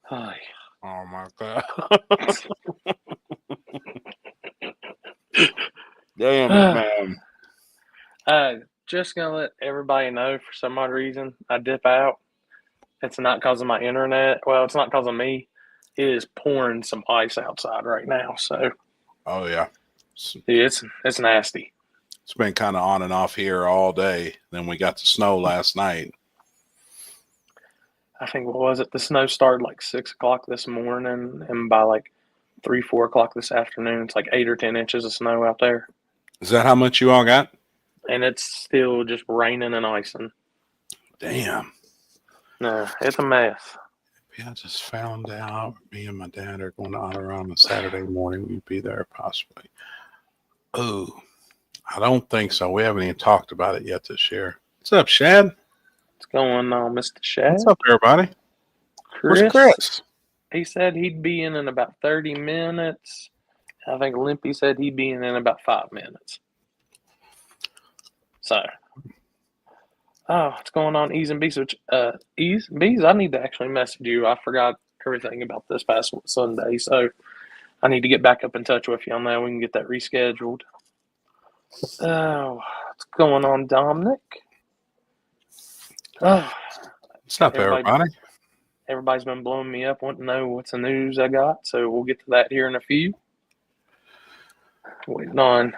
Hi. Oh my god. Damn it, man. Just gonna let everybody know for some odd reason I dip out. It's not because of my internet. Well, it's not because of me. It is pouring some ice outside right now, so Oh yeah. yeah, it's nasty. It's been kind of on and off here all day. Then we got the snow last night. I think what was it? The snow started like 6 o'clock this morning, and by like 3, 4 o'clock this afternoon, it's like 8 or 10 inches of snow out there, Is that how much you all got? and it's still just raining and icing. Damn. No, it's a mess. Yeah, I just found out me and my dad are going to honor on a Saturday morning. We'd be there possibly. Oh, I don't think so. We haven't even talked about it yet this year. What's up, Shad? What's going on, Mr. What's Shad? up, everybody? Where's Chris, Chris? he said he'd be in about 30 minutes. I think Limpy said he'd be in about 5 minutes. So, what's going on, Ease and Bees? Ease and Bees, I need to actually message you. I forgot everything about this past Sunday, so I need to get back up in touch with you on that. We can get that rescheduled. Oh, what's going on, Dominic? Oh, What's up, everybody? everybody's been blowing me up, wanting to know what's the news I got. So we'll get to that here in a few. Waiting on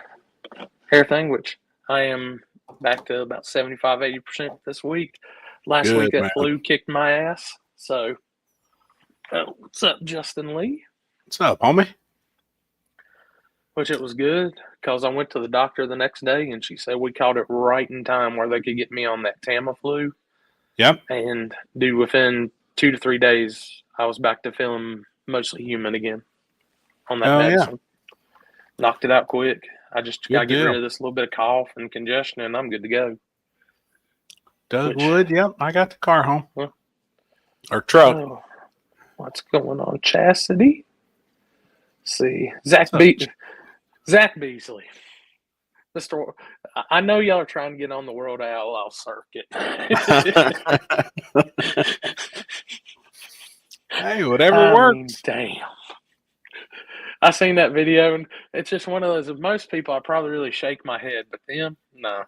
everything, which I am back to about 75-80% this week. Last week Good, that man. flu kicked my ass. So, what's up, Justin Lee? What's up, homie? Which it was good because I went to the doctor the next day and she said we caught it right in time where they could get me on that Tamiflu. Yep. And dude, within 2 to 3 days, I was back to feeling mostly human again on that Hell yeah. medicine. Knocked it out quick. I just got to Good get rid deal. of this little bit of cough and congestion, and I'm good to go. Dougwood, yep. I got the car home. Huh? Or truck. Oh, what's going on, Chastity? Let's see, Zach Beasley, Mr. I know y'all are trying to get on the World Outlaw circuit. Hey, whatever works. Damn. I seen that video, and it's just one of those. Of most people, I probably really shake my head, but them, no.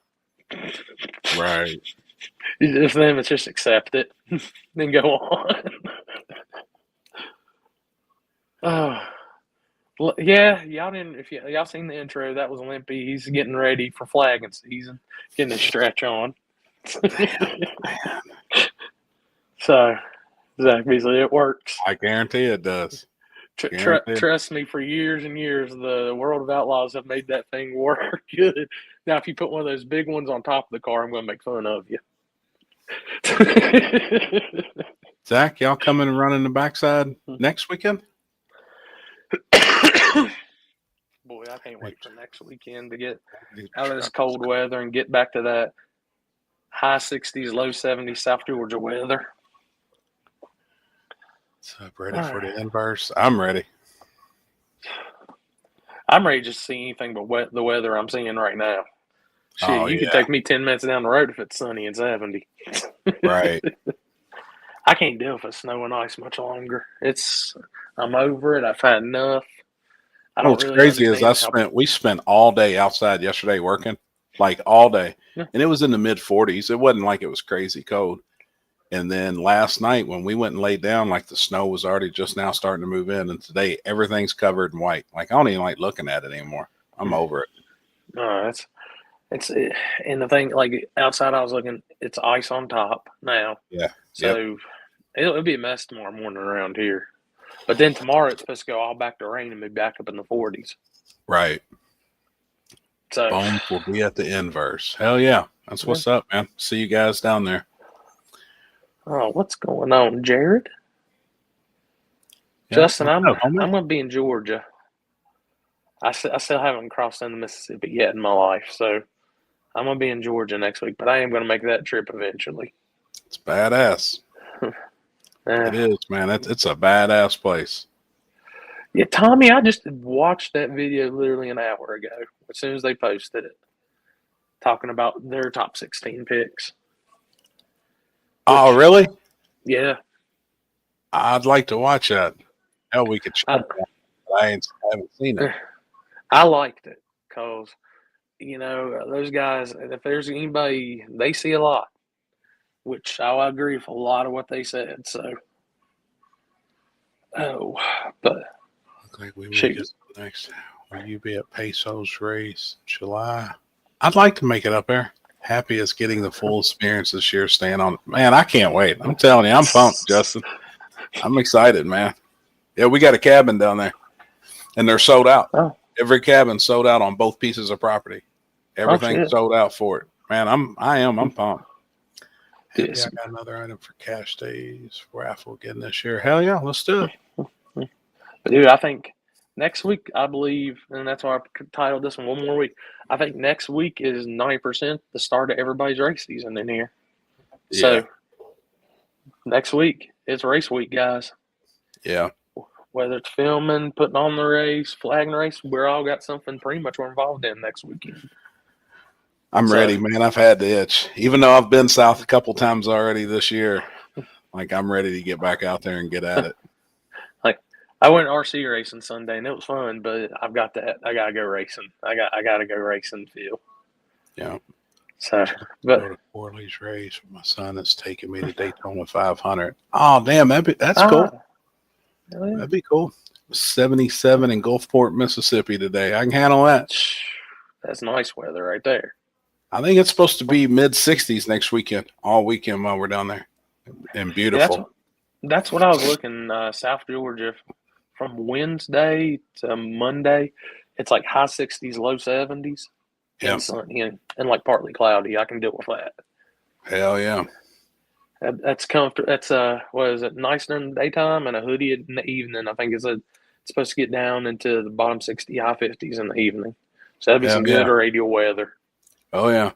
Right. Just them, it's just accept it, then go on. Yeah, y'all didn't. If y'all seen the intro, that was Limpy. He's getting ready for flagging season, getting his stretch on. Damn, man. So, Zach Beasley, it works. I guarantee it does. Trust me, for years and years, the World of Outlaws have made that thing work good. Now, if you put one of those big ones on top of the car, I'm going to make fun of you. Zach, y'all coming and running the backside next weekend? Boy, I can't wait for next weekend to get out of this cold weather and get back to that high 60s, low 70s South Georgia weather. So ready for the inverse? I'm ready. I'm ready just to see anything but the weather I'm seeing right now. Shit, you could take me 10 minutes down the road if it's sunny and 70. Right. I can't deal with snow and ice much longer. I'm over it. I've had enough. What's crazy is we spent all day outside yesterday working, like all day, and it was in the mid 40s. It wasn't like it was crazy cold. And then last night when we went and laid down, like the snow was already just now starting to move in, and today everything's covered in white. Like I don't even like looking at it anymore. I'm over it. No, it's and the thing, like outside, I was looking. It's ice on top now. Yeah. So it'll be a mess tomorrow morning around here. But then tomorrow it's supposed to go all back to rain and be back up in the 40s. Right. So Bones will be at the inverse. Hell yeah. That's what's up, man. See you guys down there. Oh, what's going on, Jared? Yeah, Justin, I'm going to be in Georgia. I still haven't crossed into Mississippi yet in my life, so I'm going to be in Georgia next week, but I am going to make that trip eventually. It's badass. It is, man. It's a badass place. Yeah, Tommy, I just watched that video literally an hour ago as soon as they posted it, talking about their top 16 picks. Oh, really? Yeah. I'd like to watch that. Hell, we could check I, that. I haven't seen it. I liked it because, those guys, if there's anybody, they see a lot, which I agree with a lot of what they said. So, but Look like we make shoot. it next. Will you be at Peso's race July? I'd like to make it up there. Happy as getting the full experience this year, staying on. Man, I can't wait. I'm telling you, I'm pumped, Justin. I'm excited, man. Yeah, we got a cabin down there, and they're sold out. Oh, Every cabin sold out on both pieces of property. Everything shit. sold out for it. Man, I'm pumped. Happy Yes. I got another item for cash days raffle again this year. Hell yeah, let's do it. But dude, I think next week, I believe, and that's why I titled this one more week. I think next week is 90% the start of everybody's race season in here. So Yeah. next week it's race week, guys. Yeah. Whether it's filming, putting on the race, flagging the race, we're all got something pretty much we're involved in next weekend. I'm ready, man. I've had the itch. Even though I've been south a couple times already this year, like I'm ready to get back out there and get at it. Like I went RC racing Sunday and it was fun, but I've got that. I gotta go racing. I gotta go racing Phil. Yeah. So, but go to Corley's race. My son is taking me to Daytona 500. Oh, damn, that's cool. Yeah. That'd be cool. 77 in Gulfport, Mississippi today. I can handle that. That's nice weather right there. I think it's supposed to be mid 60s next weekend, all weekend while we're down there. And beautiful. Yeah, that's what I was looking, South Georgia, from Wednesday to Monday. It's like high 60s, low 70s, and sunny and like partly cloudy. I can deal with that. Hell yeah. That's comfortable. That's what is it? Nice during the daytime and a hoodie in the evening. I think it's supposed to get down into the bottom 60, high 50s in the evening. So that'd be some good radial weather. Oh yeah.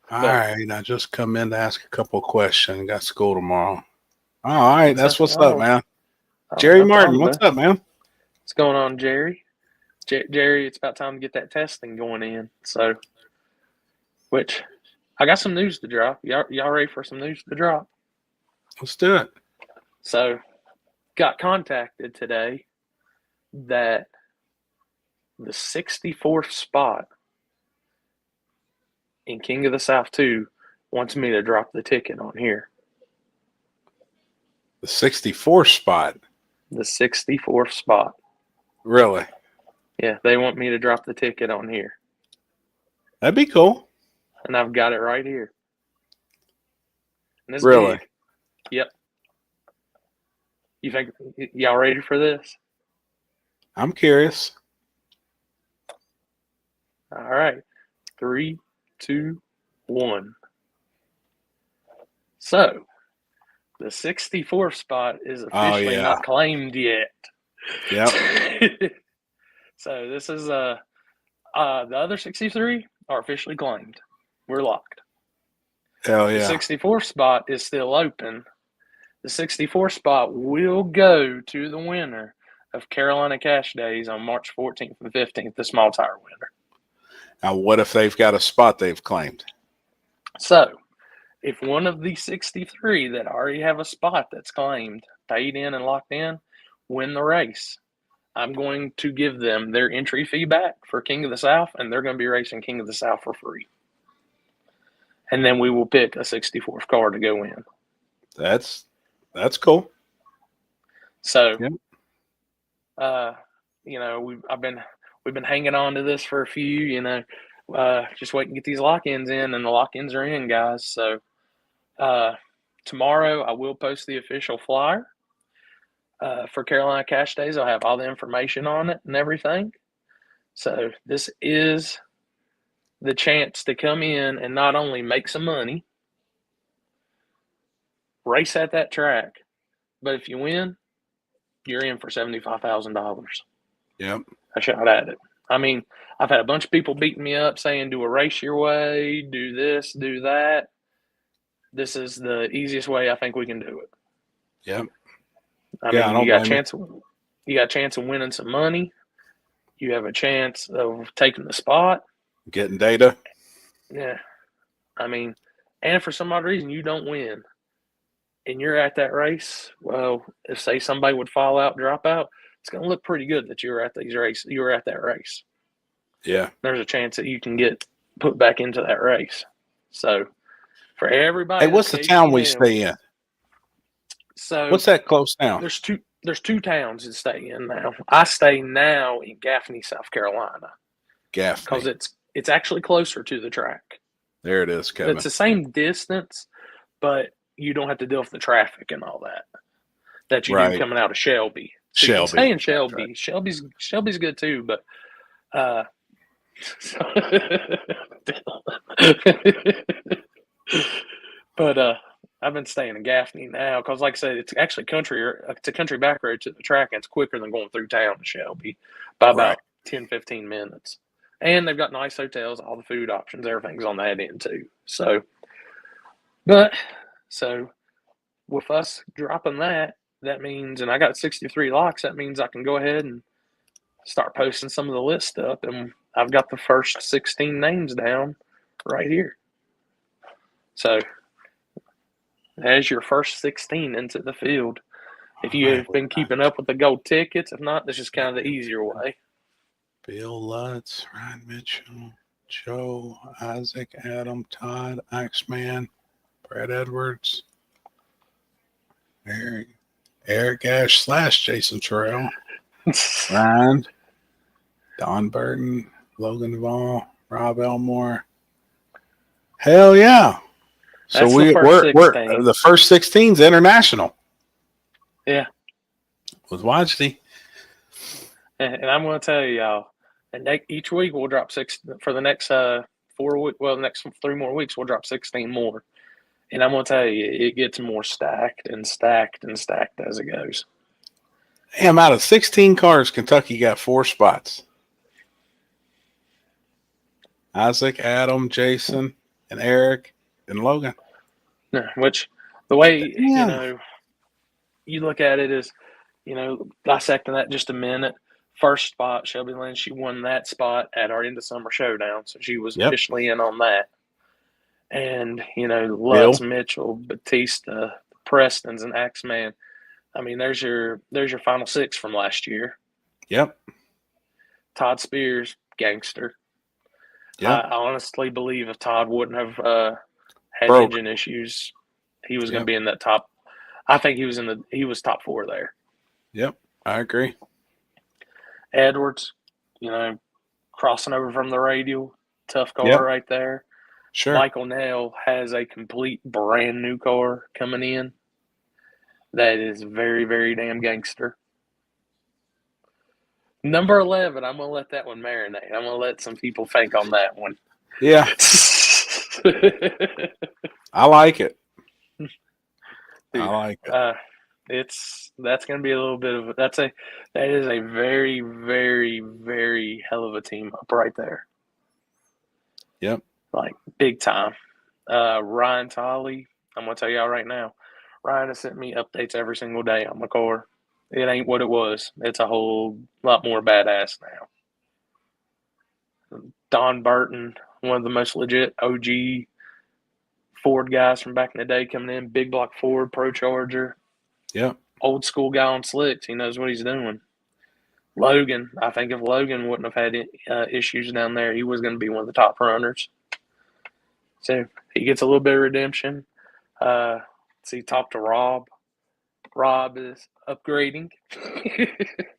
All right, I just come in to ask a couple of questions. Got school tomorrow. All right, that's what's up, man. Jerry Martin, what's up, man? What's going on, Jerry? Jerry, it's about time to get that testing going in. So, which I got some news to drop. Y'all ready for some news to drop? Let's do it. So, got contacted today that the 64th spot in King of the South 2 wants me to drop the ticket on here. The 64th spot? The 64th spot. Really? Yeah, they want me to drop the ticket on here. That'd be cool. And I've got it right here. And really? Big. Yep. You think y'all ready for this? I'm curious. All right. 3, 2, 1. So, the 64th spot is officially not claimed yet. Yep. So this is the other 63 are officially claimed. We're locked. Hell yeah. The 64th spot is still open. The 64th spot will go to the winner of Carolina Cash Days on March 14th and 15th, the small tire winner. Now, what if they've got a spot they've claimed? So, if one of the 63 that already have a spot that's claimed, paid in and locked in, win the race, I'm going to give them their entry fee back for King of the South, and they're going to be racing King of the South for free. And then we will pick a 64th car to go in. That's cool. So, we've been hanging on to this for a few, just wait and get these lock-ins in, and the lock-ins are in, guys. So, tomorrow I will post the official flyer for Carolina Cash Days. I'll have all the information on it and everything. So this is the chance to come in and not only make some money, race at that track, but if you win, you're in for $75,000. Yep. I shot at it. I mean, I've had a bunch of people beating me up saying, do a race your way, do this, do that. This is the easiest way I think we can do it. Yep. I mean, you got a chance of winning some money. You have a chance of taking the spot. Getting data. Yeah. I mean, and for some odd reason, you don't win. and you're at that race, well, if say somebody would fall out, drop out, it's going to look pretty good that you were at that race. Yeah. There's a chance that you can get put back into that race. So for Hey, everybody what's that's the town we KTM, stay in? so What's that close town? there's two towns to stay in now. I stay now in Gaffney, South Carolina, because Gaffney. it's actually closer to the track. There it is, Kevin. It's the same distance, but you don't have to deal with the traffic and all that you do Right. coming out of Shelby. So you can Shelby. stay in Shelby. Right. Shelby's good too, but but I've been staying in Gaffney now because, like I said, it's actually country. It's a country back road to the track, and it's quicker than going through town to Shelby by Right. about 10, 15 minutes. And they've got nice hotels, all the food options, everything's on that end too. So with us dropping that means, and I got 63 locks, that means I can go ahead and start posting some of the list up, and I've got the first 16 names down right here. So there's your first 16 into the field. If you have been keeping up with the gold tickets, if not, this is kind of the easier way. Bill Lutz, Ryan Mitchell, Joe, Isaac, Adam, Todd, Axeman, Brad Edwards, Eric Ash / Jason Terrell, Ryan, Don Burton, Logan Duvall, Rob Elmore. Hell yeah. So That's we're the first 16's international. Yeah. With Wajdi. And I'm going to tell you, y'all, and each week we'll drop 6 for the next 4 weeks. Well, the next 3 more weeks we'll drop 16 more. And I'm going to tell you, it gets more stacked and stacked and stacked as it goes. Damn, out of 16 cars, Kentucky got 4 spots. Isaac, Adam, Jason, and Eric, and Logan. Which, the way, you look at it is, dissecting that just a minute. First spot, Shelby Lynn, she won that spot at our end of summer showdown. So she was officially in on that. And, Lutz, Mitchell, Batista, Preston's, and Axeman. I mean, there's your final 6 from last year. Yep. Todd Spears, gangster. Yep. I honestly believe if Todd wouldn't have had engine issues, he was going to be in that top. I think he was top 4 there. Yep, I agree. Edwards, crossing over from the radial, tough car right there. Sure. Michael Nell has a complete brand new car coming in that is very, very damn gangster. Number 11, I'm going to let that one marinate. I'm going to let some people think on that one. Yeah. I like it. Dude, I like it. That's going to be a little bit of that is a very, very, very hell of a team up right there. Yep. Like big time. Ryan Tolley, I'm going to tell y'all right now, Ryan has sent me updates every single day on my car. It ain't what it was. It's a whole lot more badass now. Don Burton, one of the most legit OG Ford guys from back in the day coming in, big block Ford, Pro Charger. Yep. Old school guy on slicks. He knows what he's doing. Logan, I think if Logan wouldn't have had issues down there, he was going to be one of the top runners. So he gets a little bit of redemption. See, talk to Rob. Rob is upgrading.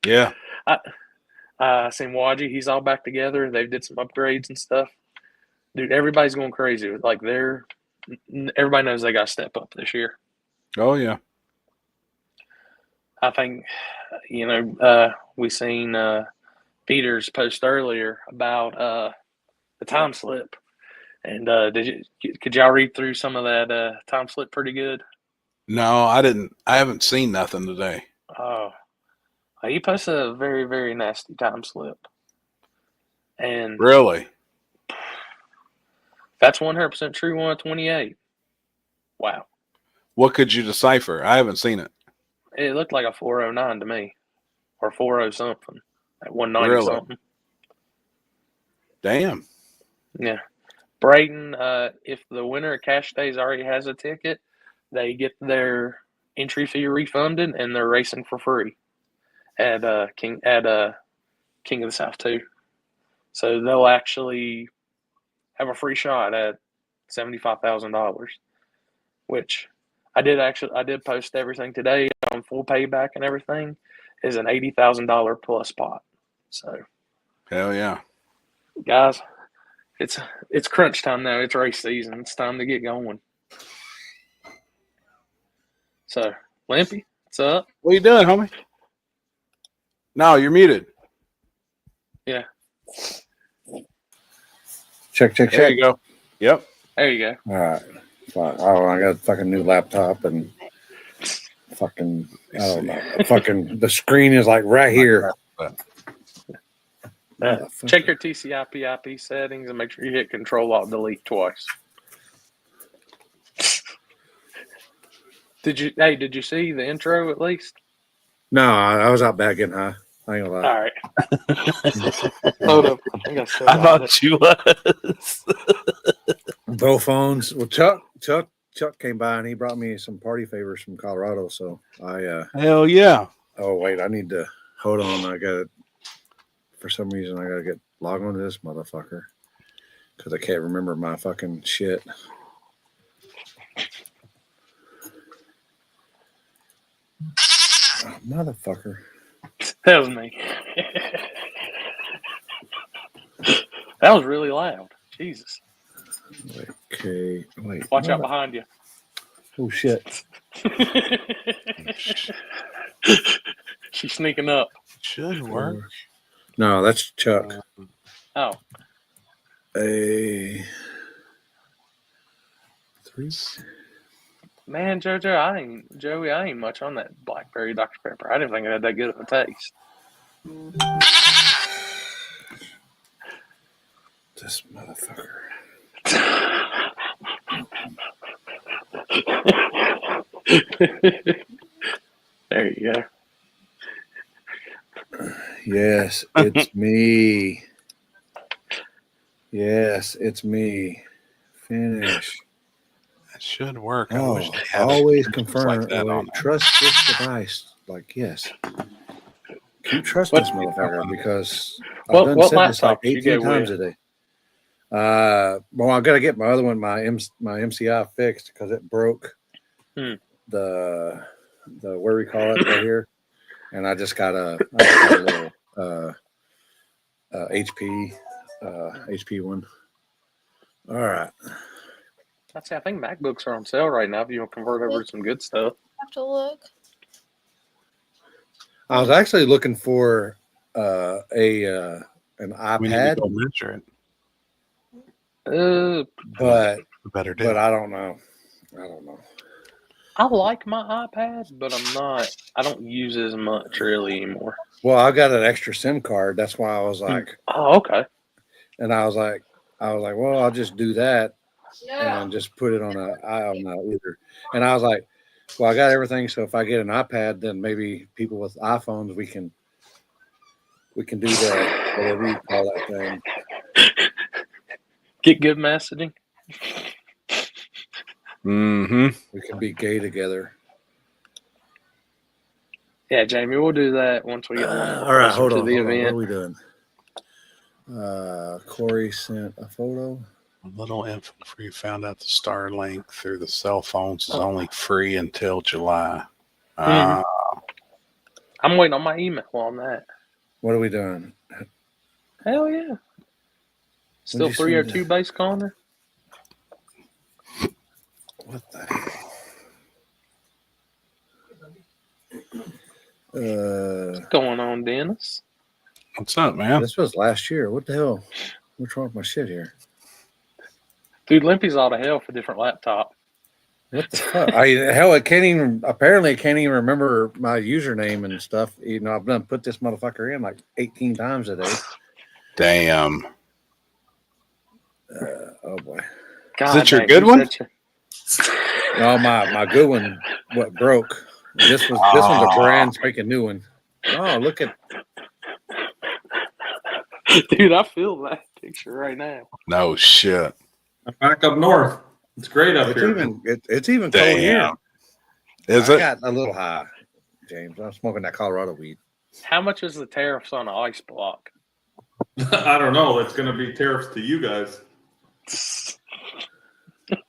Yeah. I seen Wajdi. He's all back together. They did some upgrades and stuff. Dude, everybody's going crazy. Like everybody knows they got to step up this year. Oh yeah. I think, we seen Peter's post earlier about the time slip. And could y'all read through some of that time slip pretty good? No, I didn't. I haven't seen nothing today. Oh, he posted a very, very nasty time slip. And really, that's 100% true. 128. Wow. What could you decipher? I haven't seen it. It looked like a 409 to me, or 40 something, at 190 something. Damn. Yeah. Brayton, if the winner of Cash Days already has a ticket, they get their entry fee refunded, and they're racing for free at King of the South too. So they'll actually have a free shot at $75,000, which I did post everything today on full payback and everything is an $80,000 plus pot. So hell yeah, guys, it's crunch time now. It's race season. It's time to get going. So Limpy, what's up? What you doing, homie? No, you're muted. Yeah. Check. There you go. Yep. There you go. All right. Oh, I got a fucking new laptop and fucking, I don't know. Fucking, the screen is like right here. Check your TCP/IP settings and make sure you hit Control-Alt-Delete twice. Did you see the intro at least? No, I was out back getting high. I ain't gonna lie. All right. Hold up. I thought you was. Both phones. Well, Chuck came by and he brought me some party favors from Colorado. So hell yeah. Oh wait, I need to hold on. I got it. For some reason, I gotta get log on to this motherfucker because I can't remember my fucking shit. Oh, motherfucker. That was me. That was really loud. Jesus. Okay. Wait. Watch out behind you. Oh shit. She's sneaking up. Should work. No, that's Chuck. Oh. A 3. Man, Joey, I ain't much on that blackberry Dr. Pepper. I didn't think it had that good of a taste. This motherfucker. There you go. Yes, it's me. Yes, it's me. Finish. That should work. Oh, I wish they had always confirm. like that on there. Trust this device. Like, yes. Keep trusting this motherfucker because I've done said this like 18 times a day. Well, I got to get my other one, my MCI fixed because it broke the what do we call it right here, and I just got a little HP one. All right. I think MacBooks are on sale right now if you want to convert over to some good stuff. Have to look. I was actually looking for an iPad. We need to go measure it. But better do. But I don't know. I like my iPad, but I don't use it as much really anymore. Well, I got an extra SIM card. That's why I was like, oh, okay. And I was like, well, I'll just do that and just put it on either. And I was like, well, I got everything. So if I get an iPad, then maybe people with iPhones, we can do that, whatever you call that thing. Get good messaging. Mm-hmm. We can be gay together. Yeah, Jamie, we'll do that once we get all right, hold on. The event. What are we doing? Corey sent a photo. A little info for you found out the Starlink through the cell phones is only free until July. I'm waiting on my email on that. What are we doing? Hell yeah. Still 302 base corner? What the hell? What's going on, Dennis? What's up, man? This was last year. What the hell? What's wrong with my shit here? Dude, Limpy's all to hell for different laptop. What the fuck? It can't even remember my username and stuff. You know, I've done put this motherfucker in like 18 times a day. Damn. Oh boy. God, is it your good one? No, my good one. What broke? This one's a brand spanking new one. Oh, look at. Dude, I feel that picture right now. No shit. I'm back up north. It's great up here. It's even cold here. Is it? I got a little high, James. I'm smoking that Colorado weed. How much is the tariffs on an ice block? I don't know. It's going to be tariffs to you guys.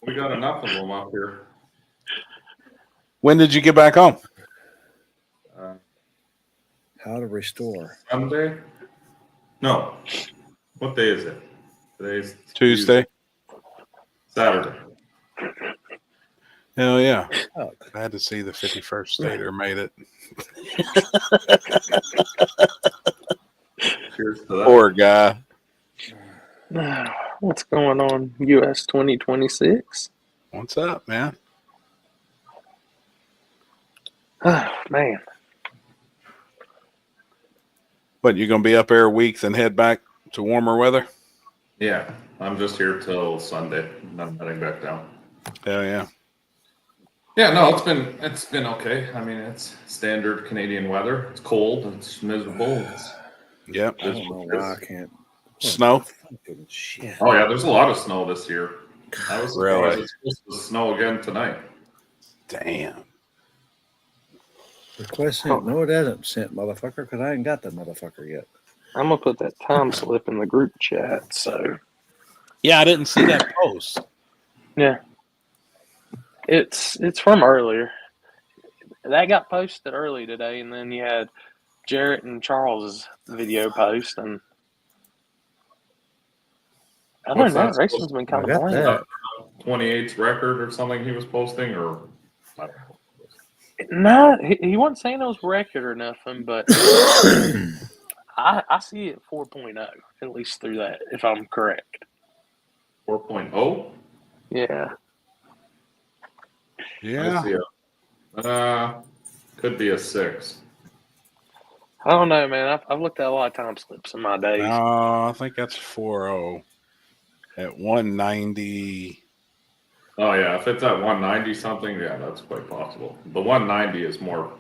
We got enough of them up here. When did you get back home? How to restore? Sunday? No. What day is it? Today's Tuesday. Saturday. Hell yeah. Oh. Glad to see the 51st Stater made it. Cheers to that. Poor guy. What's going on, US 2026? What's up, man? Oh, man. But you going to be up there a week, then head back to warmer weather? Yeah. I'm just here till Sunday. I'm heading back down. Hell yeah. Yeah, no, it's been okay. I mean, it's standard Canadian weather. It's cold. It's miserable. Yep. I don't know why I can't. Snow? Shit. Oh yeah, there's a lot of snow this year. I was surprised Really? it's supposed to snow again tonight. Damn. Request sent. No, it hasn't sent, motherfucker, because I ain't got that motherfucker yet. I'm gonna put that time slip in the group chat. So yeah, I didn't see that post. Yeah, it's from earlier. That got posted early today, and then you had Jarrett and Charles' video post, and other than that, racing's been kind of bland. 28's record or something he was posting, or I don't know. No, he wasn't saying it was record or nothing, but I see it 4.0, at least through that, if I'm correct. 4.0? Yeah. Yeah. Could be a 6. I don't know, man. I've looked at a lot of time slips in my days. I think that's 4.0 at 190. Oh, yeah. If it's at 190 something, yeah, that's quite possible. The 190 is more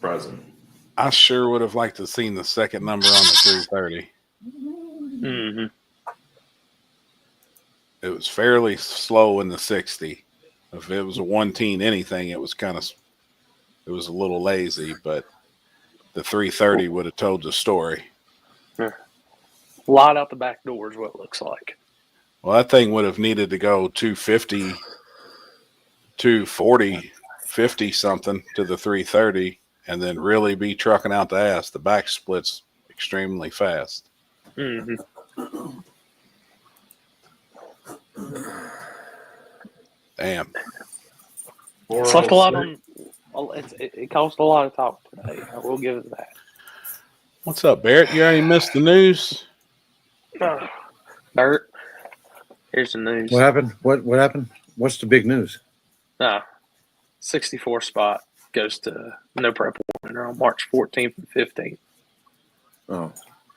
present. I sure would have liked to have seen the second number on the 330. Mm-hmm. It was fairly slow in the 60. If it was a 1-teen anything, it was a little lazy, but the 330 would have told the story. Yeah. Light out the back door is what it looks like. Well, that thing would have needed to go 250, 240, 50 something to the 330 and then really be trucking out the ass. The back splits extremely fast. Mm-hmm. Damn. It's left a lot on. It caused a lot of talk today. I will give it that. What's up, Barrett? You already missed the news? Bert, here's the news. What happened? What happened? What's the big news? 64 spot goes to no prep winner on March 14th and 15th. Oh.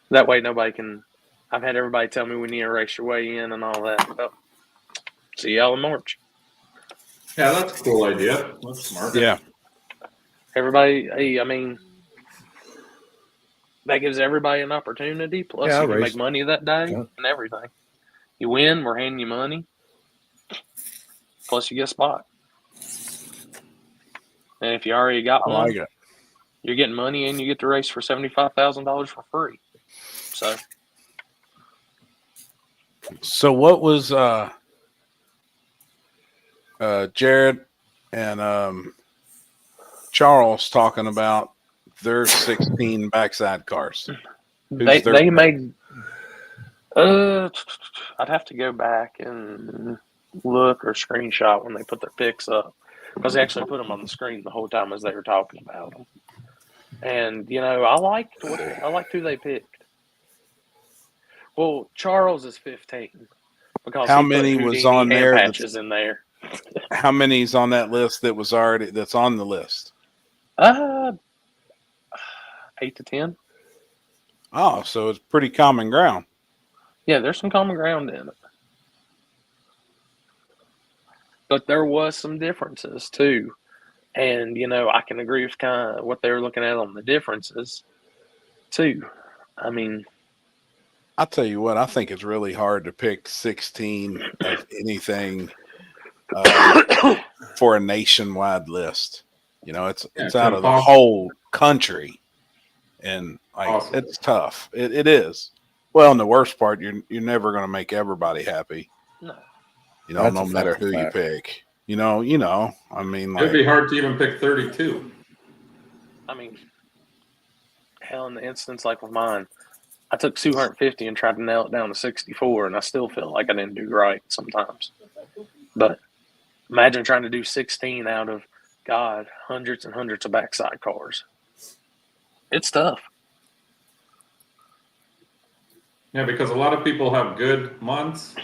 That way nobody can. I've had everybody tell me we need to race your way in and all that. Well, see y'all in March. Yeah, that's a cool idea. That's smart. Yeah. Everybody, hey, I mean, that gives everybody an opportunity. Plus, you can make money that day and everything. You win, we're handing you money. Plus, you get a spot. And if you already got one, you're getting money and you get to race for $75,000 for free. So what was Jared and Charles talking about their 16 backside cars? They made. I'd have to go back and look or screenshot when they put their picks up, because they actually put them on the screen the whole time as they were talking about them. And I liked who they picked. Well, Charles is 15 because how many was on there? Patches in there. How many's on that list that's on the list? 8 to 10. Oh, so it's pretty common ground. Yeah, there's some common ground in it. But there was some differences too. And, I can agree with kind of what they were looking at on the differences too. I mean, I'll tell you what, I think it's really hard to pick 16 of anything for a nationwide list. You know, it's out of the impossible. whole country, and like it's tough. It is. Well, and the worst part, you're never going to make everybody happy. No. You know, no matter who you pick. You know. I mean, like, it'd be hard to even pick 32. I mean, hell, in the instance like with mine, I took 250 and tried to nail it down to 64, and I still feel like I didn't do right sometimes. But imagine trying to do 16 out of, God, hundreds and hundreds of backside cars. It's tough. Yeah, because a lot of people have good months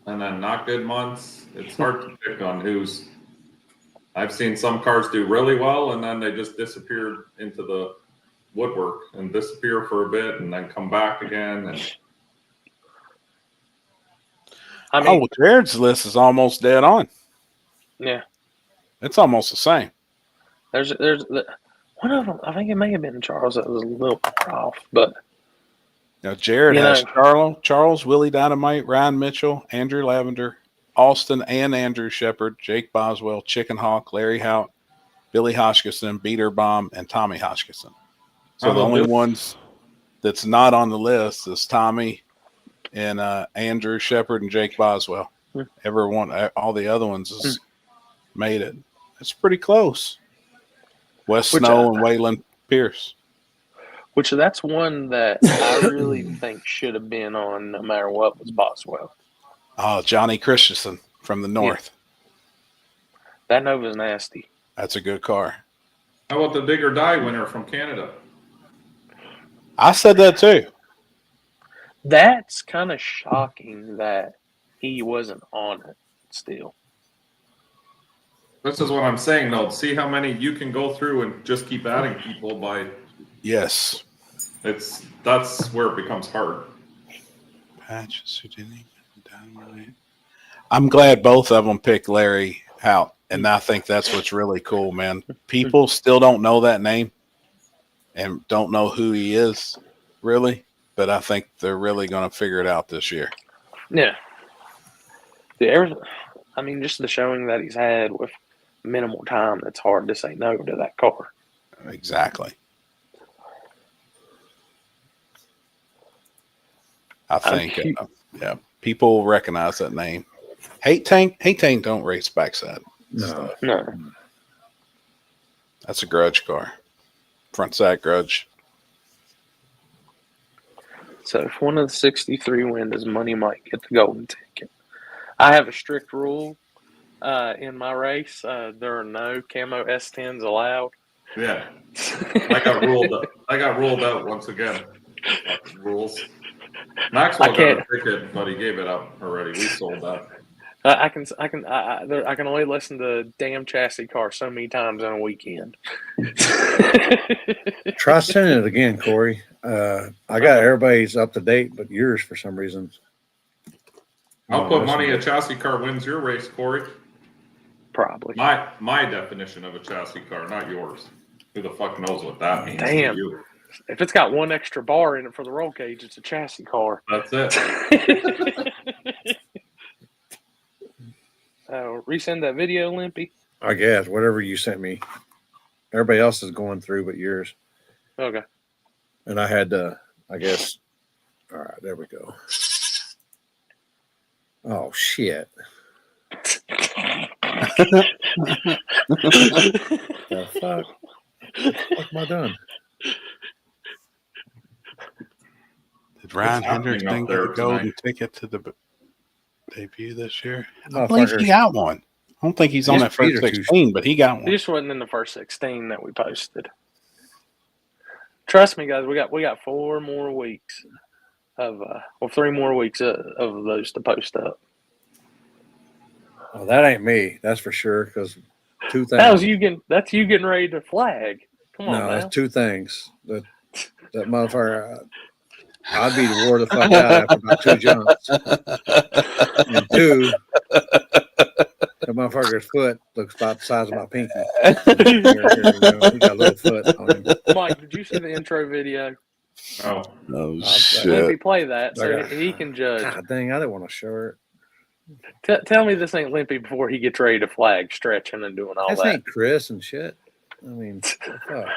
and then not good months. It's hard to pick on who's. I've seen some cars do really well, and then they just disappear into the woodwork and disappear for a bit and then come back again. And I mean, Jared's list is almost dead on. Yeah, it's almost the same. There's one of them. I think it may have been Charles that was a little off, but now Jared has Charles, Willie Dynamite, Ryan Mitchell, Andrew Lavender, Austin and Andrew Shepard, Jake Boswell, Chicken Hawk, Larry Hout, Billy Hoskison, Beater Bomb, and Tommy Hoskison. So the only ones that's not on the list is Tommy and Andrew Shepard and Jake Boswell. All the other ones has made it. It's pretty close. Wes Snow and Waylon Pierce. Which that's one that I really think should have been on no matter what was Boswell. Oh, Johnny Christensen from the north. Yeah. That Nova's nasty. That's a good car. How about the Dig or Die winner from Canada? I said that too. That's kind of shocking that he wasn't on it still. This is what I'm saying, though. See how many you can go through and just keep adding people by. Yes. That's where it becomes hard. Patches who didn't even download. I'm glad both of them picked Larry Hout, and I think that's what's really cool, man. People still don't know that name and don't know who he is, really, but I think they're really going to figure it out this year. Yeah. I mean, just the showing that he's had with minimal time, it's hard to say no to that car. Exactly. I think, people recognize that name. Hate Tank don't race backside. No. That's a grudge car. Front side grudge. So if one of the 63 wins, Money might get the golden ticket. I have a strict rule in my race. There are no camo S10s allowed. Yeah. I got ruled out once again. Rules. Maxwell got a ticket, but he gave it up already. We sold that. I can only listen to damn chassis car so many times in a weekend. Try sending it again, Corey. I got everybody's up to date, but yours for some reason. I'll put money a chassis car wins your race, Corey. Probably. My definition of a chassis car, not yours. Who the fuck knows what that means? Damn. If it's got one extra bar in it for the roll cage, it's a chassis car. That's it. Resend that video, Limpy. I guess whatever you sent me. Everybody else is going through, but yours. Okay. And I had to, I guess. All right, there we go. Oh shit! The fuck? What am I done? Did Ryan Henderson get a golden ticket to the debut this year? I believe he got one. I don't think he's on that first 16, but he got one. He just wasn't in the first 16 that we posted. Trust me, guys. We got 4 more weeks of 3 more weeks of those to post up. Oh, that ain't me. That's for sure. Because 2 things. That's you getting ready to flag. Come on, no, now. that's 2 things. That motherfucker. I'd be wore the fuck out after about 2 jumps. And 2, the motherfucker's foot looks about the size of my pinky. He got a little foot on him. Mike, did you see the intro video? Oh Let shit! me play that so he can judge. God dang, I didn't want to show it. Tell me this ain't Limpy before he gets ready to flag, stretching and doing all This that. ain't Chris and shit. I mean, fuck.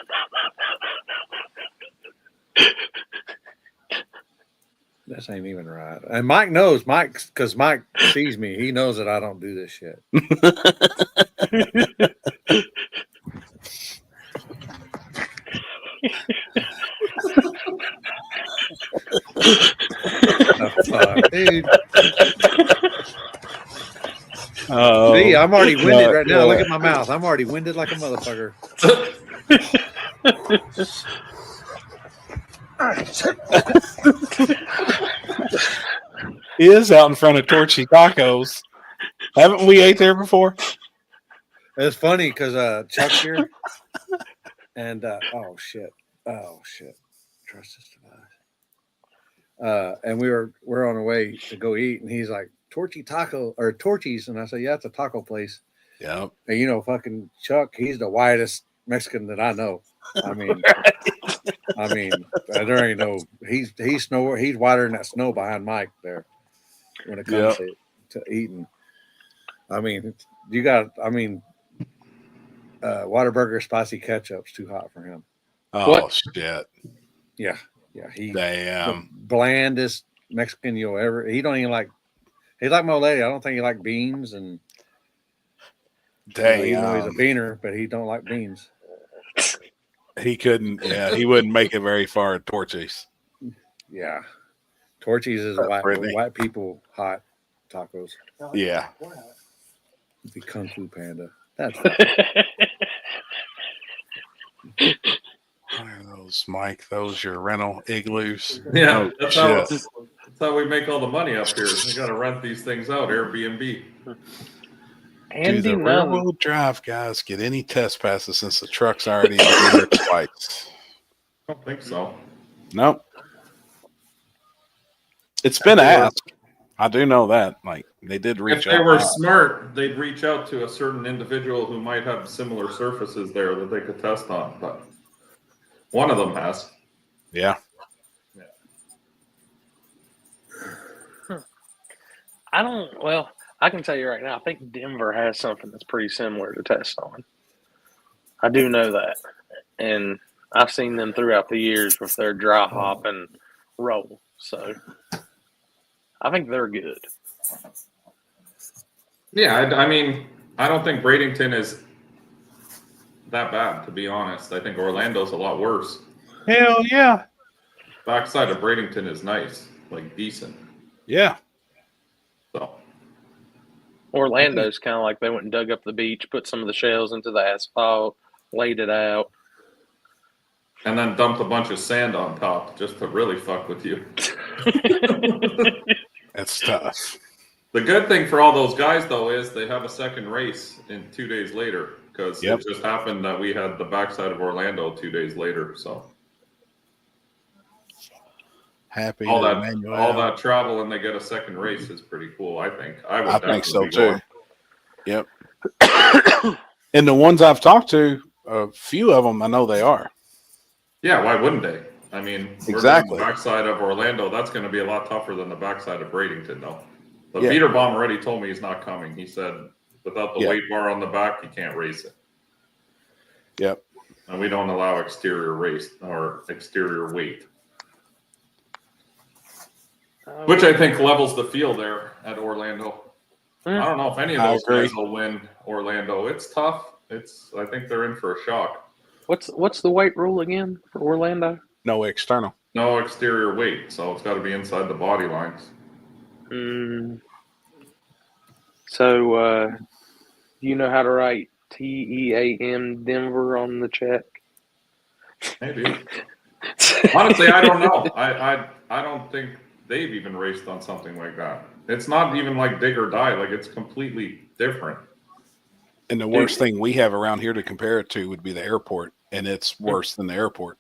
This ain't even right. And Mike knows, because Mike sees me. He knows that I don't do this shit. Oh, fuck, dude. Oh, See, I'm already winded right now. Look at my mouth. I'm already winded like a motherfucker. He is out in front of Torchy Tacos. Haven't we ate there before? It's funny because Chuck's here, and oh shit, trust this device. And we're on our way to go eat, and he's like, Torchy Taco or Torchy's, and I said, yeah, it's a taco place. Yeah. And you know, fucking Chuck, he's the whitest Mexican that I know. I mean, there ain't no. He's whiter than that snow behind Mike there. When it comes to eating, I mean, you got. I mean, Whataburger spicy ketchup's too hot for him. Oh what? Shit! Yeah. He damn the blandest Mexican you'll ever. He don't even like. He's like my old lady. I don't think he like beans and. Damn. Even though he's a beaner, but he don't like beans. He couldn't. Yeah, he wouldn't make it very far at Torchy's. Yeah, Torchy's is white people hot tacos. Yeah. The Kung Fu Panda. That's. What are those, Mike? Those your rental igloos? Yeah, that's how we make all the money up here. We got to rent these things out, Airbnb. Do the rear-wheel drive guys get any test passes since the truck's already been there twice? I don't think so. Nope. It's been asked. I do know that. Like they did reach out. If they were smart, they'd reach out to a certain individual who might have similar surfaces there that they could test on. But one of them has. Yeah. I can tell you right now, I think Denver has something that's pretty similar to test on. I do know that. And I've seen them throughout the years with their dry hop and roll. So I think they're good. Yeah, I mean, I don't think Bradenton is that bad, to be honest. I think Orlando's a lot worse. Hell yeah. Backside of Bradenton is nice, like decent. Yeah. So Orlando's kind of like they went and dug up the beach, put some of the shells into the asphalt, laid it out. And then dumped a bunch of sand on top just to really fuck with you. That's tough. The good thing for all those guys, though, is they have a second race in 2 days later because it just happened that we had the backside of Orlando 2 days later. So happy all that travel and they get a second race is pretty cool. I think. I think so too. Yep. And the ones I've talked to, a few of them, I know they are. Yeah, why wouldn't they? I mean, exactly. The backside of Orlando, that's going to be a lot tougher than the backside of Bradenton, though. The Peter Bomb already told me he's not coming. He said without the weight bar on the back, he can't race it. Yep. And we don't allow exterior race or exterior weight. Which I think levels the field there at Orlando. I don't know if any of those guys will win Orlando. It's tough. I think they're in for a shock. What's the weight rule again for Orlando? No external. No exterior weight, so it's got to be inside the body lines. So, you know how to write TEAM Denver on the check? Maybe. Honestly, I don't know. I don't think they've even raced on something like that. It's not even like dig or die. Like it's completely different. And the worst thing we have around here to compare it to would be the airport, and it's worse than the airport.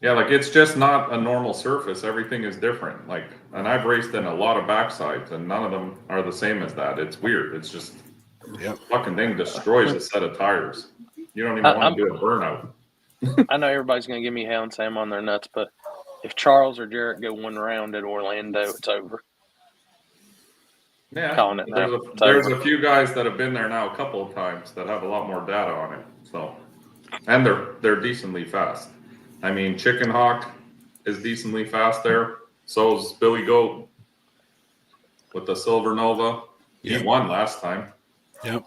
Yeah, like it's just not a normal surface. Everything is different. Like, and I've raced in a lot of backsides, and none of them are the same as that. It's weird. It's just fucking thing destroys a set of tires. You don't even want to do a burnout. I know everybody's going to give me hell and say I'm on their nuts, but if Charles or Jarrett go one round at Orlando, it's over. Yeah, calling it now. There's a few guys that have been there now a couple of times that have a lot more data on it. So, and they're decently fast. I mean, Chicken Hawk is decently fast there. So is Billy Goat with the Silver Nova. He won last time. Yep.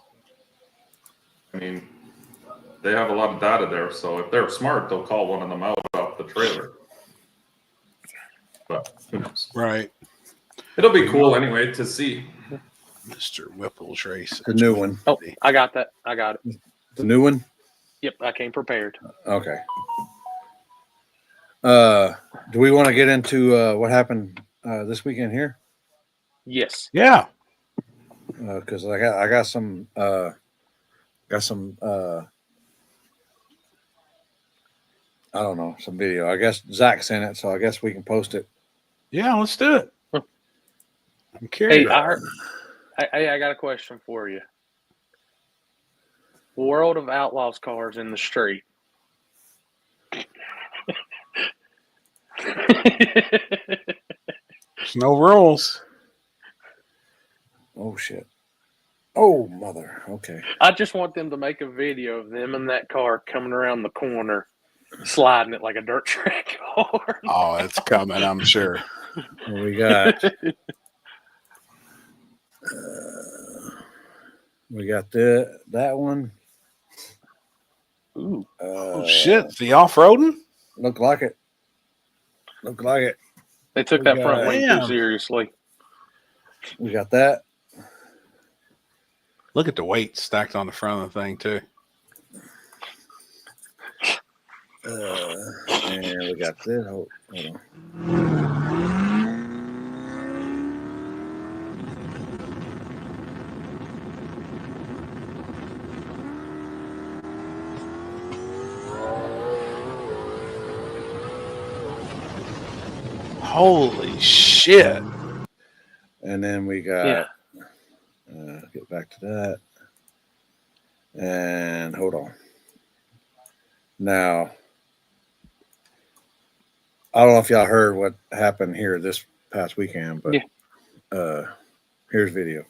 I mean, they have a lot of data there. So if they're smart, they'll call one of them out off the trailer. But who knows? Right. It'll be cool anyway to see. Mr. Whipple's race. The new one. Oh, I got that. I got it. The new one? Yep, I came prepared. Okay. Do we want to get into what happened this weekend here? Yes. Yeah. Because I got some I don't know, some video. I guess Zach sent it, so I guess we can post it. Yeah, let's do it. I'm curious. Hey, I got a question for you. World of Outlaws cars in the street. There's no rules. Oh shit. Oh mother. Okay. I just want them to make a video of them in that car coming around the corner, sliding it like a dirt track car. Oh, it's coming, I'm sure. We got that one. Ooh. Oh shit! The off-roading? Look like it. Look like it. They took that front wing too seriously. We got that. Look at the weight stacked on the front of the thing too. And we got this. Hold on. Holy shit! And then we got. Get back to that. And hold on. Now, I don't know if y'all heard what happened here this past weekend, but here's video.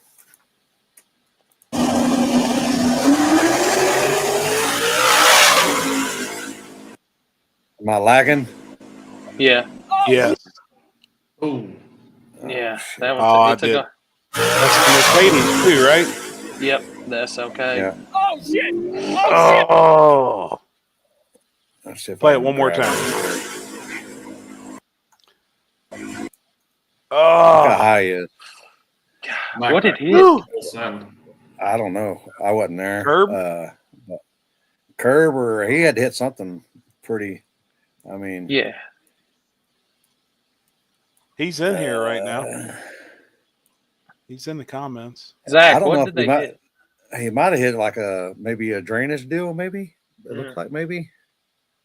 Am I lagging? Yeah. Yes. Oh. Yeah. That one. Oh, I did. That's the Mercedes too, right? Yep. That's okay. Yeah. Oh shit! Oh. Let's see if Play I it can one more grab time. it. Look Oh. how high he is. God, what did he hit? I don't know. I wasn't there. Curb? Curb, or he had to hit something pretty. I mean, Yeah. He's in here right now. He's in the comments. Zach, what did they hit? He might have hit like maybe a drainage deal, maybe. It looks like maybe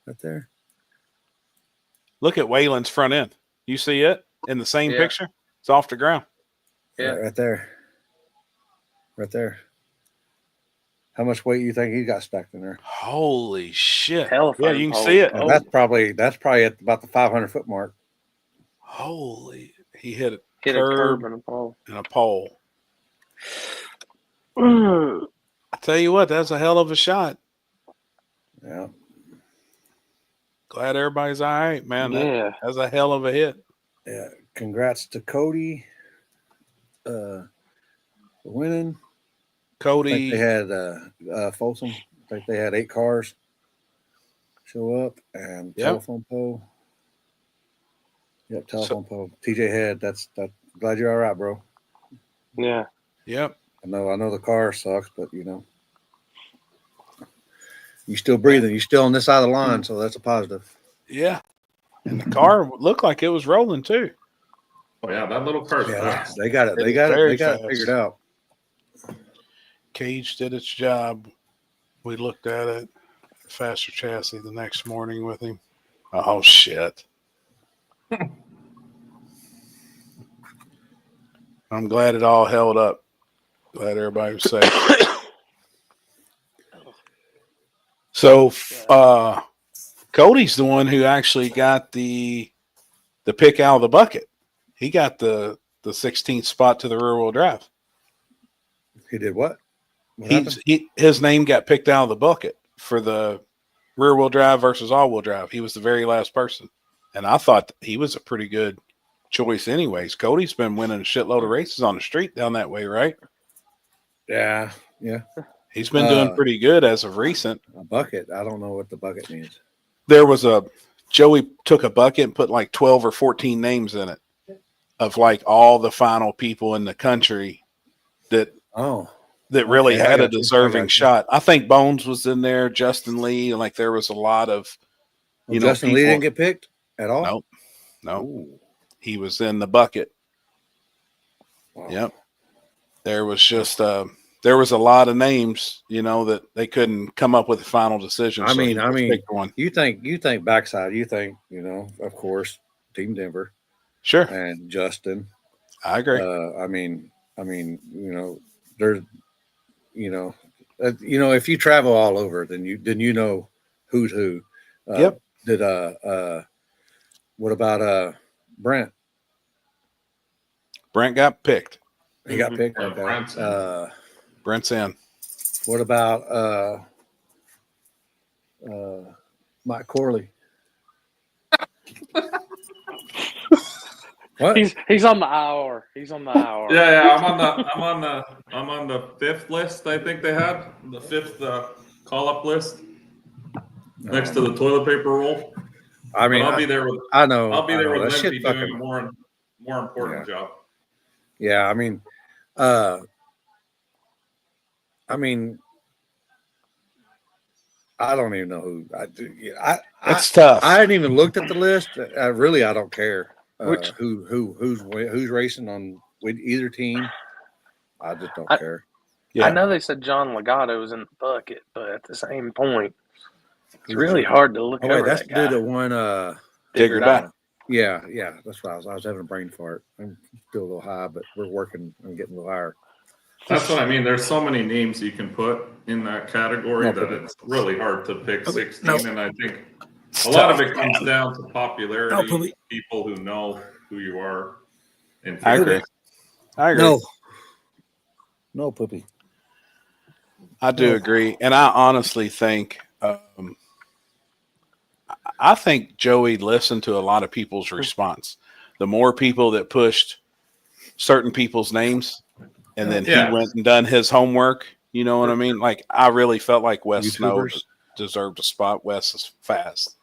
right there. Look at Waylon's front end. You see it in the same picture? It's off the ground. Yeah. Right there. Right there. How much weight you think he got stacked in there? Holy shit. Telephone yeah, you can pole. see it. And that's probably at about the 500-foot mark. Holy. He hit a curb and a pole. And a pole. I tell you what, that's a hell of a shot. Yeah. Glad everybody's all right, man. Yeah. That's a hell of a hit. Yeah. Congrats to Cody for winning. Cody. I think they had Folsom. I think they had 8 cars show up and telephone pole. Yep, telephone pole. TJ had that's glad you're all right, bro. Yeah. Yep. I know the car sucks, but you still breathing. You're still on this side of the line, so that's a positive. Yeah. And the car looked like it was rolling too. Oh yeah, that little car's fast. They got it. They got it figured out. Cage did its job. We looked at it. Faster chassis the next morning with him. Oh shit. I'm glad it all held up. Glad everybody was safe. So Cody's the one who actually got the pick out of the bucket. He got the 16th spot to the rear wheel drive. He did what? His name got picked out of the bucket for the rear wheel drive versus all wheel drive. He was the very last person, and I thought he was a pretty good choice. Anyways, Cody's been winning a shitload of races on the street down that way, right? Yeah. He's been doing pretty good as of recent. A bucket. I don't know what the bucket means. There was Joey took a bucket and put like 12 or 14 names in it of like all the final people in the country that really had a deserving shot. I think Bones was in there, Justin Lee, like there was a lot of Justin Lee didn't get picked at all? No. Ooh. He was in the bucket. Wow. Yep. There was just there was a lot of names, that they couldn't come up with a final decision. I mean, you think backside, of course, Team Denver. Sure. And Justin. I agree. There's, if you travel all over, then you know who's who. Yep. What about Brent? Brent got picked. He got picked. Okay. Brent's in. What about Mike Corley? What? He's on the hour. He's on the hour. Yeah. I'm on the fifth list. I think they had the fifth call up list next to the toilet paper roll. I mean, I'll be there with. I know. I'll be there with that Limpy shit doing a more important job. Yeah, I mean, I don't even know who I do. It's tough. I hadn't even looked at the list. I don't care who's racing on with either team. I just don't care. Yeah. I know they said John Legato was in the bucket, but at the same point, it's really hard to look over that's that guy. the one Digger Dye. Yeah, that's why I was having a brain fart. I'm still a little high, but we're working on getting a little higher. That's what I mean. There's so many names you can put in that category that it's really hard to pick 16. And I think a lot of it comes down to popularity, people who know who you are. I agree. No, Poopy. I do agree. And I honestly think I think Joey listened to a lot of people's response. The more people that pushed certain people's names, and then he went and done his homework. You know what I mean? Like, I really felt like Wes Snow deserved a spot. Wes is fast.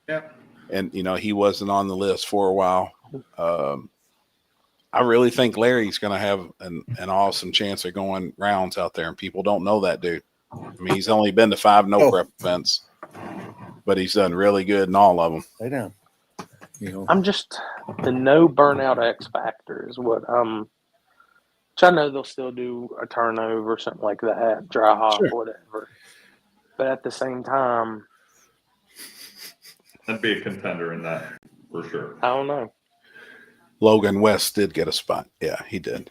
Yeah. And, he wasn't on the list for a while. I really think Larry's going to have an awesome chance of going rounds out there, and people don't know that dude. I mean, he's only been to 5 no-prep events, but he's done really good in all of them. Lay down. I'm just the no burnout X factor is what which I know they'll still do a turnover or something like that, dry hop, whatever. But at the same time, I'd be a contender in that for sure. I don't know. Logan West did get a spot. Yeah, he did.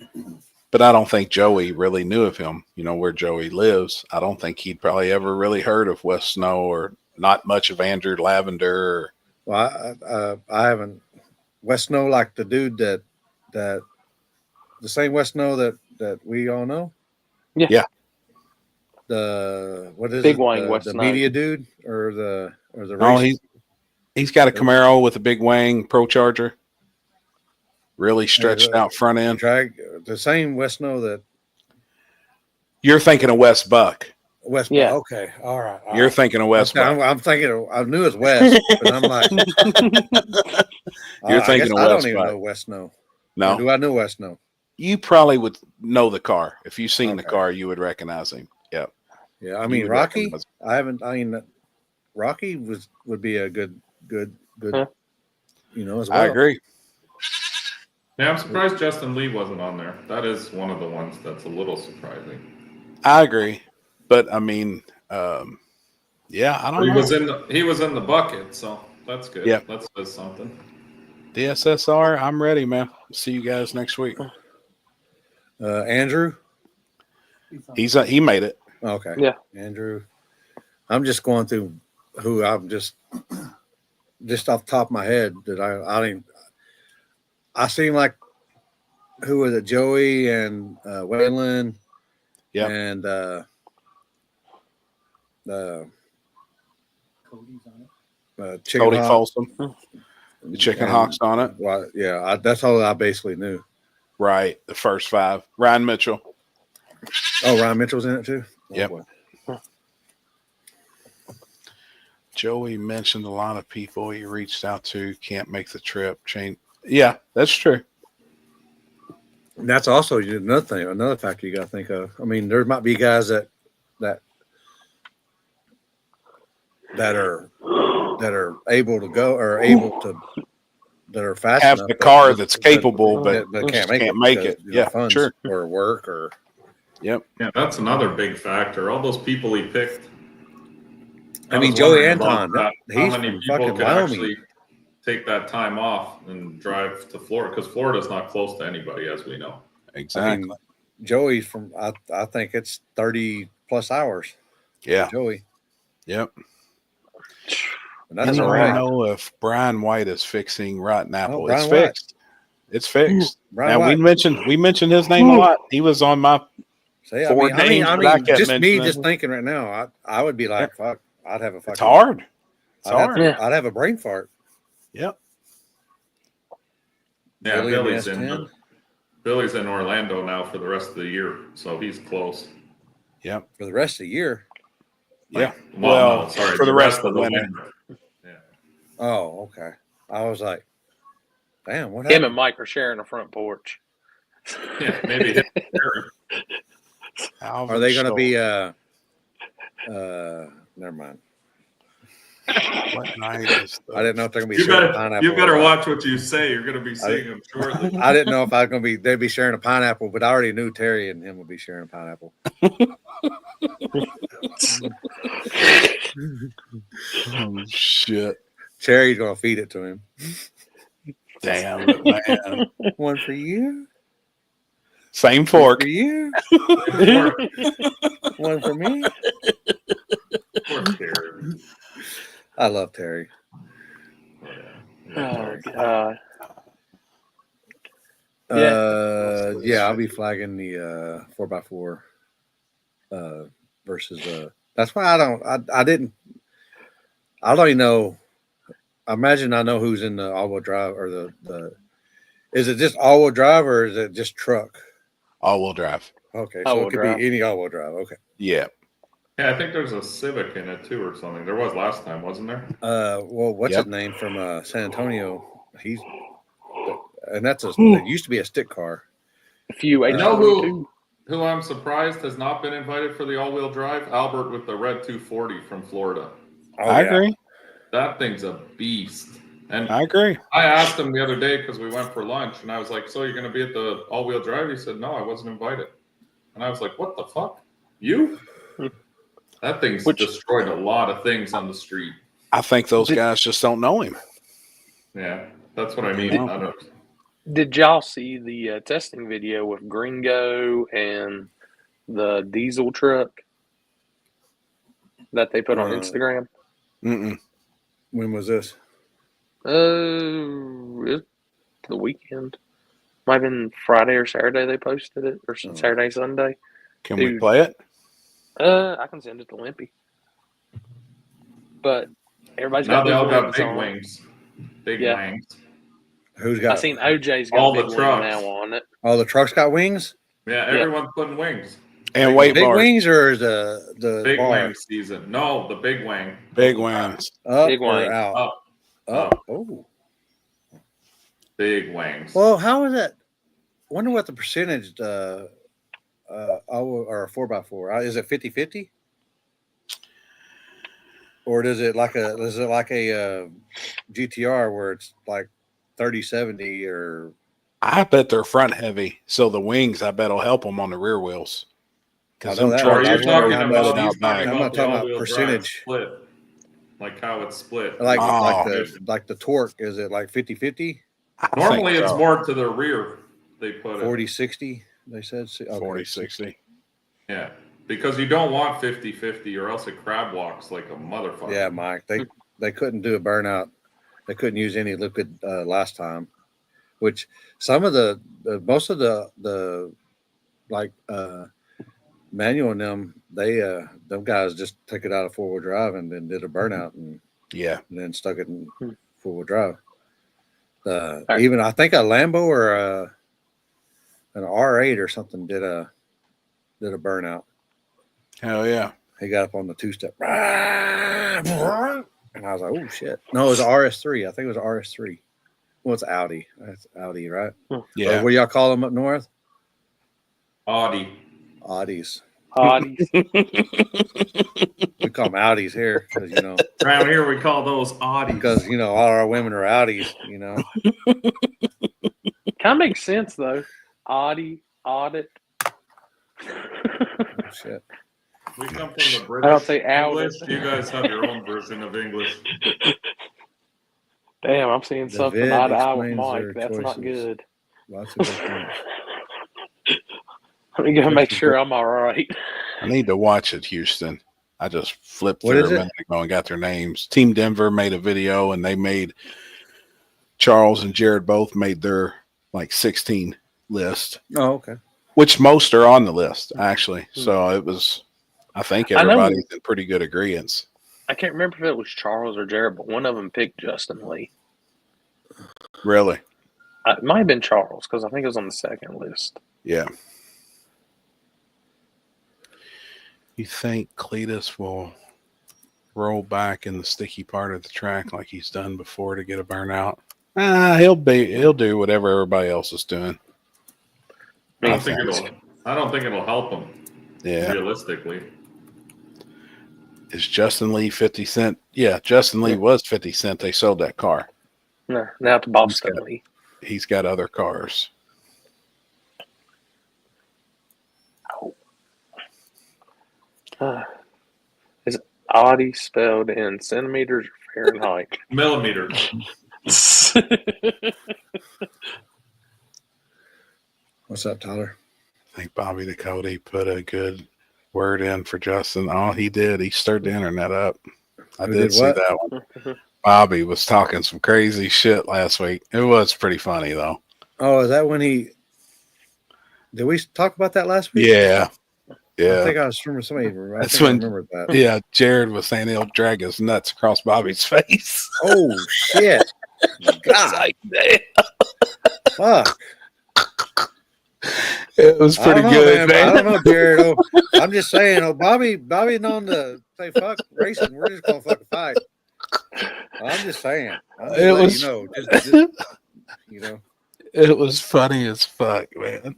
But I don't think Joey really knew of him, where Joey lives. I don't think he'd probably ever really heard of Wes Snow or not much of Andrew Lavender. Well, I haven't. Wes Snow, like the dude that the same Wes Snow that we all know. Yeah. The what is big it? Wang The Snow. Media dude or the race? Oh, he's got a Camaro with a big Wang Pro Charger. Really stretched out front end. The same Wes Snow that you're thinking of Wes Buck. Wes Buck. Yeah. Okay. All right. You're thinking of Wes Buck. I'm thinking. I knew it was Wes, but I'm like. You're thinking of Wes Buck. I don't even know Wes Snow. No. Or do I know Wes Snow? You probably would know the car. If you've seen the car, you would recognize him. Yep. Yeah. I mean, Rocky. Rocky would be a good. Huh? As well. I agree. Yeah, I'm surprised Justin Lee wasn't on there. That is one of the ones that's a little surprising. I agree, but I mean, I don't know. He was in the bucket, so that's good. Yeah, that says something. DSSR, I'm ready, man. See you guys next week. Andrew, he made it. Okay, yeah, Andrew. I'm just going through who I'm just off the top of my head that I didn't. I seem like who was it? Joey and Waylon Yeah. And chicken Cody hawk. Folsom. The chicken hawks on it. Well, yeah, that's all I basically knew. Right. The first 5. Ryan Mitchell. Oh, Ryan Mitchell's in it too? Yep. Oh, Joey mentioned a lot of people he reached out to can't make the trip. Yeah, that's true. and that's also another factor you got to think of. I mean, there might be guys that are able to go or that are fast have enough the car that's capable, but can't make it. Because, yeah, funds sure. or work or. Yep. Yeah, that's another big factor. All those people he picked. I mean, Joey Anton. How many people can actually take that time off and drive to Florida? Because Florida's not close to anybody, as we know. Exactly. I mean, Joey's from. I think it's 30 plus hours. Yeah. Joey. Yep. And that's Anyone all right. know if Brian White is fixing Rotten Apple? Brian It's White. fixed. It's fixed. Brian Now White. we mentioned his name a lot. He was on my See, 4 names. I that I mean, kept just me, mentioning. just thinking right now, I would be like, fuck, I'd have a fucking. It's hard. It's hard. I'd have a brain fart. Yep. Yeah, Billy's in Orlando now for the rest of the year, so he's close. Yep. For the rest of the year. Yeah. No, sorry, for the rest of the winter. Yeah. Oh, okay. I was like, damn, what Him happened? and Mike are sharing a front porch. Yeah, maybe. Are they going to be? Never mind. What night is? I didn't know if they're going to be sharing a pineapple. You better watch what you say. You're going to be seeing them shortly. I didn't know if I was going to be. They'd be sharing a pineapple, but I already knew Terry and him would be sharing a pineapple. Oh shit! Terry's going to feed it to him. Damn it, man! One for you. Same fork. For you. One for me. Poor Terry. I love Terry. Oh God. Yeah, I'll be flagging the 4x4 versus that's why I don't even know. I imagine I know who's in the all-wheel drive or the is it just all-wheel drive or is it just truck? All-wheel drive. Okay, so it could be any all-wheel drive. Okay. Yeah. Yeah, I think there's a Civic in it too or something. There was last time, wasn't there? Well, what's his name from San Antonio? It used to be a stick car. A few You know who I'm surprised has not been invited for the all-wheel drive? Albert with the red 240 from Florida. Oh, I agree. That thing's a beast. And I agree. I asked him the other day because we went for lunch, and I was like, "So you're going to be at the all-wheel drive?" He said, "No, I wasn't invited." And I was like, "What the fuck? You?" That thing's destroyed a lot of things on the street. I think those guys just don't know him. Yeah, that's what I mean. Did y'all see the testing video with Gringo and the diesel truck that they put on Instagram? Mm-mm. When was this? The weekend. Might have been Friday or Saturday they posted it, or Saturday, Sunday. Can we play it? I can send it to Limpy. But everybody's got they all got wings big on. Wings. Big wings. Who's got? I seen OJ's got all big the trucks now on it. All the trucks got wings. Yeah, everyone's putting wings. And weight big bars. wings or the big bar? wing season? No, the big wing. Big wings. Up big or wing. out? Up. Oh. Big wings. Well, how is that? I wonder what the percentage or a 4x4 is it 50-50? Or is it like a GTR where it's like 30-70 or? I bet they're front heavy, so the wings I bet will help them on the rear wheels. Because I'm talking not talking about percentage split, like how it's split. Like the torque, is it like 50-50? Normally it's more to the rear. They put 40-60. They said 40-60. Yeah, because you don't want 50-50 or else it crab walks like a motherfucker. Yeah, Mike. They couldn't do a burnout. They couldn't use any liquid last time, which some of most of the like Manual and them guys just took it out of 4-wheel drive and then did a burnout and then stuck it in 4-wheel drive. Even I think a Lambo or an R8 or something did a burnout. Hell yeah! He got up on the 2-step, and I was like, "Oh shit!" No, it was RS3. I think it was RS3. Well, it's Audi. That's Audi, right? Yeah. What do y'all call them up north? Audis. Audis. We call them Audis here because around here we call those Audis because all our women are Audis. Kind of makes sense though. Audi, audit. Oh, shit. We come from the British I don't say English. audit. You guys have your own version of English. Damn, I'm seeing something eye to eye with Mike. That's not good. Lots of different. Let me go make sure I'm all right. I need to watch it, Houston. I just flipped through a minute ago and got their names. Team Denver made a video, and they made Charles and Jared both made their 16 list. Oh, okay. Which most are on the list actually. So it was. I think everybody's in pretty good agreement. I can't remember if it was Charles or Jared, but one of them picked Justin Lee. Really? It might have been Charles because I think it was on the second list. Yeah. You think Cletus will roll back in the sticky part of the track like he's done before to get a burnout? He'll do whatever everybody else is doing. I don't think it'll help him. Yeah. Realistically. Is Justin Lee 50 Cent? Yeah, Justin Lee was 50 Cent. They sold that car. No, now it's Boston Lee. He's got other cars. Is Audi spelled in centimeters or Fahrenheit? Millimeters. What's up, Tyler? I think Bobby Dakota put a good word in for Justin. Oh, he did. He stirred the internet up. I did see that one. Bobby was talking some crazy shit last week. It was pretty funny, though. Oh, is that when did we talk about that last week? Yeah. Yeah. I think I was remember somebody. That's when, I remember that. Yeah, Jared was saying he'll drag his nuts across Bobby's face. Oh, shit. God. Like, damn. Fuck. It was pretty good, man. I don't know, Jared. I'm just saying, Bobby known to say fuck racing. We're just gonna fucking fight. I'm just saying. It was, It was funny as fuck, man.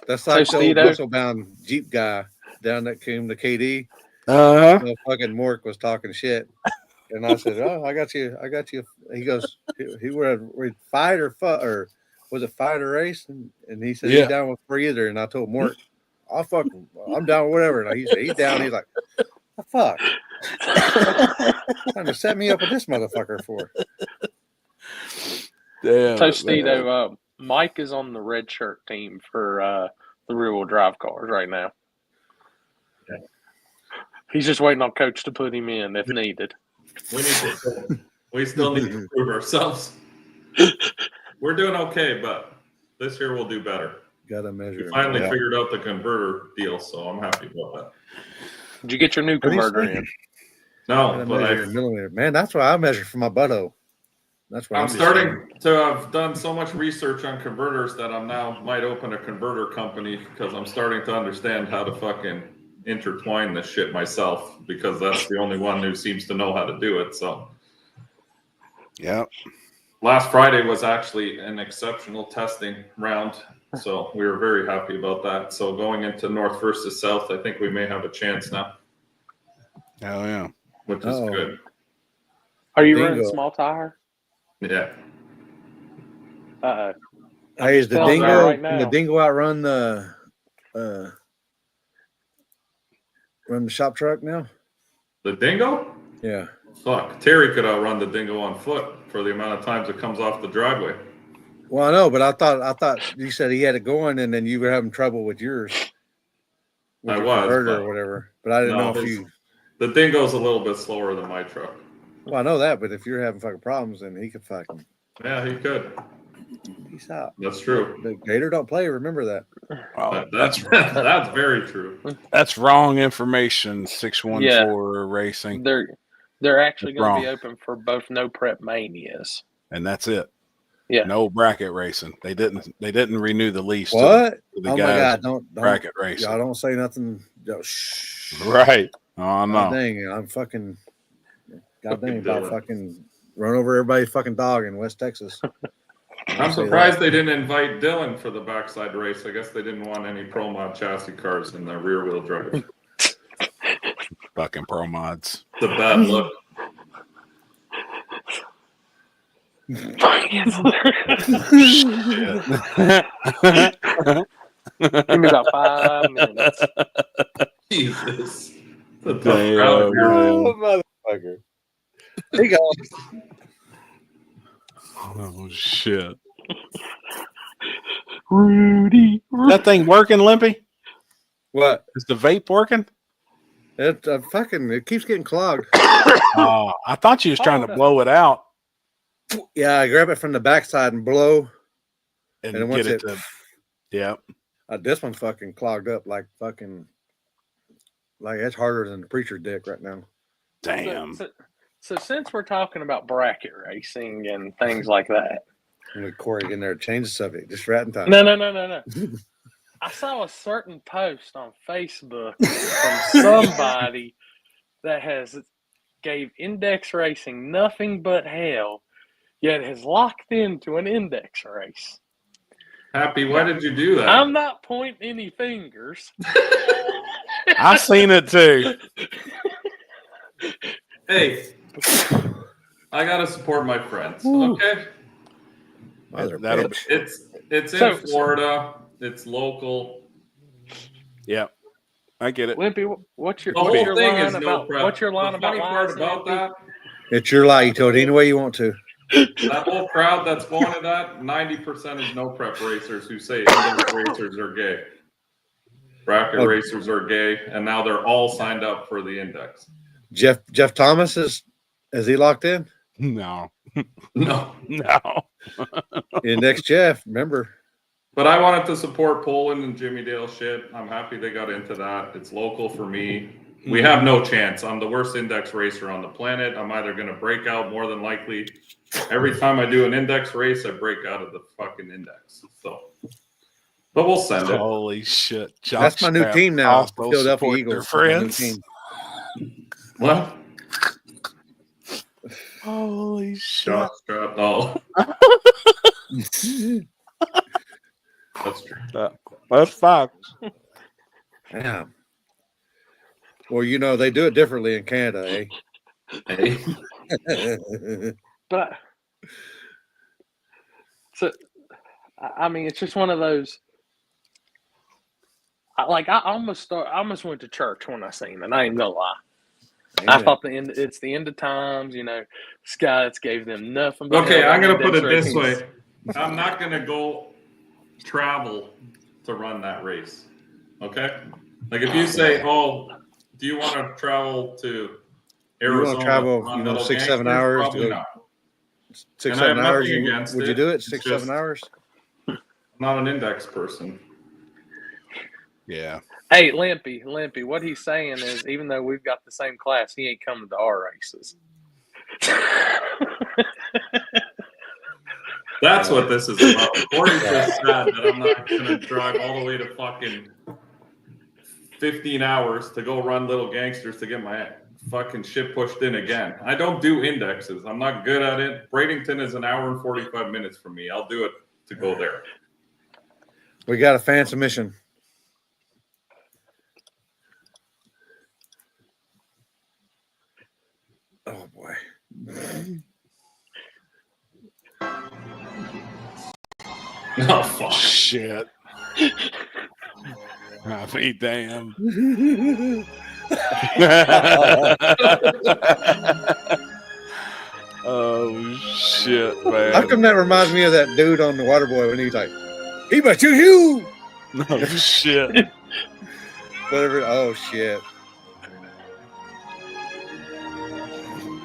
That's like the old whistle-bound Jeep guy down that came to KD. Fucking Mork was talking shit, and I said, "Oh, I got you." He goes, "He would fight or fuck or." Was it fight or race? And he said he's down with either. And I told Mort, I'm down with whatever. And he said he's down. He's like, the fuck? Trying to set me up with this motherfucker for. Damn. Tostito, Mike is on the red shirt team for the rear-wheel drive cars right now. Okay. He's just waiting on Coach to put him in if needed. We still need to prove ourselves. We're doing okay, but this year we'll do better. Got to measure. We finally figured out the converter deal, so I'm happy about that. Did you get your new converter in? No, but millimeter. Man, that's why I measure for my butto. That's why I'm starting to have done so much research on converters that I'm now might open a converter company because I'm starting to understand how to fucking intertwine this shit myself because that's the only one who seems to know how to do it. So, yeah. Last Friday was actually an exceptional testing round, so we were very happy about that. So going into North versus South, I think we may have a chance now. Oh yeah, which is good. Are you running small tire? Yeah. Hey, is the dingo right now? Can the dingo outrun the run the shop truck now? The dingo? Yeah. Fuck, Terry could outrun the dingo on foot for the amount of times it comes off the driveway. Well, I know, but I thought you said he had it going, and then you were having trouble with yours. With converter or whatever, but I didn't know if you. The dingo's a little bit slower than my truck. Well, I know that, but if you're having fucking problems, then he could fucking. Yeah, he could. Peace out. That's true. The Gator don't play. Remember that. Oh, that's very true. That's wrong information. 614 Racing. They're actually going to be open for both no prep manias, and that's it. Yeah, no bracket racing. They didn't renew the lease. What? To the oh guys my God! Don't bracket racing. Y'all don't say nothing. Shh. Right. Oh no. God dang! I'm fucking. God dang! About fucking run over everybody's fucking dog in West Texas. I'm surprised they didn't invite Dylan for the backside race. I guess they didn't want any Pro Mod chassis cars in the rear wheel drive. Fucking Pro Mods. It's a bad look. Give me about 5 minutes. Jesus. Motherfucker. There you go. Oh shit. Rudy. That thing working, Limpy? What? Is the vape working? It it keeps getting clogged. Oh, I thought you was trying to blow it out. Yeah, I grab it from the backside and blow. And get it to, yeah. This one's fucking clogged up like it's harder than the preacher dick right now. Damn. So since we're talking about bracket racing and things like that, With Corey in there, change the subject. Just ratting time. No. I saw a certain post on Facebook from somebody that gave index racing nothing but hell, yet has locked into an index race. Happy, why did you do that? I'm not pointing any fingers. I seen it too. Hey, I gotta support my friends. Okay, it's in Florida. It's local. Yeah, I get it. Limpy, what's your whole line thing is about? prep. What's your line the funny about? part about that? It's your lie. You tell it any way you want to. That whole crowd that's going to that, 90% is no prep racers who say index racers are gay. Bracket racers are gay, and now they're all signed up for the index. Jeff Thomas is he locked in? No. Index Jeff, remember. But I wanted to support Poland and Jimmy Dale shit. I'm happy they got into that. It's local for me. We have no chance. I'm the worst index racer on the planet. I'm either going to break out more than likely. Every time I do an index race, I break out of the fucking index. So, but we'll send it. Holy shit. That's my new team now. Philadelphia Eagles. Friends. What? Holy shit. Oh. That's true. That's facts. Yeah. Well, they do it differently in Canada, Hey. But so, I mean, it's just one of those. I almost went to church when I seen it. I ain't gonna lie. Yeah. I thought it's the end of times. Scouts gave them nothing. But okay, I'm gonna put it this way. I'm not gonna go travel to run that race. Okay, like if you say, "Oh, do you want to travel to Arizona?" You want to travel, 6-7 hours? Probably not. 6-7 hours. Would you do it? 6-7 hours? I'm not an index person. Yeah. Hey, Limpy, what he's saying is, even though we've got the same class, he ain't coming to our races. That's what this is about. Corey's just sad that I'm not going to drive all the way to fucking 15 hours to go run Little Gangsters to get my fucking shit pushed in again. I don't do indexes. I'm not good at it. Bradenton is an hour and 45 minutes from me. I'll do it to go there. We got a fan submission. Oh boy. Oh fuck. Shit. I mean, damn. Oh shit, man. How come that reminds me of that dude on the Waterboy when he's like, "He must shoot you." Oh shit. Whatever. Oh shit.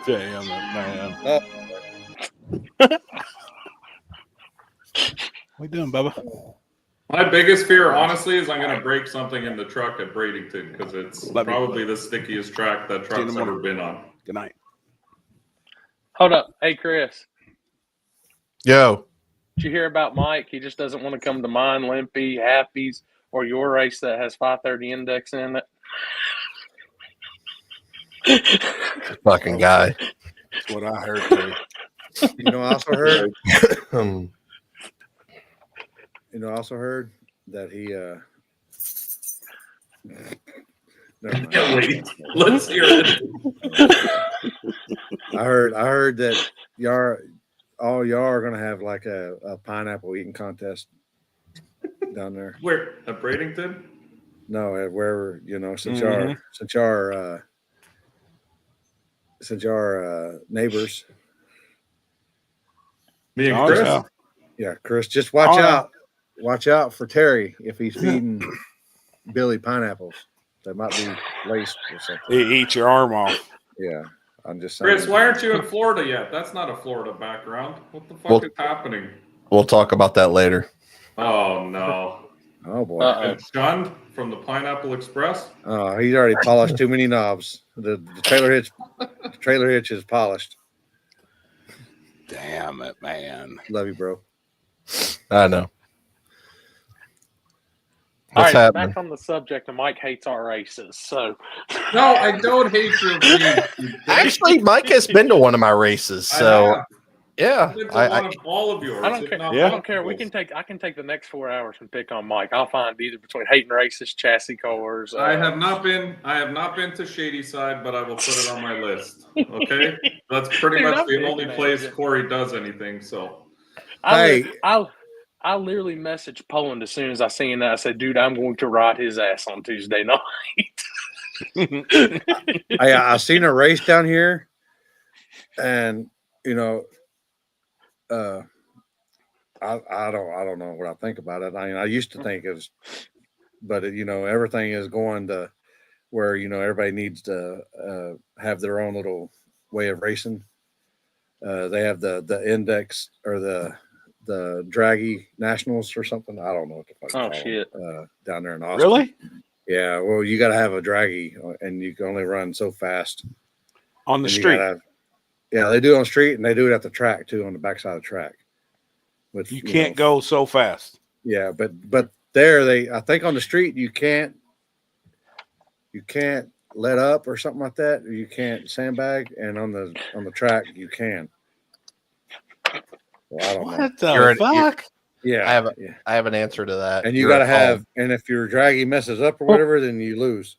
Damn it, man. Oh. What you doing, Bubba? My biggest fear, honestly, is I'm going to break something in the truck at Bradenton because it's probably the stickiest track that truck's ever been on. Good night. Hold up. Hey, Chris. Yo. Did you hear about Mike? He just doesn't want to come to mine, Limpy, Happy's, or your race that has 530 index in it. Fucking guy. That's what I heard too. I also heard. I also heard that he. Never mind. Wait, let's hear it. I heard that all y'all are gonna have like a pineapple eating contest down there. Where at Bradenton? No, wherever since y'all are neighbors. Me and Chris. Yeah, Chris, just watch out. Watch out for Terry if he's feeding Billy pineapples. They might be laced or something. He eats your arm off. Yeah, I'm just saying. Chris, why aren't you in Florida yet? That's not a Florida background. What the fuck is happening? We'll talk about that later. Oh, no. Oh, boy. And shunned from the Pineapple Express? Oh, he's already polished too many knobs. The trailer hitch is polished. Damn it, man. Love you, bro. I know. All right, happening? back on the subject of Mike hates our races. So, no, I don't hate your breed. Actually, Mike has been to one of my races, so yeah, all of yours. I don't care. I don't care. I can take the next 4 hours and pick on Mike. I'll find either between hating races, chassis cars. I have not been to Shady Side, but I will put it on my list. Okay, that's pretty much the only place Corey does anything. So, I literally messaged Poland as soon as I seen that. I said, "Dude, I'm going to ride his ass on Tuesday night." I seen a race down here, and I don't know what I think about it. I mean, I used to think but everything is going to where everybody needs to have their own little way of racing. They have the index or the draggy nationals or something. I don't know what the fuck. Oh shit! Down there in Austin. Really? Yeah. Well, you got to have a draggy, and you can only run so fast on the street. Yeah, they do it on the street, and they do it at the track too, on the backside of the track. Which you can't go so fast. Yeah, but there I think on the street you can't let up or something like that, or you can't sandbag, and on the track you can. Well, I don't know. What the fuck? Yeah, I have an answer to that. And you got to have, and if your draggy messes up or whatever, then you lose.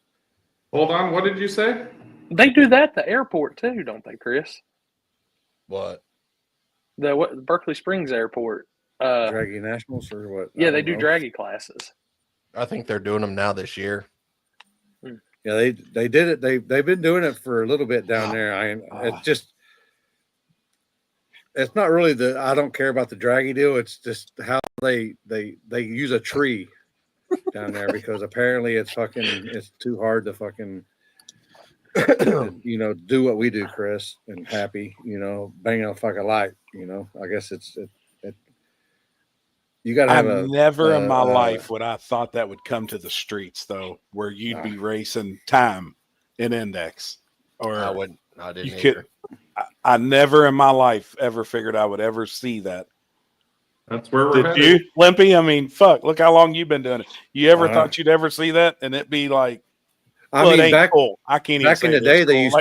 Hold on, what did you say? They do that at the airport too, don't they, Chris? What? The Berkeley Springs Airport. Draggy Nationals or what? Yeah, they do draggy classes. I think they're doing them now this year. Yeah, they did it. They've been doing it for a little bit down there. It's not really I don't care about the draggy deal. It's just how they use a tree down there because apparently it's too hard to fucking do what we do, Chris and Happy. Bang on a fucking light. I guess you got to have never in my life would I thought that would come to the streets though, where you'd be racing time in index. Or I didn't either. I never in my life ever figured I would ever see that. That's where we're headed. Did you, Limpy? I mean, fuck, look how long you've been doing it. You ever thought you'd ever see that? And it'd be like, I mean, back in the day, they used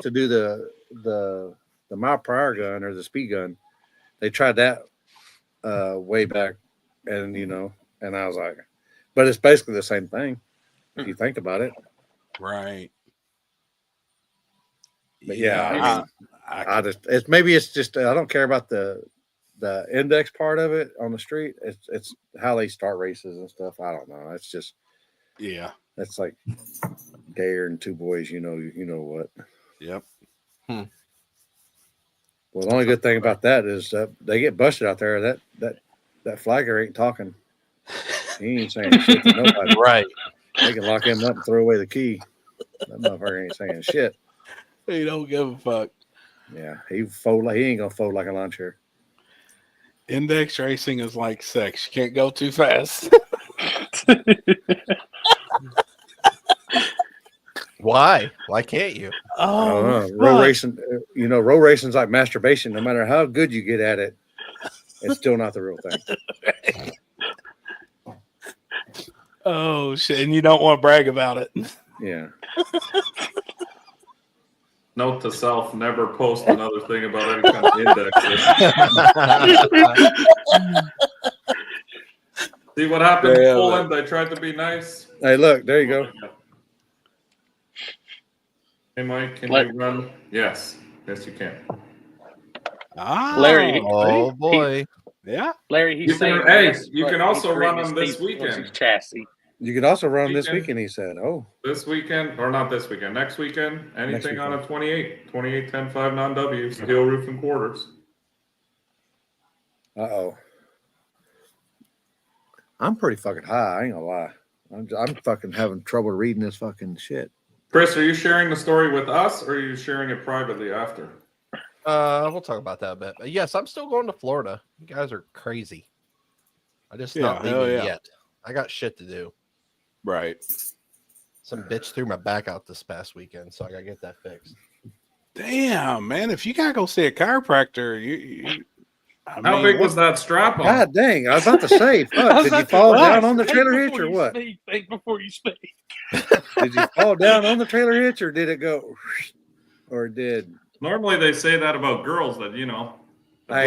to do the mile per hour gun or the speed gun. They tried that way back, and and I was like, but it's basically the same thing if you think about it, right? But yeah, I don't care about the index part of it on the street. It's how they start races and stuff. I don't know. It's just it's like Gayer and two boys. You know what? Yep. Well, the only good thing about that is they get busted out there. That flagger ain't talking. He ain't saying shit to nobody. Right. They can lock him up and throw away the key. That motherfucker ain't saying shit. He don't give a fuck. Yeah, he ain't gonna fold like a lawn chair. Index racing is like sex. You can't go too fast. Why? Why can't you? Oh, road racing. Road racing's like masturbation. No matter how good you get at it, it's still not the real thing. Oh shit! And you don't want to brag about it. Yeah. Note to self: never post another thing about any kind of index. See what happened, Poland? I tried to be nice. Hey, look, there you go. Hey, Mike, can you run? Yes, you can. Larry. Oh boy. Yeah, Larry. He's saying, you can also run them this weekend. Chassis. You could also run them this weekend. He said, "Oh, this weekend or not this weekend? Next weekend? Anything on a 28, 10.5 non-W steel roof and quarters." I'm pretty fucking high. I ain't gonna lie. I'm fucking having trouble reading this fucking shit. Chris, are you sharing the story with us or are you sharing it privately after? We'll talk about that a bit. But yes, I'm still going to Florida. You guys are crazy. I just not leaving yet. I got shit to do. Right. Some bitch threw my back out this past weekend, so I gotta get that fixed. Damn, man! If you gotta go see a chiropractor, how big was that strap on? God dang! I was about to say, fuck. Did you fall down on the trailer hitch or what? Think before you speak. Did you fall down on the trailer hitch or did it go? Or did? Normally they say that about girls that blew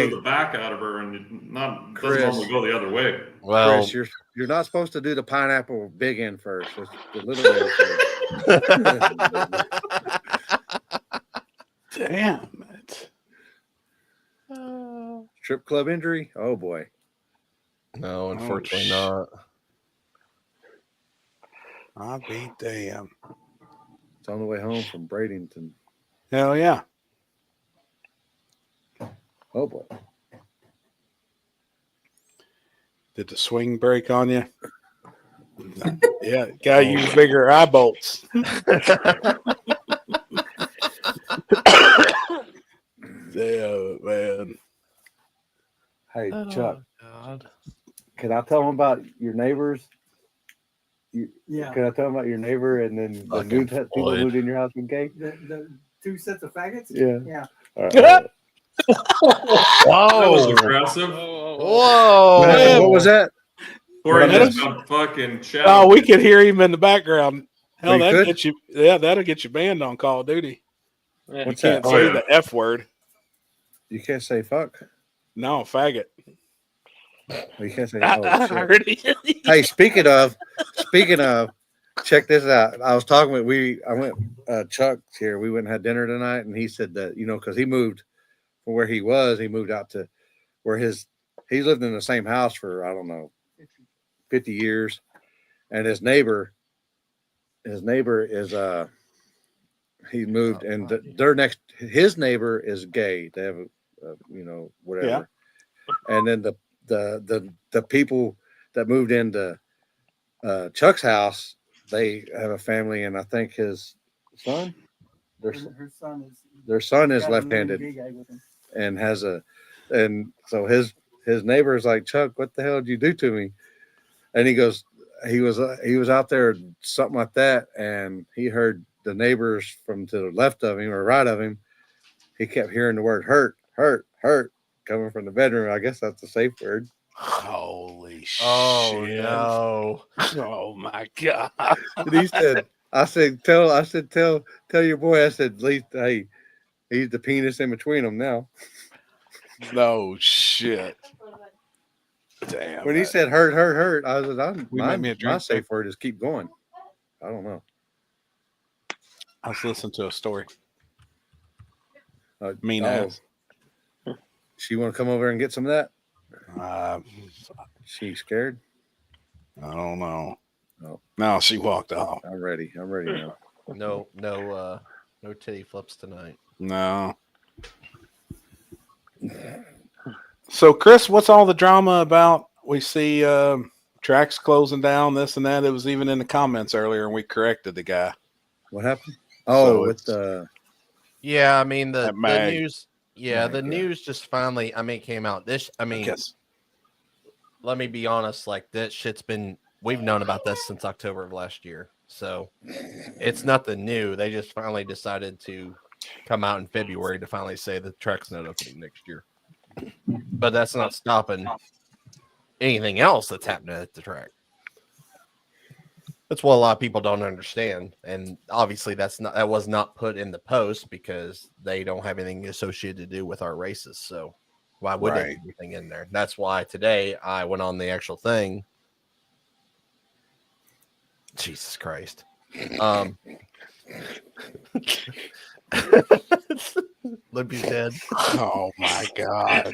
the back out of her and doesn't normally go the other way. Well, Chris, you're not supposed to do the pineapple big end first. It's the little end first. Damn it! Strip club injury? Oh boy. No, unfortunately not. I'll be damn. It's on the way home from Bradenton. Hell yeah. Oh boy. Did the swing break on you? Yeah, gotta use bigger eye bolts. Yeah, man. Hey, Chuck. God. Can I tell them about your neighbors? Yeah. Can I tell them about your neighbor and then the new people moved in your house with gay? The 2 sets of faggots? Yeah. Yeah. All right. That was Whoa. aggressive. Whoa. What was that? Corey just got fucking shouted. Oh, we could hear him in the background. Hell, you could? get you. Yeah, that'll get you banned on Call of Duty. Yeah. What's You can't that? say the F word. You can't say fuck. No, faggot. You can't say. I Shit. already. Hey, speaking of, check this out. I was talking with I went Chuck's here. We went and had dinner tonight, and he said that because he moved from where he was, he moved out to where he's lived in the same house for I don't know 50 years, and his neighbor is he moved and his neighbor is gay. They have whatever, Yeah. and then the people that moved into Chuck's house, they have a family, and I think his son, their son is left-handed, and so his neighbor is like, Chuck, what the hell did you do to me? And he goes, he was out there something like that, and he heard the neighbors from to the left of him or right of him. He kept hearing the word hurt, hurt, hurt coming from the bedroom. I guess that's a safe word. Holy shit! Oh no! Oh my god! And he said, "I said, tell your boy." I said, at least, hey, he's the penis in between them now." No shit! Damn. When he said hurt, hurt, hurt, I was like, my safe word is keep going. I don't know. I was listening to a story. Ass. She want to come over and get some of that? She scared? I don't know. No. No, she walked off. I'm ready now. No titty flips tonight. No. So, Chris, what's all the drama about? We see tracks closing down, this and that. It was even in the comments earlier, and we corrected the guy. What happened? Oh, with the... Yeah, I mean, the news Yeah, the news just finally, came out. Let me be honest, like that shit's we've known about this since October of last year. So it's nothing new. They just finally decided to come out in February to finally say the track's not opening next year. But that's not stopping anything else that's happening at the track. That's what a lot of people don't understand. And obviously that was not put in the post because they don't have anything associated to do with our races. So why would there be anything in there? That's why today I went on the actual thing. Jesus Christ. Lippy's dead. Oh my God.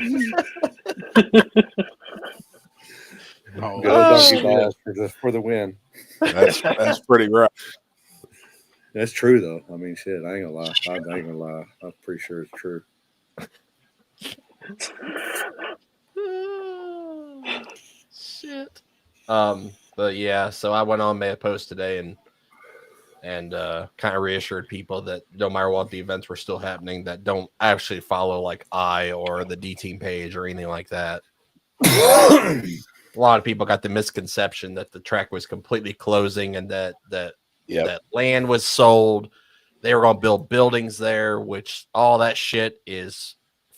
Oh, good old donkey balls for the win. That's pretty rough. That's true though. I mean, shit. I ain't gonna lie. I ain't gonna lie. I'm pretty sure it's true. Shit. But yeah, so I went on, made a post today, and kind of reassured people that no matter what, the events were still happening. That don't actually follow like I or the D team page or anything like that. A lot of people got the misconception that the track was completely closing and that land was sold. They were going to build buildings there, which all that shit is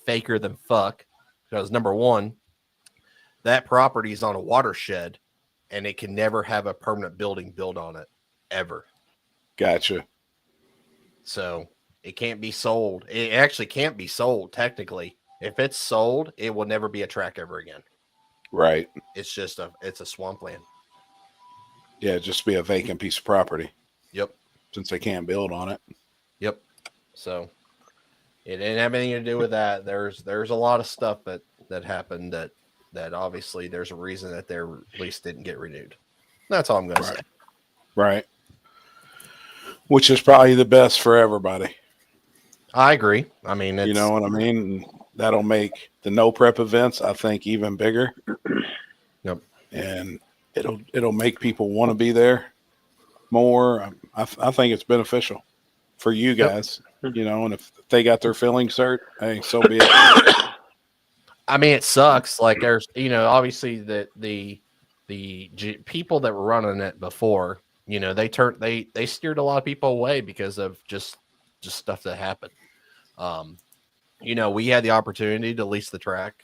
faker than fuck. Because number one, that property is on a watershed and it can never have a permanent building built on it ever. Gotcha. So it can't be sold. It actually can't be sold technically. If it's sold, it will never be a track ever again. Right. It's a swampland. Yeah, just be a vacant piece of property. Yep. Since they can't build on it. Yep. So it didn't have anything to do with that. There's a lot of stuff that happened that obviously there's a reason that their lease didn't get renewed. That's all I'm going to say. Right. Which is probably the best for everybody. I agree. I mean, you know what I mean? That'll make the no prep events, I think, even bigger. Yep. And it'll make people want to be there more. I think it's beneficial for you guys, you know, and if they got their feelings hurt, hey, so be it. I mean, it sucks. Like there's, obviously the people that were running it before, they steered a lot of people away because of just stuff that happened. We had the opportunity to lease the track.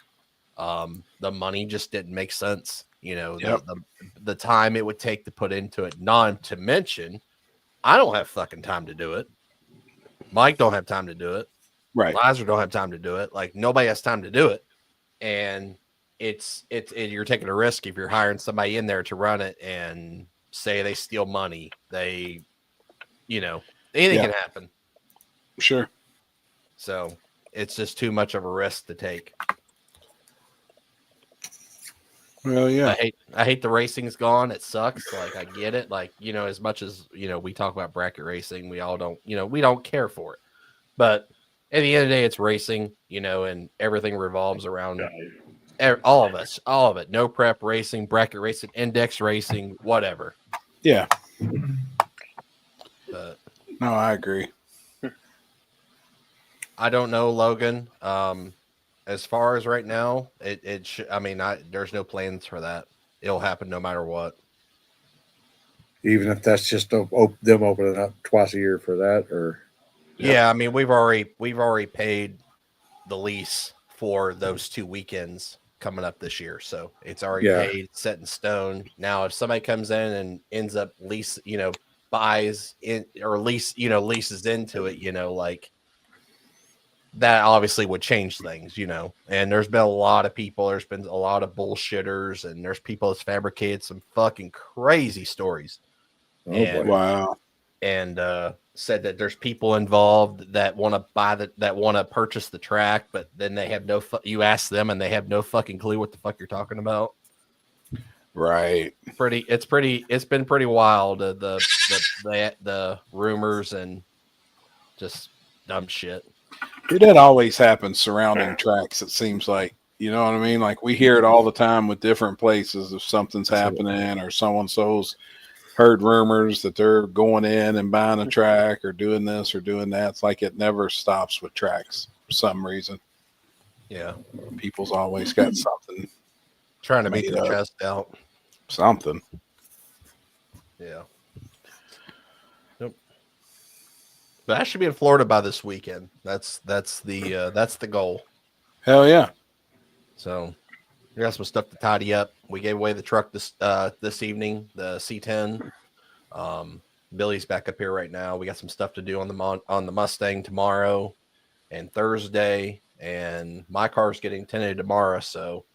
The money just didn't make sense. The time it would take to put into it, not to mention, I don't have fucking time to do it. Mike don't have time to do it. Right. Lazar don't have time to do it. Like nobody has time to do it. And you're taking a risk if you're hiring somebody in there to run it and say they steal money. Anything can happen. Sure. So it's just too much of a risk to take. Well, yeah. I hate the racing's gone. It sucks. Like I get it. Like, as much as, we talk about bracket racing, we all don't, we don't care for it. But at the end of the day, it's racing, and everything revolves around all of it. No prep racing, bracket racing, index racing, whatever. Yeah. But no, I agree. I don't know, Logan. As far as right now, there's no plans for that. It'll happen no matter what. Even if that's just them opening up twice a year for that, or yeah, I mean we've already paid the lease for those 2 weekends coming up this year, so it's already paid, set in stone. Now, if somebody comes in and ends up buys in or leases into it, like. That obviously would change things, and there's been a lot of people, there's been a lot of bullshitters, and there's people that's fabricated some fucking crazy stories. Wow. And said that there's people involved that want to purchase the track, but then they have you ask them and they have no fucking clue what the fuck you're talking about. Right. It's been pretty wild. The rumors and just dumb shit. That always happens surrounding tracks, it seems like. You know what I mean? Like we hear it all the time with different places if something's happening or so-and-so's heard rumors that they're going in and buying a track or doing this or doing that. It's like it never stops with tracks for some reason. Yeah. People's always got something. Trying to beat their chest out. Something. Yeah. Yep. But I should be in Florida by this weekend. That's the goal. Hell yeah. So we got some stuff to tidy up. We gave away the truck this evening, the C10. Billy's back up here right now. We got some stuff to do on the Mustang tomorrow and Thursday, and my car's getting tinted tomorrow, so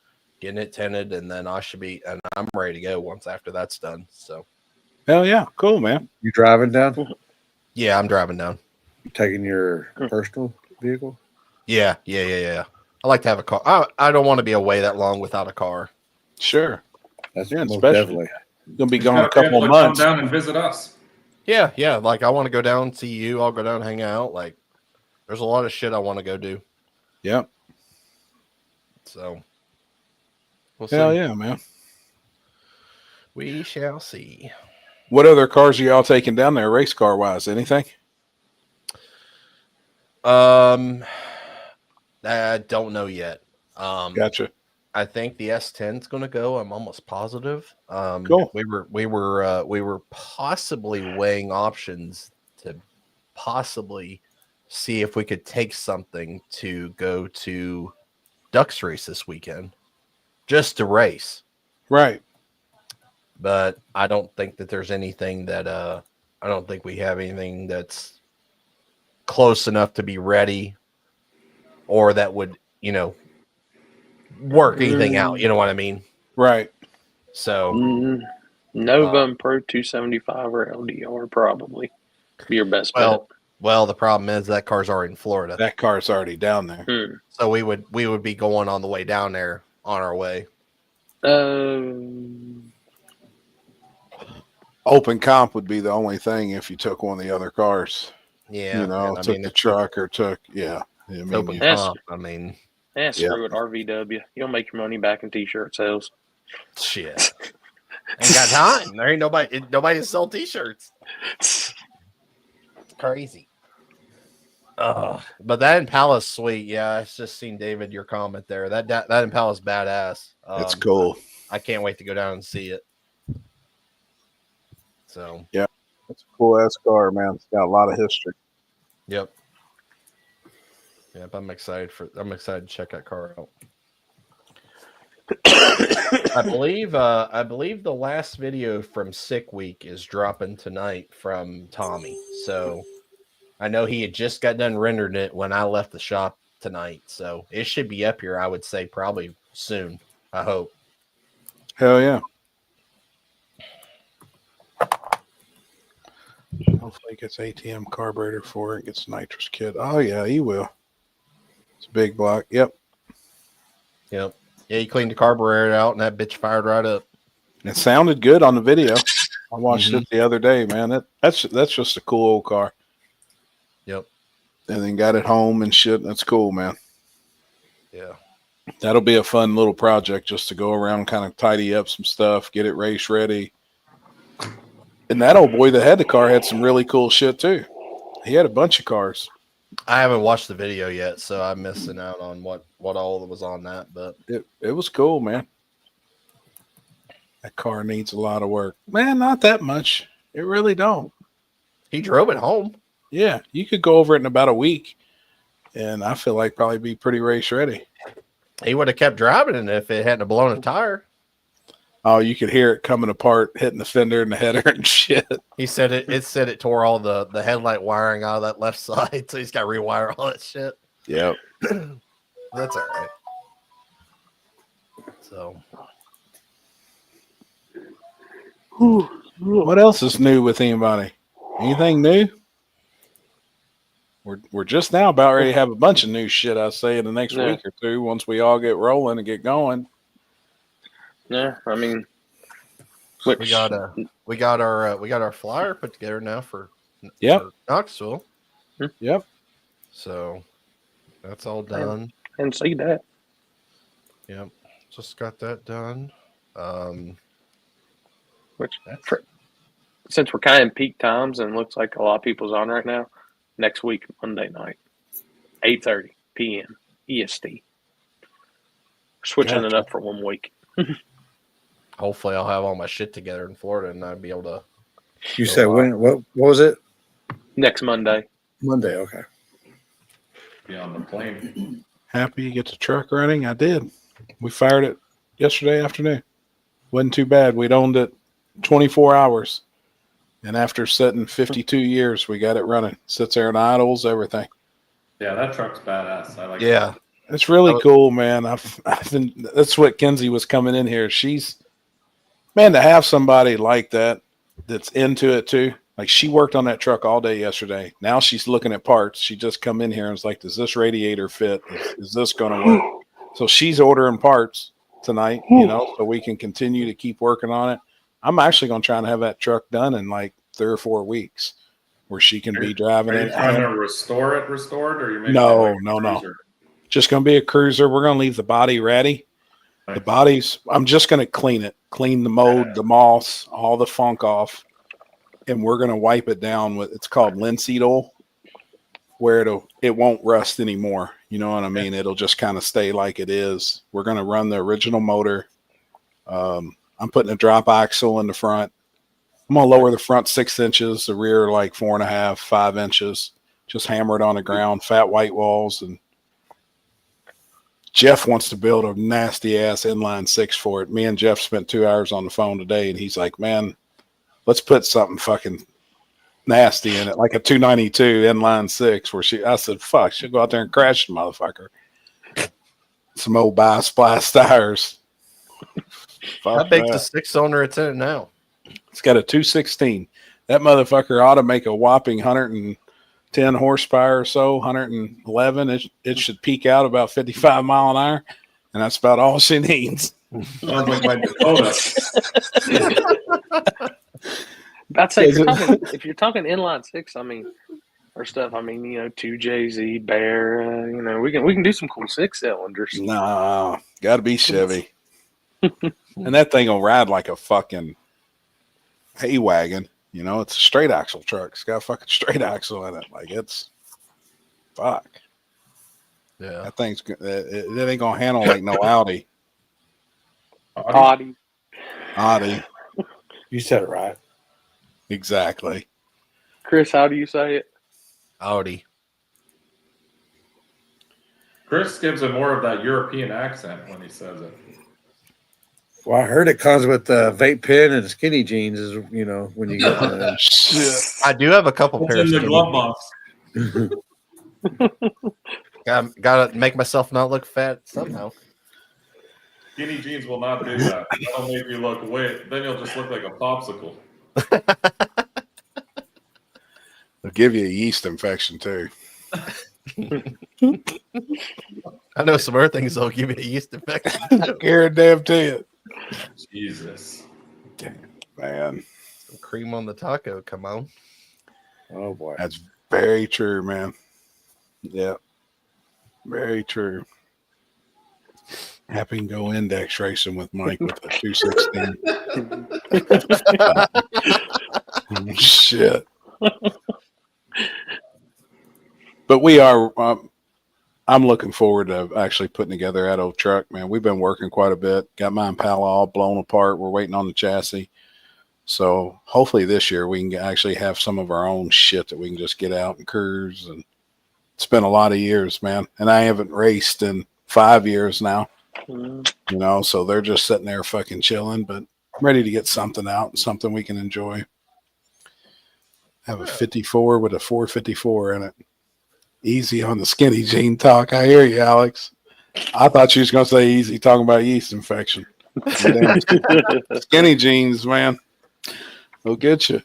getting it tinted, and then I'm ready to go once after that's done. So hell yeah, cool, man. You driving down? Yeah, I'm driving down. You taking your personal vehicle? Yeah. I like to have a car. I don't want to be away that long without a car. Sure. That's Yeah, most especially. definitely. You're gonna be You gone gotta a couple able of to months. Come down and visit us. Yeah. Like I want to go down and see you. I'll go down and hang out. Like there's a lot of shit I want to go do. Yep. So we'll Hell see. yeah, man. We shall see. What other cars are y'all taking down there, race car wise? Anything? I don't know yet. Gotcha. I think the S10 is going to go. I'm almost positive. Cool. We were possibly weighing options to possibly see if we could take something to go to Ducks race this weekend, just to race. Right. But I don't think that there's anything that I don't think we have anything that's close enough to be ready, or that would work anything out. You know what I mean? Right. So Nova and Pro 275 or LDR probably be your best bet. Well, the problem is that car's already in Florida. That car's already down there. So we would be going on the way down there on our way. Open comp would be the only thing if you took one of the other cars. Yeah. Took the truck or took, yeah. I mean, open comp. I mean, screw it, RVW. You'll make your money back in t-shirt sales. Shit. Ain't got time. There ain't nobody to sell t-shirts. It's crazy. But that Impala's sweet. Yeah, I just seen David your comment there. That Impala's badass. It's cool. I can't wait to go down and see it. So yeah, it's a cool ass car, man. It's got a lot of history. Yep. I'm excited to check that car out. I believe the last video from Sick Week is dropping tonight from Tommy. So I know he had just got done rendering it when I left the shop tonight. So it should be up here, I would say, probably soon. I hope. Hell yeah. Hopefully he gets ATM carburetor for it, gets nitrous kit. Oh yeah, he will. It's a big block. Yep. Yeah, he cleaned the carburetor out and that bitch fired right up. It sounded good on the video. I watched it the other day, man. That's just a cool old car. Yep. And then got it home and shit. That's cool, man. Yeah. That'll be a fun little project just to go around, kind of tidy up some stuff, get it race ready. And that old boy that had the car had some really cool shit too. He had a bunch of cars. I haven't watched the video yet, so I'm missing out on what all was on that. But it was cool, man. That car needs a lot of work. Man, not that much. It really don't. He drove it home. Yeah, you could go over it in about a week, and I feel like probably be pretty race ready. He would have kept driving it if it hadn't blown a tire. Oh, you could hear it coming apart, hitting the fender and the header and shit. He said it tore all the headlight wiring out of that left side, so he's got to rewire all that shit. Yep. That's all right. So, what else is new with anybody? Anything new? We're just now about ready to have a bunch of new shit, I say, in the next week or two once we all get rolling and get going. Yeah, I mean, we got our flyer put together now for Knoxville. Yep. So that's all done. And see that. Yep. Just got that done. Since we're kind of in peak times and looks like a lot of people's on right now, next week, Monday night, 8:30 p.m. EST. Switching it up for 1 week. Hopefully, I'll have all my shit together in Florida and I'll be able to. You said when? What was it? Next Monday. Monday. Okay. Be on the plane. Happy you get the truck running? I did. We fired it yesterday afternoon. Wasn't too bad. We'd owned it 24 hours. And after sitting 52 years, we got it running. Sits there in idles, everything. Yeah, that truck's badass. I like Yeah. It's really cool, man. I've been, that's what Kenzie was coming in here. Man, to have somebody like that that's into it too. Like she worked on that truck all day yesterday. Now she's looking at parts. She just come in here and was like, does this radiator fit? Is this going to work? So she's ordering parts tonight, so we can continue to keep working on it. I'm actually going to try and have that truck done in like 3 or 4 weeks where she can be driving it. Are you trying to restore it restored, or you making No. Just going to be a cruiser. We're going to leave the body ready. Okay. The bodies, I'm just going to clean it, clean the mold, the moss, all the funk off. And we're going to wipe it down with, it's called linseed oil, where it won't rust anymore. You know what I mean? It'll just kind of stay like it is. We're going to run the original motor. I'm putting a drop axle in the front. I'm going to lower the front 6 inches, the rear like 4.5, 5 inches. Just hammer it on the ground, fat white walls. And Jeff wants to build a nasty ass inline 6 for it. Me and Jeff spent 2 hours on the phone today, and he's like, man, let's put something fucking nasty in it, like a 292 inline 6 where I said, fuck, she'll go out there and crash the motherfucker. Some old bi-splice tires. How big's the 6-cylinder it's in it now? It's got a 216. That motherfucker ought to make a whopping 110 horsepower or so, 111. It should peak out about 55 mile an hour, and that's about all she needs. Sounds like my Dakota. I'd say if you're talking inline 6, I mean, or stuff, I mean, 2JZ, Bear, we can do some cool 6 cylinders. No, got to be Chevy. And that thing will ride like a fucking hay wagon. It's a straight axle truck. It's got a fucking straight axle in it. Like it's fuck. Yeah. That thing's it ain't gonna handle like no Audi. Audi. You said it right. Exactly. Chris, how do you say it? Audi. Chris gives it more of that European accent when he says it. Well, I heard it comes with the vape pen and skinny jeans. Is when you get I do have a couple pairs in the glove box. Gotta make myself not look fat somehow. Skinny jeans will not do that. That'll make you look then you'll just look like a popsicle. They'll give you a yeast infection too. I know some other things that'll give you a yeast infection. Guarantee to you. Jesus. Damn, man. Some cream on the taco, come on. Oh boy. That's very true, man. Yeah. Very true. Happy to go index racing with Mike with a 216. Shit. But we are, I'm looking forward to actually putting together that old truck, man. We've been working quite a bit. Got my Impala all blown apart. We're waiting on the chassis. So hopefully this year we can actually have some of our own shit that we can just get out and cruise. And it's been a lot of years, man. And I haven't raced in 5 years now. So they're just sitting there fucking chilling, but I'm ready to get something out and something we can enjoy. Have a 54 with a 454 in it. Easy on the skinny jean talk. I hear you, Alex. I thought you was going to say easy talking about yeast infection. Skinny jeans, man. They'll get you.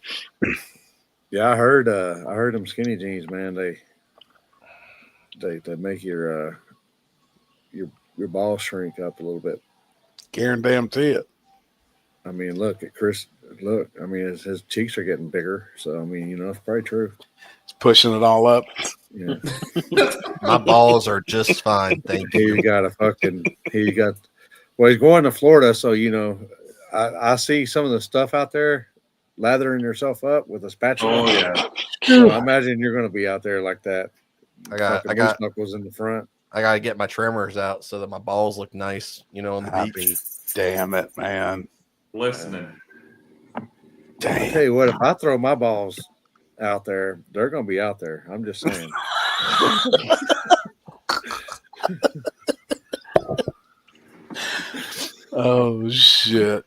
Yeah, I heard them skinny jeans, man. They make your balls shrink up a little bit. Guarantee it. I mean, look at Chris. Look, I mean, his cheeks are getting bigger. So, I mean, it's probably true. It's pushing it all up. Yeah. My balls are just fine. Thank you. Well, he's going to Florida. So, I see some of the stuff out there lathering yourself up with a spatula. Oh, yeah. So I imagine you're going to be out there like that. I got knuckles in the front. I gotta get my trimmers out so that my balls look nice, on the beach. Damn it, man. Listening. Damn. I'll tell you what, if I throw my balls out there, they're going to be out there. I'm just saying. Oh, shit.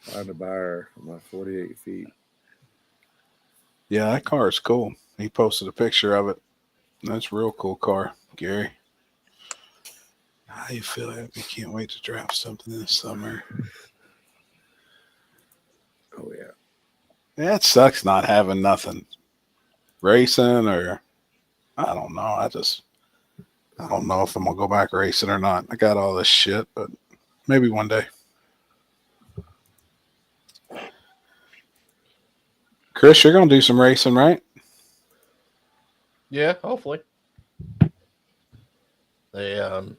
Find a buyer for my 48 feet. Yeah, that car is cool. He posted a picture of it. That's a real cool car, Gary. How you feel? I can't wait to draft something this summer. Oh, yeah. Yeah, it sucks not having nothing. Racing or, I don't know. I don't know if I'm going to go back racing or not. I got all this shit, but maybe one day. Chris, you're going to do some racing, right? Yeah, hopefully. There's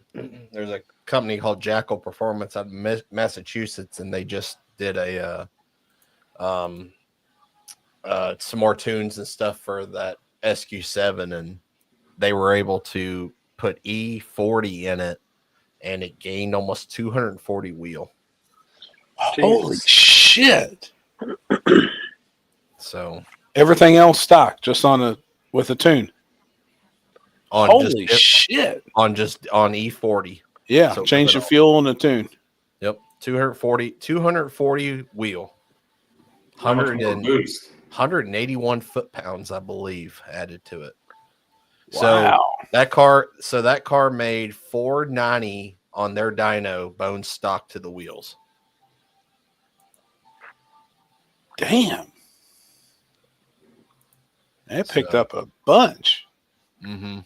a company called Jackal Performance out of Massachusetts, and they just did some more tunes and stuff for that SQ7, and they were able to put E40 in it, and it gained almost 240 wheel. Holy shit! So everything else stock, just with a tune. Holy shit! On E40. Yeah, so change the fuel and the tune. Yep, 240 wheel. 181 foot-pounds, I believe, added to it. Wow. So that car made 490 on their dyno, bone stock to the wheels. Damn. It picked up a bunch. Mm-hmm.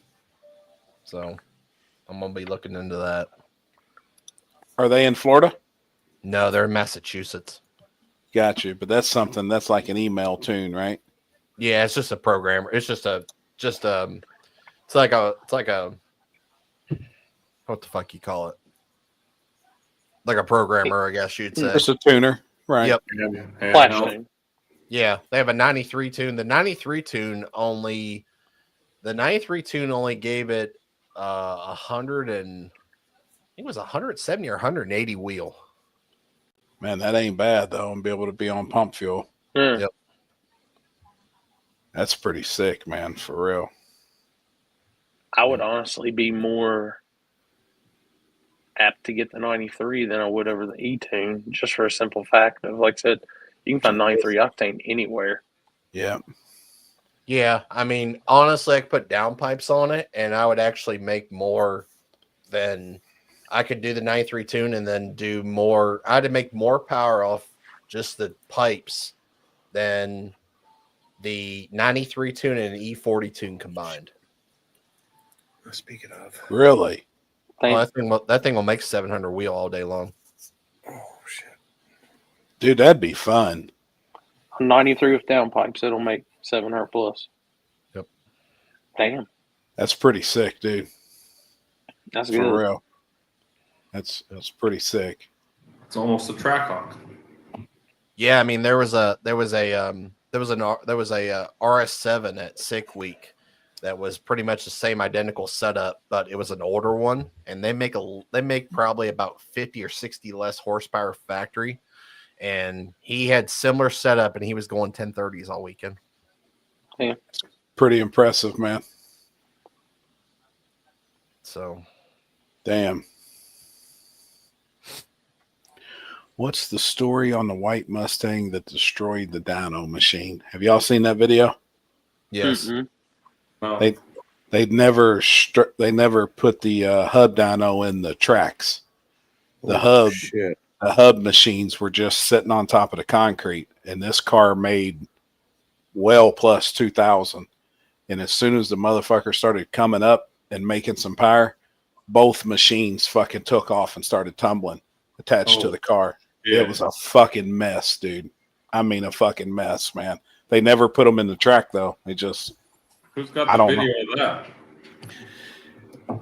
So I'm gonna be looking into that. Are they in Florida? No, they're in Massachusetts. Got you, but that's something that's like an email tune, right? Yeah, it's just a programmer. It's it's like a what the fuck you call it? Like a programmer, I guess you'd say. Just a tuner, right? Yep. Flash tune. Yeah, they have a 93 tune. The 93 tune only gave it 100 and I think it was 170 or 180 wheel. Man, that ain't bad though, and be able to be on pump fuel. Mm. Yep. That's pretty sick, man, for real. I would honestly be more apt to get the 93 than I would over the E-tune, just for a simple fact of, like I said, you can find 93 octane anywhere. Yeah. Yeah, I mean, honestly, I could put downpipes on it, and I would actually make more than I could do the 93 tune and then do more. I had to make more power off just the pipes than the 93 tune and an E40 tune combined. Speaking of, really, that thing will make 700 wheel all day long. Oh shit, dude, that'd be fun. 93 with downpipes, it'll make 700 plus. Yep. Damn, that's pretty sick, dude. That's for good. real. That's pretty sick. It's almost a track hawk. Yeah, I mean there was a RS7 at Sick Week that was pretty much the same identical setup, but it was an older one, and they make probably about 50 or 60 less horsepower factory, and he had similar setup, and he was going 1030s all weekend. Yeah, pretty impressive, man. So, damn. What's the story on the white Mustang that destroyed the dyno machine? Have y'all seen that video? Yes. Mm-hmm. Oh. They never put the hub dyno in the tracks. The hub machines were just sitting on top of the concrete, and this car made well plus 2,000. And as soon as the motherfucker started coming up and making some power, both machines fucking took off and started tumbling attached to the car. Yeah. It was a fucking mess, dude. I mean, a fucking mess, man. They never put them in the track, though. They just... Who's got the video of that?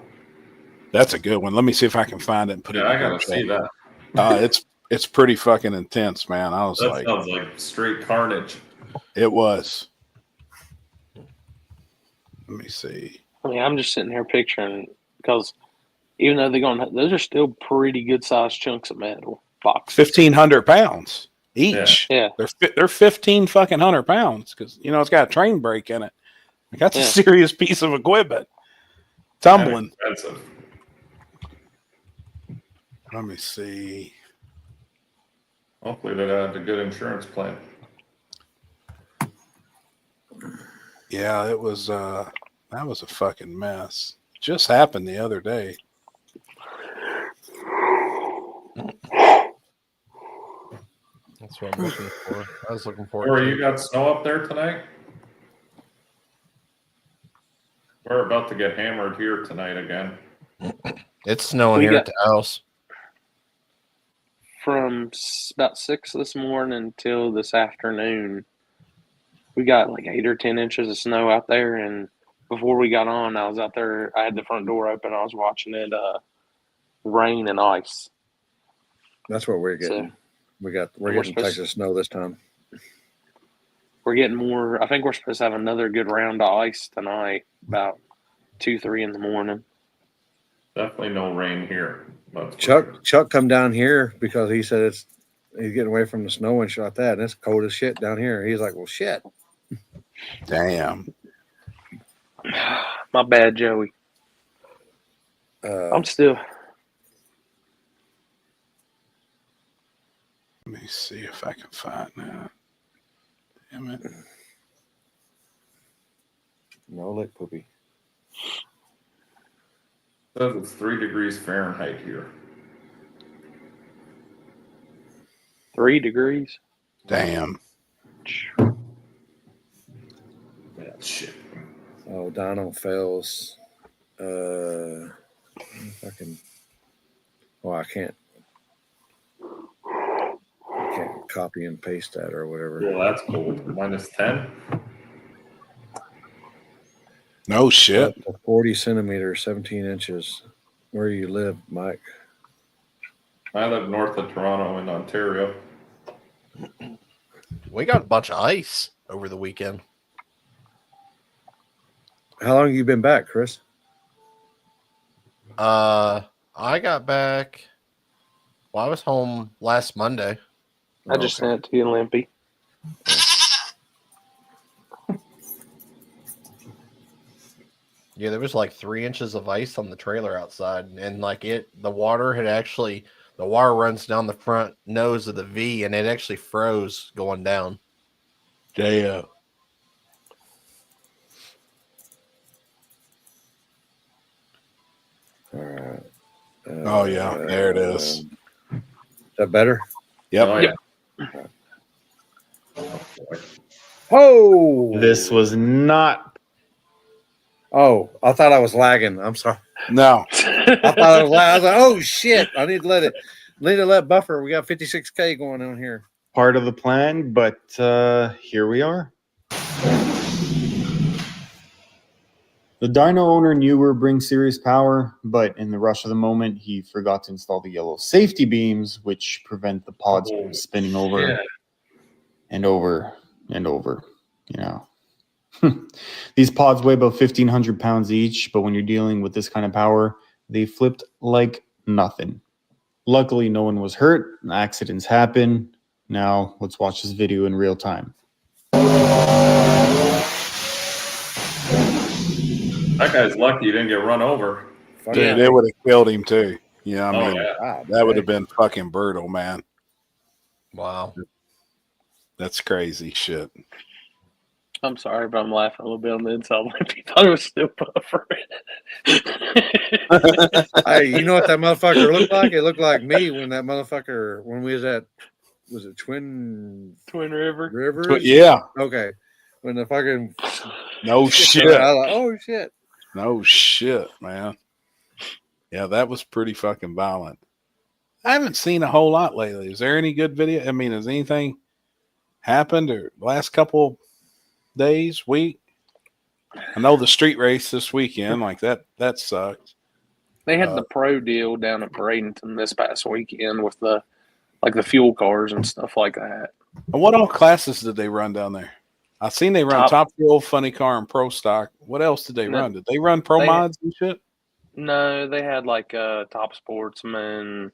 That's a good one. Let me see if I can find it and put it in. I gotta see that. It's pretty fucking intense, man. That sounds like straight carnage. It was. Let me see. I mean, I'm just sitting here picturing because even though those are still pretty good sized chunks of metal boxes. 1,500 pounds each. Yeah. They're 15 fucking 100 pounds because it's got a train brake in it. Like, that's a serious piece of equipment. Tumbling. Expensive. Let me see. Hopefully they had a good insurance plan. Yeah, it was that was a fucking mess. Just happened the other day. That's what I'm looking for. I was looking for. Or you got snow up there tonight? We're about to get hammered here tonight again. It's snowing here at the house. From about 6 this morning until this afternoon, we got like 8 or 10 inches of snow out there. And before we got on, I was out there. I had the front door open. I was watching it rain and ice. That's what we're getting. So, we're getting Texas snow this time. We're getting more. I think we're supposed to have another good round of ice tonight, about 2-3 in the morning. Definitely no rain here. Chuck come down here because he said he's getting away from the snow and shit like that, and it's cold as shit down here. He's like, well, shit. Damn. My bad, Joey. I'm still. Let me see if I can find that. Damn it. No lick poopy. Says it's 3 degrees Fahrenheit here. 3 degrees? Damn. Yeah, shit. Oh, Dino fails. I can't copy and paste that or whatever. Well, that's cold. -10. No shit. 40 centimeters, 17 inches. Where do you live, Mike? I live north of Toronto in Ontario. We got a bunch of ice over the weekend. How long have you been back, Chris? I got back. Well, I was home last Monday. I just sent it to you, Limpy. Yeah, there was like 3 inches of ice on the trailer outside, and the water runs down the front nose of the V, and it actually froze going down. Damn. All right. Oh yeah, there it is. Is that better? Yep. Oh, yeah. Oh, This was not. Oh, I thought I was lagging. I'm sorry. No. I thought I was lagging. I was like, oh shit! I need to let buffer. We got 56K going on here. Part of the plan, but here we are. The dyno owner knew we were bringing serious power, but in the rush of the moment, he forgot to install the yellow safety beams, which prevent the pods from spinning over and over and over. These pods weigh about 1,500 pounds each, but when you're dealing with this kind of power, they flipped like nothing. Luckily, no one was hurt. Accidents happen. Now, let's watch this video in real time. That guy's lucky he didn't get run over. Dude, it would have killed him too. Yeah, I mean, yeah. That would have been fucking brutal, man. Wow. That's crazy shit. I'm sorry, but I'm laughing a little bit on the inside. Limpy thought it was still buffering. Hey, you know what that motherfucker looked like? It looked like me when we was at, was it Twin Rivers? Yeah. Okay. When the fucking no shit. I was like, oh shit. No shit, man. Yeah, that was pretty fucking violent. I haven't seen a whole lot lately. Is there any good video? I mean, has anything happened or last couple days, week? I know the street race this weekend, like that sucked. They had the pro deal down at Bradenton this past weekend with the fuel cars and stuff like that. And what all classes did they run down there? I seen they run Top Fuel, Funny Car, and Pro Stock. What else did they run? Did they run Pro Mods and shit? No, they had like Top Sportsman,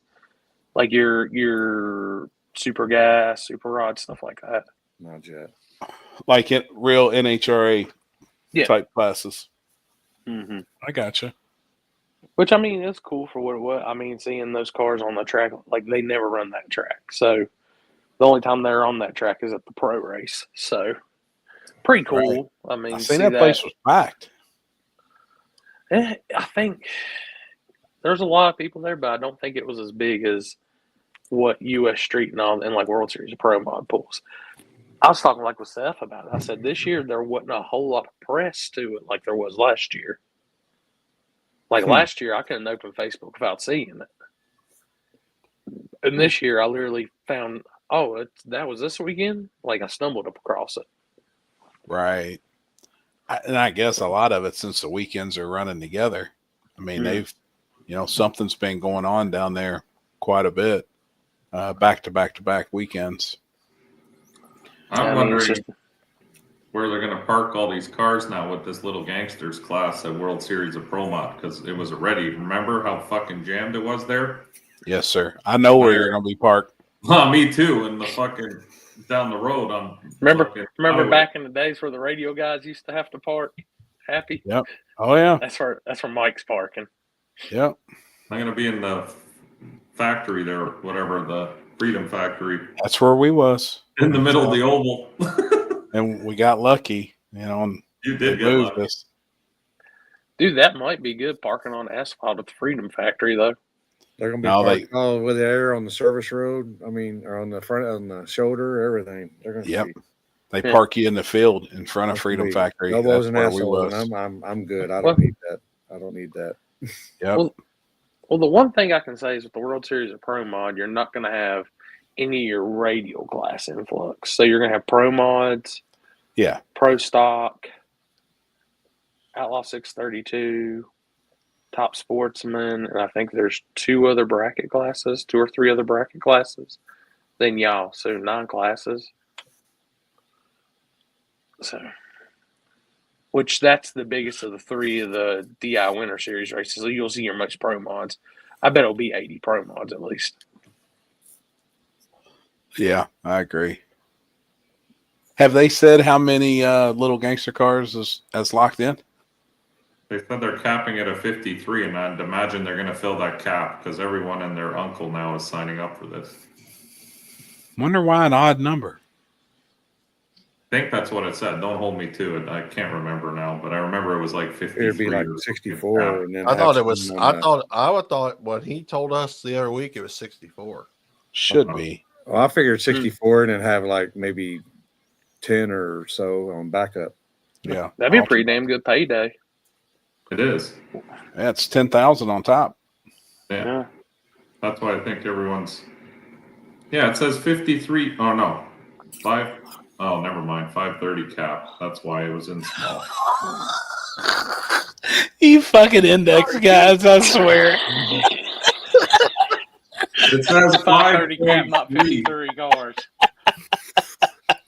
like your Super Gas, Super Rod, stuff like that. Not yet. Like it real NHRA type classes. Mm-hmm. I gotcha. Which, I mean, it's cool for what it was. I mean, seeing those cars on the track, like they never run that track. So the only time they're on that track is at the pro race. So pretty cool. Right. I mean, I seen that place was packed. I think there's a lot of people there, but I don't think it was as big as what US Street and all and like World Series of Pro Mod pulls. I was talking like with Seth about it. I said this year there wasn't a whole lot of press to it like there was last year. Like last year, I couldn't open Facebook without seeing it. And this year, I literally found, that was this weekend? Like I stumbled across it. Right. And I guess a lot of it, since the weekends are running together, I mean, they've, something's been going on down there quite a bit, back to back weekends. I'm wondering where they're going to park all these cars now with this little gangsters class at World Series of Pro Mod, because it was ready. Remember how fucking jammed it was there? Yes, sir. I know where you're going to be parked. Me too. In the fucking down the road on. Remember back in the days where the radio guys used to have to park? Happy. Yep. Oh yeah. That's where Mike's parking. Yep. I'm going to be in the factory there, whatever, the Freedom Factory. That's where we was. In the middle of the oval. And we got lucky, And you did get lucky. Dude, that might be good parking on asphalt at the Freedom Factory, though. They're going to be parked with the air on the service road. I mean, or on the front, on the shoulder, everything. They're going to They park you in the field in front of Freedom Factory. Elbows and assholes. I'm good. I don't need that. I don't need that. Yep. Well, the one thing I can say is with the World Series of Pro Mod, you're not going to have any of your radial class influx. So you're going to have Pro Mods, Pro Stock, Outlaw 632, Top Sportsman, and I think there's 2 or 3 other bracket classes. Then y'all, so 9 classes. So, which that's the biggest of the 3 of the DI Winter Series races. So you'll see your most Pro Mods. I bet it'll be 80 Pro Mods at least. Yeah, I agree. Have they said how many little gangster cars is locked in? They said they're capping it at 53, and I'd imagine they're going to fill that cap because everyone and their uncle now is signing up for this. Wonder why an odd number. I think that's what it said. Don't hold me to it. I can't remember now, but I remember it was like 53. It'd be like 64. And then I thought it was. I thought when he told us the other week it was 64. Should be. Well, I figured 64 and then have like maybe 10 or so on backup. Yeah, that'd be a pretty damn good payday. It is. That's 10,000 on top. Yeah, that's why I think everyone's. Yeah, it says 53. Oh no, 5. Oh, never mind. 530 cap. That's why it was in small. You fucking index guys! I swear. It says 530 cap, not 53 cars.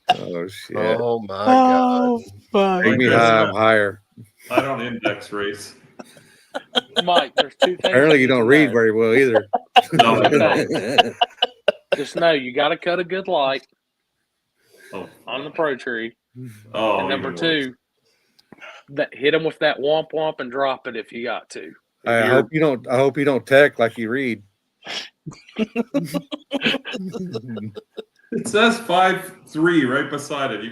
Oh shit! Oh my god! Fuck. Take me high, I'm higher. I don't index race. Mike, there's 2 things. Apparently, you don't read very well either. No, I don't. Just know you got to cut a good light on the Pro Tree. Oh, and number 2, that hit them with that womp womp and drop it if you got to. I hope you don't. I hope you don't tech like you read. It says 5.3 right beside it. You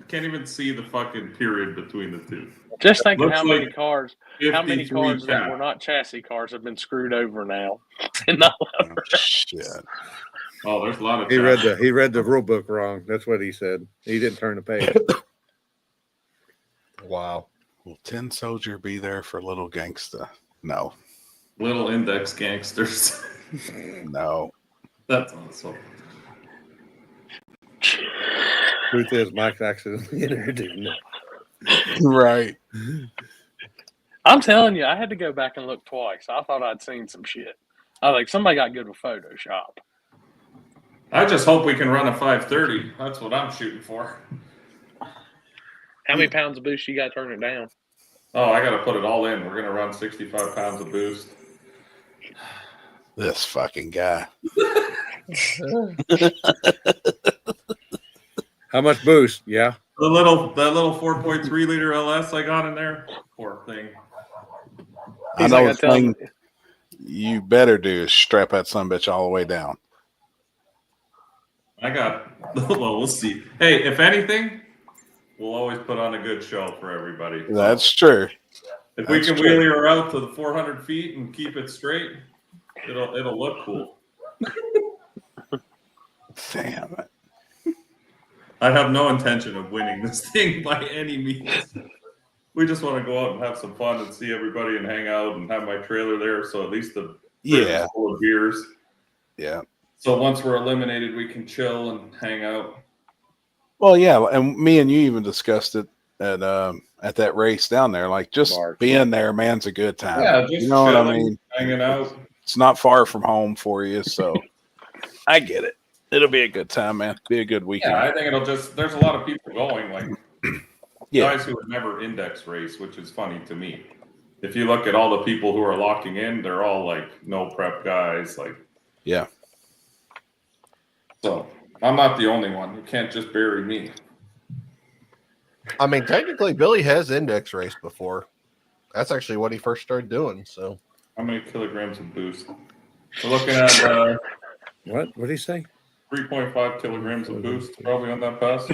can't even see the fucking period between the 2. Just think of how many cars cap. that were not chassis cars have been screwed over now. And not shit. Oh, there's a lot of. He read the rule book wrong. That's what he said. He didn't turn the page. Wow. Will 10 Soldier be there for Little Gangsta? No. Little index gangsters. No. That's awesome. Truth is, Mike's accidentally introduced. Right. I'm telling you, I had to go back and look twice. I thought I'd seen some shit. I was like, somebody got good with Photoshop. I just hope we can run a 530. That's what I'm shooting for. How many pounds of boost you got to turn it down? Oh, I got to put it all in. We're going to run 65 pounds of boost. This fucking guy. How much boost? Yeah. That little 4.3 liter LS I got in there. Poor thing. I know the thing you better do is strap that sumbitch all the way down. Well, we'll see. Hey, if anything, we'll always put on a good show for everybody. That's true. If we can wheelie her out to the 400 feet and keep it straight, it'll look cool. Damn it. I have no intention of winning this thing by any means. We just want to go out and have some fun and see everybody and hang out and have my trailer there. So at least the fridge full of beers. Yeah. So once we're eliminated, we can chill and hang out. Well, yeah, and me and you even discussed it at that race down there. Like just being there, man's a good time. Yeah, just you know chilling, what I mean? Hanging out. It's not far from home for you, so I get it. It'll be a good time, man. Be a good weekend. Yeah, I think there's a lot of people going, like guys who would never index race, which is funny to me. If you look at all the people who are locking in, they're all like no prep guys. Like, yeah. So I'm not the only one. You can't just bury me. I mean, technically, Billy has index raced before. That's actually what he first started doing. So, how many kilograms of boost? We're looking at what did he say? 3.5 kilograms of boost, probably on that pass.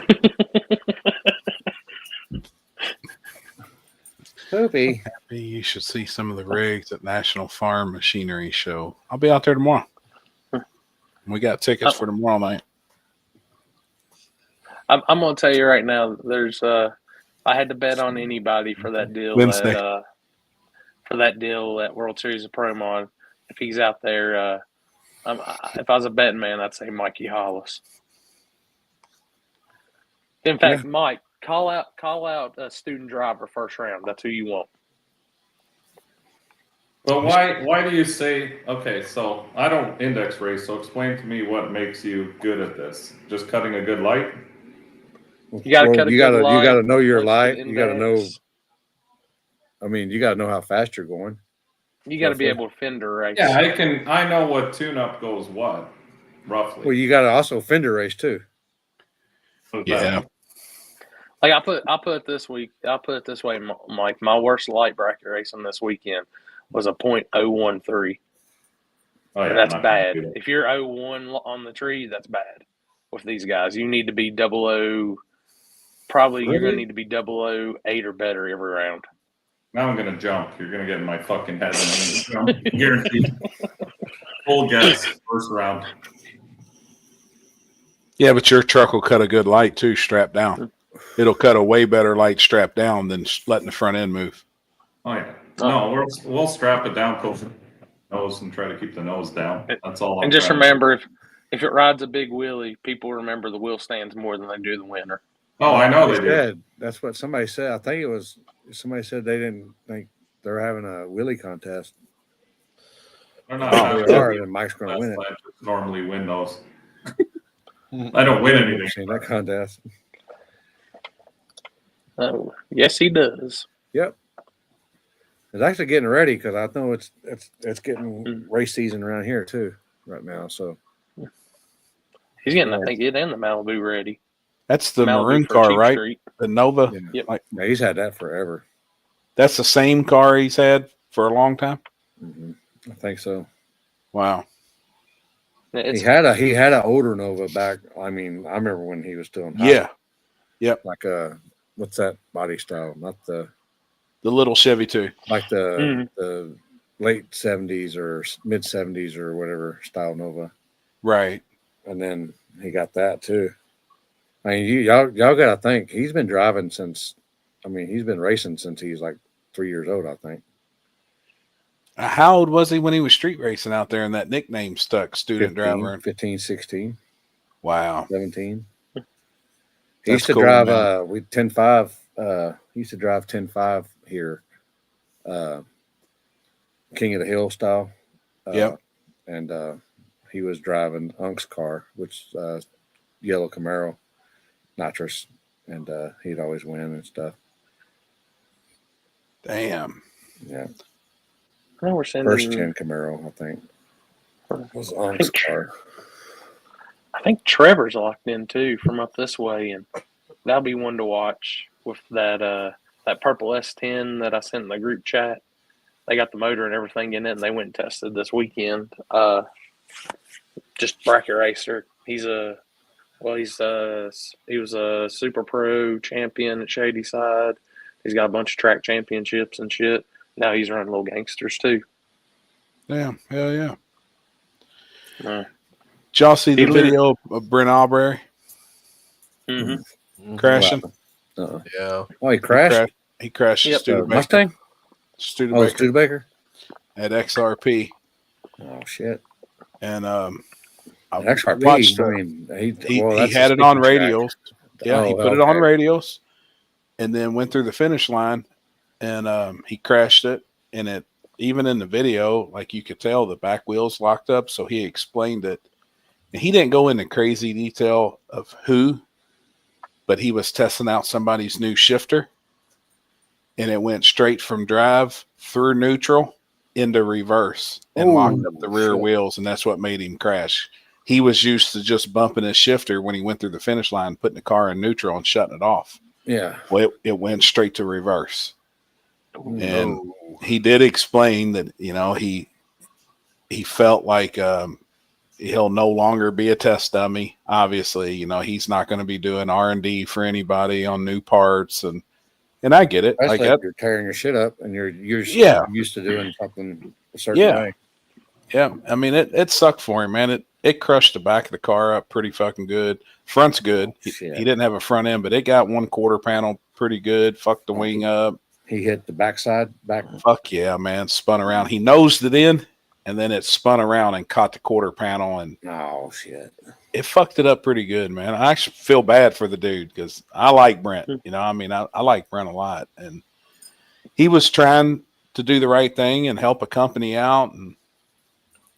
Poopy. Happy you should see some of the rigs at National Farm Machinery Show. I'll be out there tomorrow. We got tickets for tomorrow night. I'm going to tell you right now, there's I had to bet on anybody for that deal Wednesday. at World Series of Promon. If he's out there, if I was a betting man, I'd say Mikey Hollis. In fact, Mike, call out a student driver first round. That's who you want. But why do you say, okay, so I don't index race, so explain to me what makes you good at this. Just cutting a good light? You got to cut a good light. You got to know your light. Index. You got to know. I mean, you got to know how fast you're going. You got to be able to fender race. Yeah, I know what tune-up goes what, roughly. Well, you got to also fender race too. Yeah. Like I'll put it this way, Mike. My worst light bracket racing this weekend was a .013. Oh, yeah, and that's bad. If you're 0-1 on the tree, that's bad. With these guys, you need to be 00. Probably you're going to need to be 008 or better every round. Now I'm going to jump. You're going to get in my fucking head. And I'm going to jump. Guaranteed. Full guess, first round. Yeah, but your truck will cut a good light too, strapped down. It'll cut a way better light strapped down than letting the front end move. Oh, yeah. No, we'll strap it down close to the nose and try to keep the nose down. That's all. And just remember, if it rides a big wheelie, people remember the wheel stands more than they do the winner. Oh, I know they did. That's what somebody said. I think it was somebody said they didn't think they were having a wheelie contest. They're not. And Mike's going to win it. I just normally win those. I don't win anything. Seen that contest. Oh, yes, he does. Yep. It's actually getting ready because I know it's getting race season around here too right now. So he's getting, I think, it and the Malibu ready. That's the maroon car, right? Street. The Nova. Yeah. Yep. Yeah, he's had that forever. That's the same car he's had for a long time. Mm-hmm. I think so. Wow. He had a older Nova back. I mean, I remember when he was still in high. Yeah. Yep. Like what's that body style? Not the little Chevy too. Like the late 70s or mid 70s or whatever style Nova. Right. And then he got that too. I mean, y'all got to think he's been driving since. I mean, he's been racing since he's like 3 years old, I think. How old was he when he was street racing out there and that nickname stuck, student 15, driver? 15, 16. Wow. 17. He used to drive 10.5. He used to drive 10.5 here. King of the Hill style. Yep. And he was driving Unk's car, which yellow Camaro nitrous. and he'd always win and stuff. Damn. Yeah. I know we're sending First gen Camaro, I think. Was Onk's car. I think Trevor's locked in too from up this way, and that'll be one to watch with that purple S10 that I sent in the group chat. They got the motor and everything in it, and they went and tested this weekend. Just bracket racer. He was a Super Pro champion at Shady Side. He's got a bunch of track championships and shit. Now he's running Little Gangsters too. Damn, hell yeah. Uh, Did y'all see the video of Brent Albury crashing? Yeah. Oh, he crashed? He crashed Yep. Mustang? Studebaker. Studebaker? At XRP. Oh, shit. And XRP, watched, I mean, he had it on radios. Yeah, he put it on radios and then went through the finish line and he crashed it. And it, even in the video, like you could tell the back wheels locked up. So he explained it. And he didn't go into crazy detail of who, but he was testing out somebody's new shifter. And it went straight from drive through neutral into reverse and locked up the rear wheels. And that's what made him crash. He was used to just bumping his shifter when he went through the finish line, putting the car in neutral and shutting it off. Yeah. Well, it went straight to reverse. And he did explain that, you know, he felt like he'll no longer be a test dummy. Obviously, you know, he's not going to be doing R&D for anybody on new parts. And I get it. Especially like if you're tearing your shit up and you're used to doing something a certain way. Yeah. I mean, it sucked for him, man. It crushed the back of the car up pretty fucking good. Front's good. He didn't have a front end, but it got one quarter panel pretty good. Fucked the wing up. He hit the backside. Fuck yeah, man. Spun around. He nosed it in, and then it spun around and caught the quarter panel. And oh, shit. It fucked it up pretty good, man. I actually feel bad for the dude because I like Brent. You know, I mean, I like Brent a lot. And he was trying to do the right thing and help a company out. And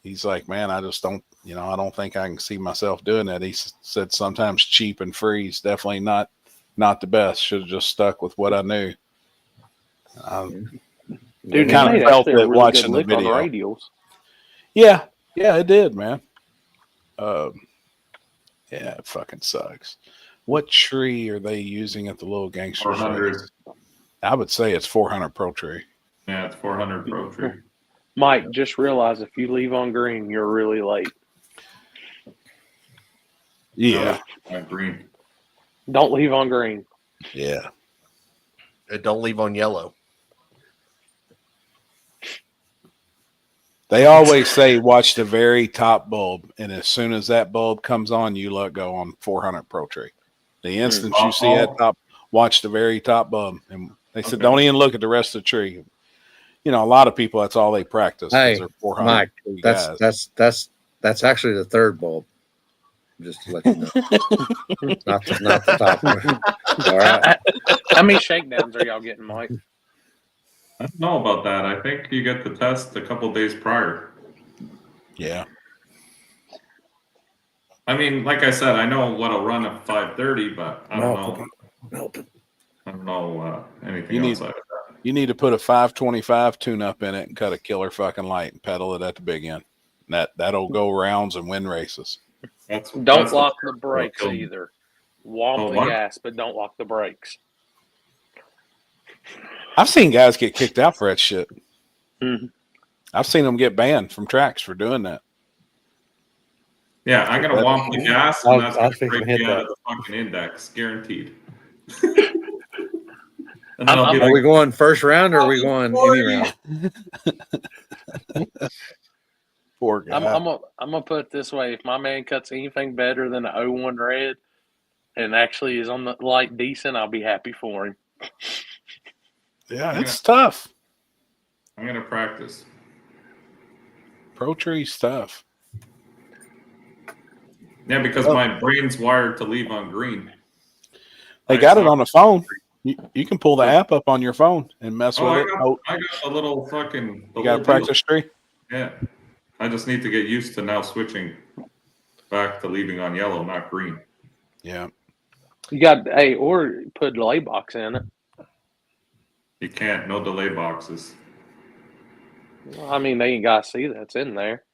he's like, man, I just don't, you know, I don't think I can see myself doing that. He said sometimes cheap and free is definitely not the best. Should have just stuck with what I knew. Dude, kind of felt it watching the video. Radials. Yeah, it did, man. Yeah, it fucking sucks. What tree are they using at the Little Gangsters? 400. I would say it's 400 Pro Tree. Yeah, it's 400 Pro Tree. Mike, just realize if you leave on green, you're really late. Yeah. Green. Don't leave on green. Yeah. Don't leave on yellow. They always say watch the very top bulb, and as soon as that bulb comes on, you let go on 400 Pro Tree. The instant you see that top, watch the very top bulb. And they said, don't even look at the rest of the tree. You know, a lot of people, that's all they practice. Hey, 400 Mike, that's actually the third bulb. Just to let you know. not the top one. All right. How many shakedowns are y'all getting, Mike? I don't know about that. I think you get the test a couple days prior. Yeah. I mean, like I said, I know what'll run at 530, but I don't know. I don't know anything outside of that. You need to put a 525 tune-up in it and cut a killer fucking light and pedal it at the big end. That'll go rounds and win races. Don't lock the brakes either. Walk the gas, but don't lock the brakes. I've seen guys get kicked out for that shit. Mm-hmm. I've seen them get banned from tracks for doing that. Yeah, I'm gonna womp the gas, and that's gonna break you out of the fucking index, guaranteed. And then are we going first round or are we going any round? Poor guy. I'm gonna put it this way: if my man cuts anything better than an 01 red, and actually is on the light decent, I'll be happy for him. Yeah, it's tough. I'm gonna practice. Pro Tree's tough. Yeah, because my brain's wired to leave on green. They got it on the phone. You can pull the app up on your phone and mess with it. I got a little fucking. You got a practice tree? Yeah. I just need to get used to now switching back to leaving on yellow, not green. Yeah. You got or put a delay box in it. You can't. No delay boxes. Well, I mean, they ain't got to see that's in there.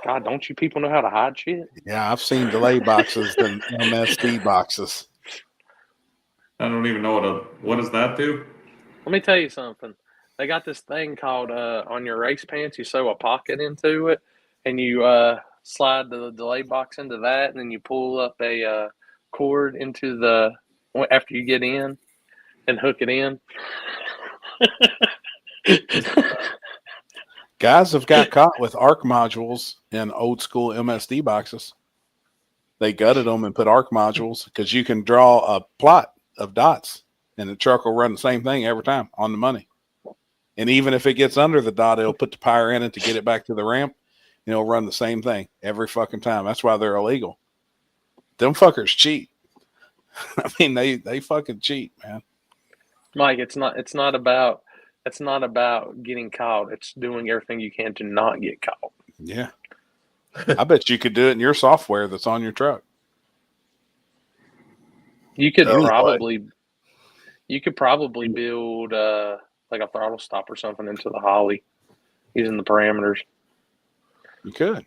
God, don't you people know how to hide shit? Yeah, I've seen delay boxes and MSD boxes. I don't even know what does that do? Let me tell you something. They got this thing called on your race pants. You sew a pocket into it, and you slide the delay box into that, and then you pull up a cord into the after you get in, and hook it in. Guys have got caught with ARC modules in old school MSD boxes. They gutted them and put ARC modules because you can draw a plot of dots, and the truck will run the same thing every time on the money. And even if it gets under the dot, it'll put the power in it to get it back to the ramp, and it'll run the same thing every fucking time. That's why they're illegal. Them fuckers cheat. I mean, they fucking cheat, man. Mike, it's not about getting caught. It's doing everything you can to not get caught. Yeah. I bet you could do it in your software that's on your truck. You could probably build like a throttle stop or something into the Holly using the parameters. You could.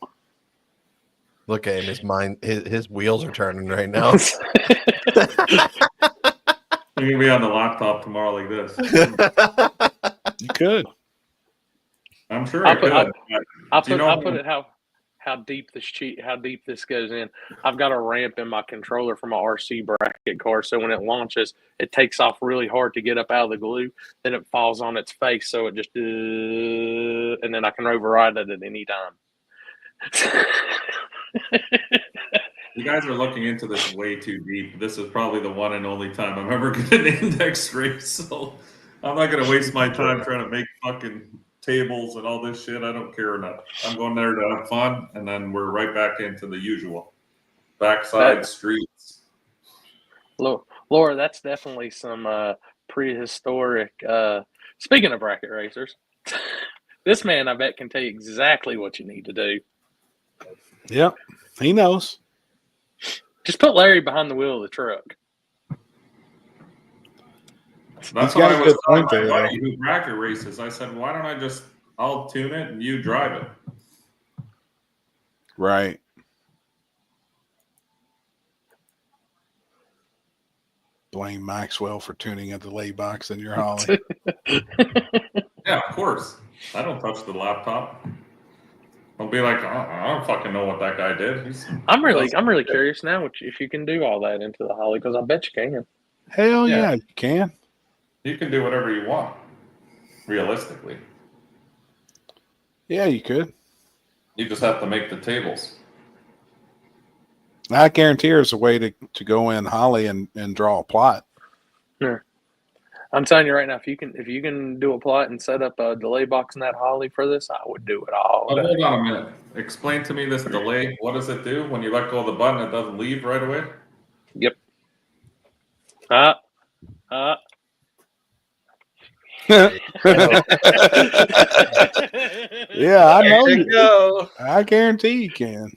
Look at him. His mind, his wheels are turning right now. You're gonna be on the laptop tomorrow like this. You could. I'm sure I'll I could. put it how deep this goes in. I've got a ramp in my controller for my RC bracket car, so when it launches, it takes off really hard to get up out of the glue. Then it falls on its face, so it just and then I can override it at any time. You guys are looking into this way too deep. This is probably the one and only time I'm ever going to index race, so I'm not going to waste my time trying to make fucking tables and all this shit. I don't care enough. I'm going there to have fun, and then we're right back into the usual backside streets. Laura, that's definitely some prehistoric. Speaking of bracket racers, this man I bet can tell you exactly what you need to do. Yep, he knows. Just put Larry behind the wheel of the truck. That's what I was telling my buddy who bracket races. I said, why don't I'll tune it and you drive it. Right. Blame Maxwell for tuning a delay box in your Holly. Yeah, of course. I don't touch the laptop. I'll be like, I don't fucking know what that guy did. I'm really curious now if you can do all that into the Holly, because I bet you can. Hell yeah, you can. You can do whatever you want, realistically. Yeah, you could. You just have to make the tables. I guarantee there's a way to go in Holly and draw a plot. Yeah. I'm telling you right now, if you can do a plot and set up a delay box in that Holly for this, I would do it all. But hold on a minute. Explain to me this delay. What does it do when you let go of the button? It doesn't leave right away. Yep. Yeah, I know you go. I guarantee you can.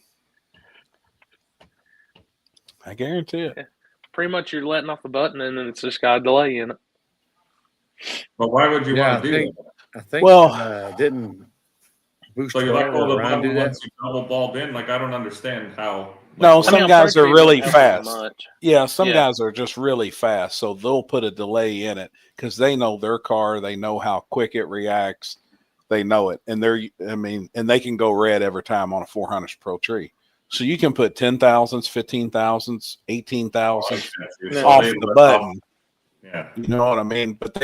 I guarantee it. Pretty much you're letting off the button and then it's just got a delay in it. But why would you want to do that? I think didn't Boost. So you let go of the button once you double balled in? Like, I don't understand how. No, some guys are really fast. Yeah, some guys are just really fast, so they'll put a delay in it because they know their car, they know how quick it reacts, they know it, and and they can go red every time on a 400 Pro tree. So you can put 10,000s, 15,000s, 18,000s off the button. Yeah, you know what I mean. But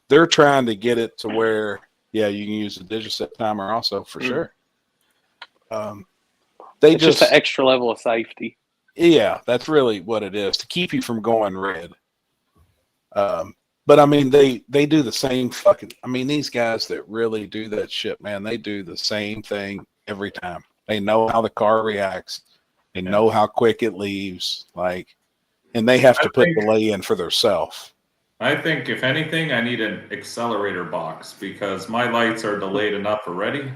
they're trying to get it to where you can use the Digiset timer also for sure. It's just an extra level of safety. Yeah, that's really what it is, to keep you from going red. But I mean, they do the same fucking. I mean, these guys that really do that shit, man, they do the same thing every time. They know how the car reacts. They know how quick it leaves. And they have to put delay in for themselves. I think, if anything, I need an accelerator box because my lights are delayed enough already.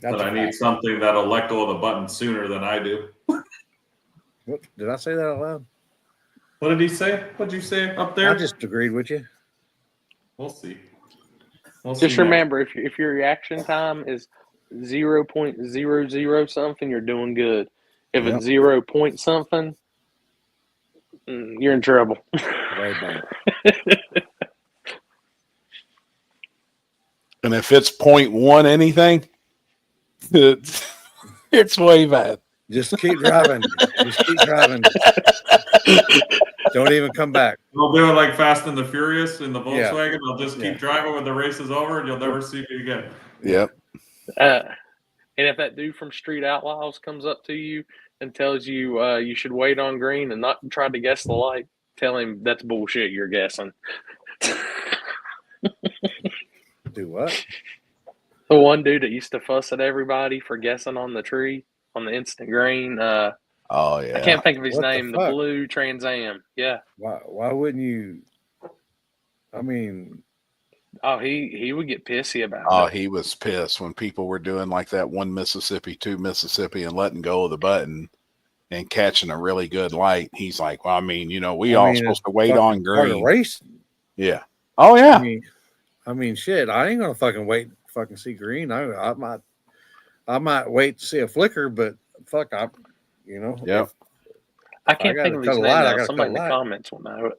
But I need something that'll let go of the button sooner than I do. Did I say that out loud? What did he say? What did you say up there? I just agreed with you. We'll see. Just remember, if your reaction time is 0.00 something, you're doing good. If it's 0 point something, you're in trouble. Way bad. And if it's 0.1 anything, it's way bad. Just keep driving. Just keep driving. Don't even come back. We'll do it like Fast and the Furious in the Volkswagen. Yeah. I'll just keep driving when the race is over, and you'll never see me again. Yep. And if that dude from Street Outlaws comes up to you and tells you you should wait on green and not try to guess the light, tell him that's bullshit. You're guessing. Do what? The one dude that used to fuss at everybody for guessing on the tree on the instant green. Oh yeah. I can't think of his What name. the The fuck? blue Trans Am. Yeah. Why wouldn't you? I mean, Oh, he would get pissy about Oh, it. he was pissed when people were doing like that 1 Mississippi, 2 Mississippi, and letting go of the button and catching a really good light. He's like, well, I mean, we all supposed to wait on green. Race. Yeah. Oh yeah. I mean, shit. I ain't gonna fucking see green. I might wait to see a flicker, but fuck, Yeah. I can't think of his name now. Somebody in the comments will know it.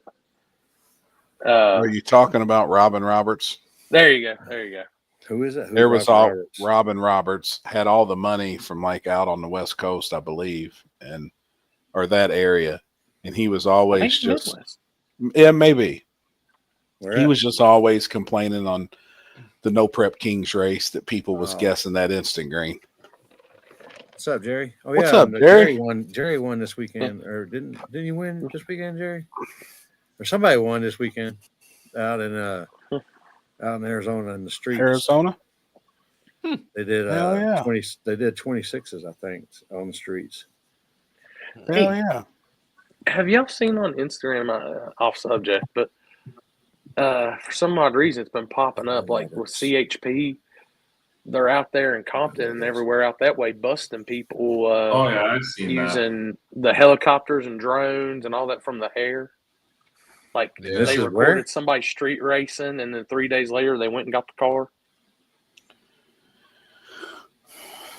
Are you talking about Robin Roberts? There you go. Who is it? There was Robin Roberts had all the money from like out on the West Coast, I believe, or that area, and he was always just maybe. He was just always complaining on the No Prep Kings race that people was guessing that instant green. What's up, Jerry? Oh, what's up, Jerry? Jerry won this weekend, or didn't you win this weekend, Jerry? Or somebody won this weekend out in Arizona in the streets. Arizona. They did 20. They did 26s, I think, on the streets. Hell yeah! Have y'all seen on Instagram? Off subject, but for some odd reason, it's been popping up like with CHP. They're out there in Compton and everywhere out that way, busting people. I've seen using the helicopters and drones and all that from the air. Like they recorded somebody street racing, and then 3 days later they went and got the car.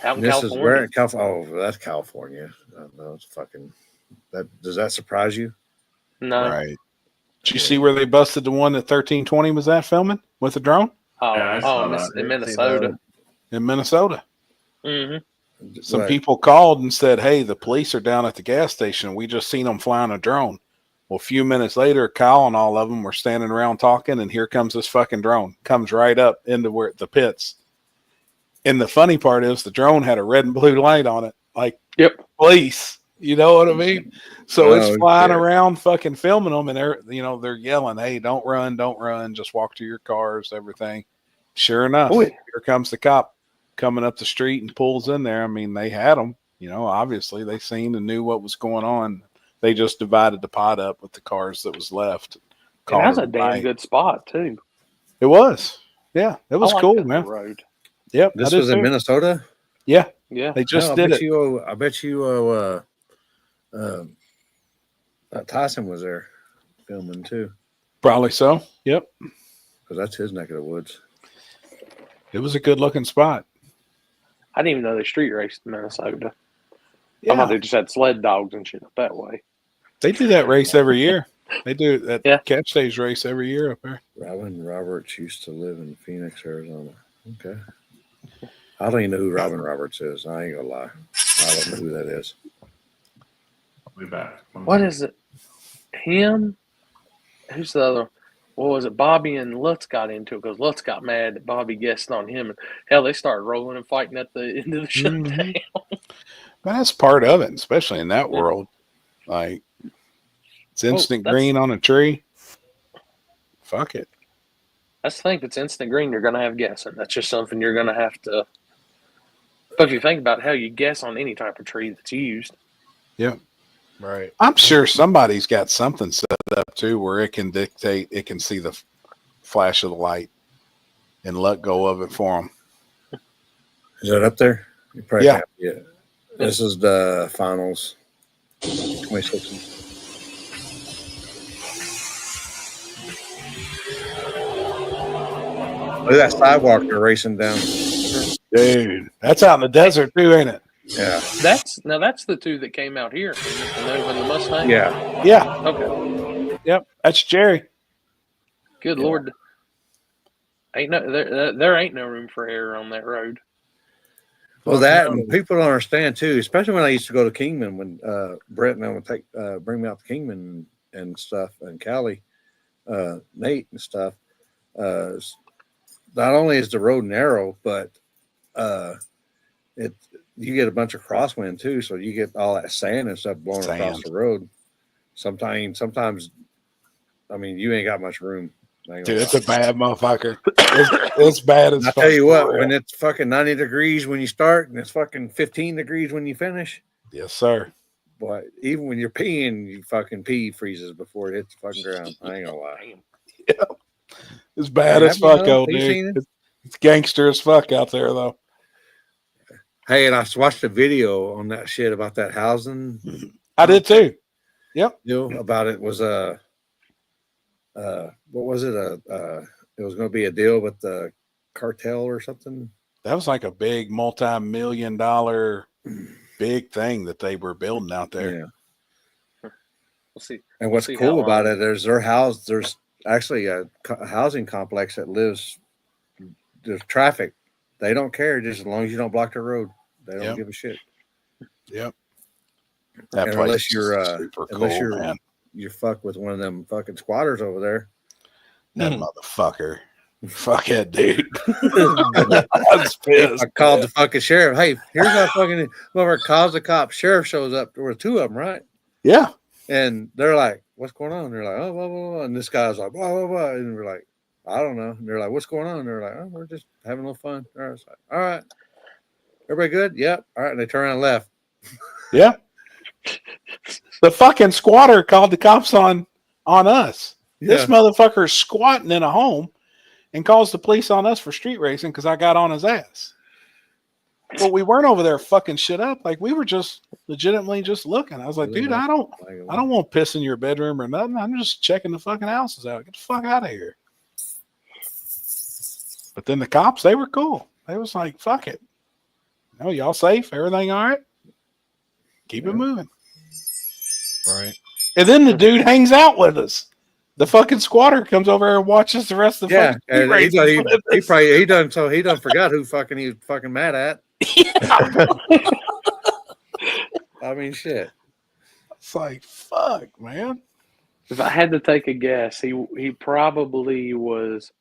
Out in California. Is where in California? Oh, that's California. No, it's fucking. Does that surprise you? No. Right. Did you see where they busted the one that 1320 was at filming with a drone? In Minnesota. In Minnesota. Mm-hmm. Some people called and said, "Hey, the police are down at the gas station. We just seen them flying a drone." Well, a few minutes later, Kyle and all of them were standing around talking, and here comes this fucking drone. Comes right up into the pits. And the funny part is the drone had a red and blue light on it. Like, police. You know what I mean? So it's flying around fucking filming them, and they're yelling, "Hey, don't run. Just walk to your cars, everything." Sure enough, here comes the cop coming up the street and pulls in there. I mean, they had them. Obviously they seen and knew what was going on. They just divided the pot up with the cars that was left. That was a damn good spot too. It was. Yeah, it was cool, man. Road. Yep. This was in Minnesota? Yeah. Yeah. They just did it. I bet you Tyson was there filming too. Probably so. Yep. Because that's his neck of the woods. It was a good looking spot. I didn't even know they street raced in Minnesota. Yeah. I thought they just had sled dogs and shit up that way. They do that race every year. They do that catch stage race every year up there. Robin Roberts used to live in Phoenix, Arizona. Okay. I don't even know who Robin Roberts is. I ain't gonna lie. I don't know who that is. I'll be back. What is it? Him? Who's the other? What was it? Bobby and Lutz got into it because Lutz got mad that Bobby guessed on him. And hell, they started rolling and fighting at the end of the shutdown. But that's part of it, especially in that world. Like, it's instant green on a tree. Fuck it. That's the thing. If it's instant green, you're going to have guessing. That's just something you're going to have to. But if you think about how you guess on any type of tree that's used. Yeah. Right. I'm sure somebody's got something set up too where it can dictate, it can see the flash of the light and let go of it for them. Is that up there? You probably have, yeah. This is the finals. 26. Look at that sidewalk they're racing down. Dude, that's out in the desert too, ain't it? Yeah. That's the two that came out here. The Nova and the Mustang. Yeah. Yeah. Okay. Yep. That's Jerry. Good Yeah. Lord. There ain't no room for error on that road. Well, that and people don't understand too, especially when I used to go to Kingman when Brett and I would bring me out to Kingman and stuff, and Callie, Nate and stuff. Not only is the road narrow, but you get a bunch of crosswind too, so you get all that sand and stuff blowing across the road. Sometimes, I mean, you ain't got much room. Dude, it's a bad motherfucker. It's bad as fuck. I tell you what, when it's fucking 90 degrees when you start and it's fucking 15 degrees when you finish. Yes, sir. But even when you're peeing, you fucking pee freezes before it hits the fucking ground. I ain't gonna lie. Yeah. It's bad as fuck out there. It's gangster as fuck out there, though. Hey, and I watched a video on that shit about that housing. I did too. Yep. About it was what was it? It was going to be a deal with the cartel or something. That was like a big multi-million-dollar big thing that they were building out there. Yeah. We'll see. And what's cool about it is there's actually a housing complex that lives. There's traffic. They don't care just as long as you don't block the road. They don't give a shit. Yep. That and place unless you're super cool, man. You fuck with one of them fucking squatters over there. That motherfucker. Fuck that dude. I was pissed. I called the fucking sheriff. Hey, here's how fucking whoever calls the cop. Sheriff shows up. There were two of them, right? Yeah. And they're like, "What's going on?" They're like, "Oh, blah, blah, blah." And this guy's like, "Blah, blah, blah." And we're like, "I don't know." And they're like, "What's going on?" And they're like, "Oh, we're just having a little fun." All right. Like, all right. Everybody good? Yep. All right. And they turn around and left. Yeah. The fucking squatter called the cops on us. Yeah. This motherfucker's squatting in a home and calls the police on us for street racing because I got on his ass. But we weren't over there fucking shit up. Like, we were just legitimately just looking. I was like, dude, I don't want to piss in your bedroom or nothing. I'm just checking the fucking houses out. Get the fuck out of here. But then the cops, they were cool. They was like, fuck it. Oh, y'all safe? Everything all right? Keep it moving. Right. And then the dude hangs out with us. The fucking squatter comes over and watches the rest of the fucking he done forgot who fucking he was fucking mad at. Yeah. I mean, shit. It's like, fuck, man. If I had to take a guess, he probably was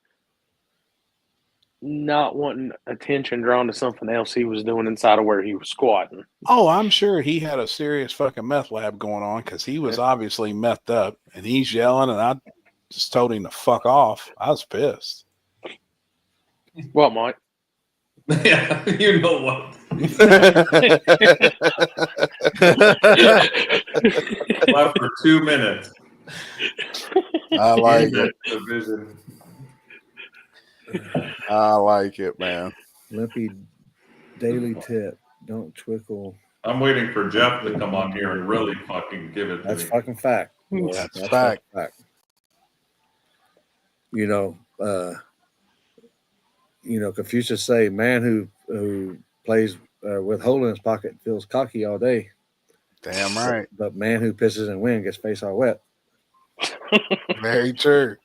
not wanting attention drawn to something else he was doing inside of where he was squatting. Oh, I'm sure he had a serious fucking meth lab going on because he was obviously methed up and he's yelling and I just told him to fuck off. I was pissed. What, Mike? Yeah, you know what. Left for 2 minutes. I like it. I like it, man. Limpy daily tip. Don't twickle. I'm waiting for Jeff to come on here and really fucking give it to me. That's fucking fact. That's fact. You know, Confucius say, man who plays with hole in his pocket feels cocky all day. Damn right. But man who pisses in wind gets face all wet. Very true.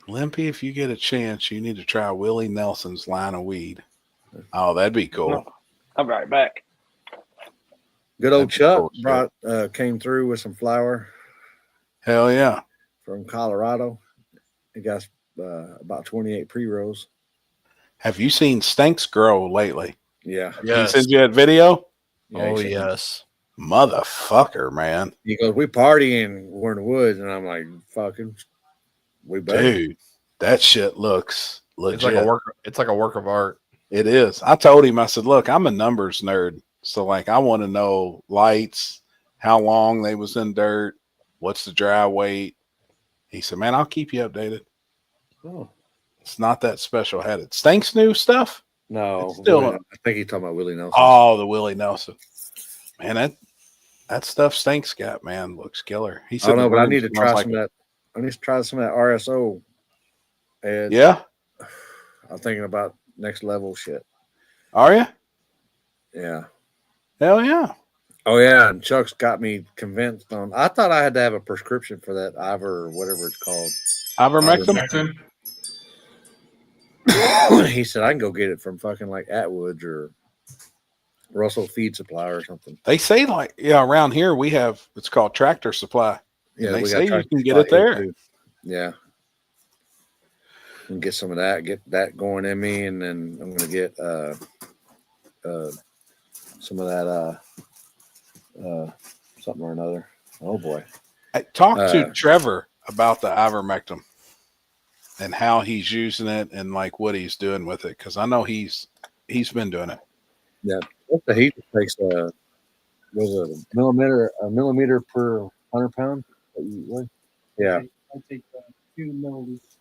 Limpy, if you get a chance, you need to try Willie Nelson's line of weed. Oh, that'd be cool. No, I'll be right back. Good old Chuck came through with some flour. Hell yeah. From Colorado. He got about 28 pre-rolls. Have you seen Stanks grow lately? Yeah. Yes. He sent you that video? Yeah, oh, yes. Motherfucker, man. He goes, we partying, we're in the woods. And I'm like, fucking, we better. Dude, that shit looks legit. It's like a work of art. It is. I told him, I said, look, I'm a numbers nerd. So, like, I want to know lights, how long they was in dirt, what's the dry weight. He said, man, I'll keep you updated. Oh. It's not that special. Had it Stanks new stuff? No. Still, I think he's talking about Willie Nelson. Oh, the Willie Nelson. Man, that stuff Stanks got, man, looks killer. He said, I don't know, but I need to try some of that. I need to try some of that RSO. And Yeah. I'm thinking about next level shit. Are you? Yeah. Hell yeah. Oh yeah, and Chuck's got me convinced on. I thought I had to have a prescription for that Ivor or whatever it's called. Ivermectin. He said I can go get it from fucking like Atwoods or Russell Feed Supply or something. They say around here we have it's called Tractor Supply. Yeah, and they we say got you can get it there. Yeah. And get some of that, get that going in me, and then I'm gonna get some of that something or another. Oh boy. I talked to Trevor about the ivermectin and how he's using it and like what he's doing with it, because I know he's been doing it. Yeah, the heat takes was a millimeter per 100 pounds. Yeah, I take 2 milliliters.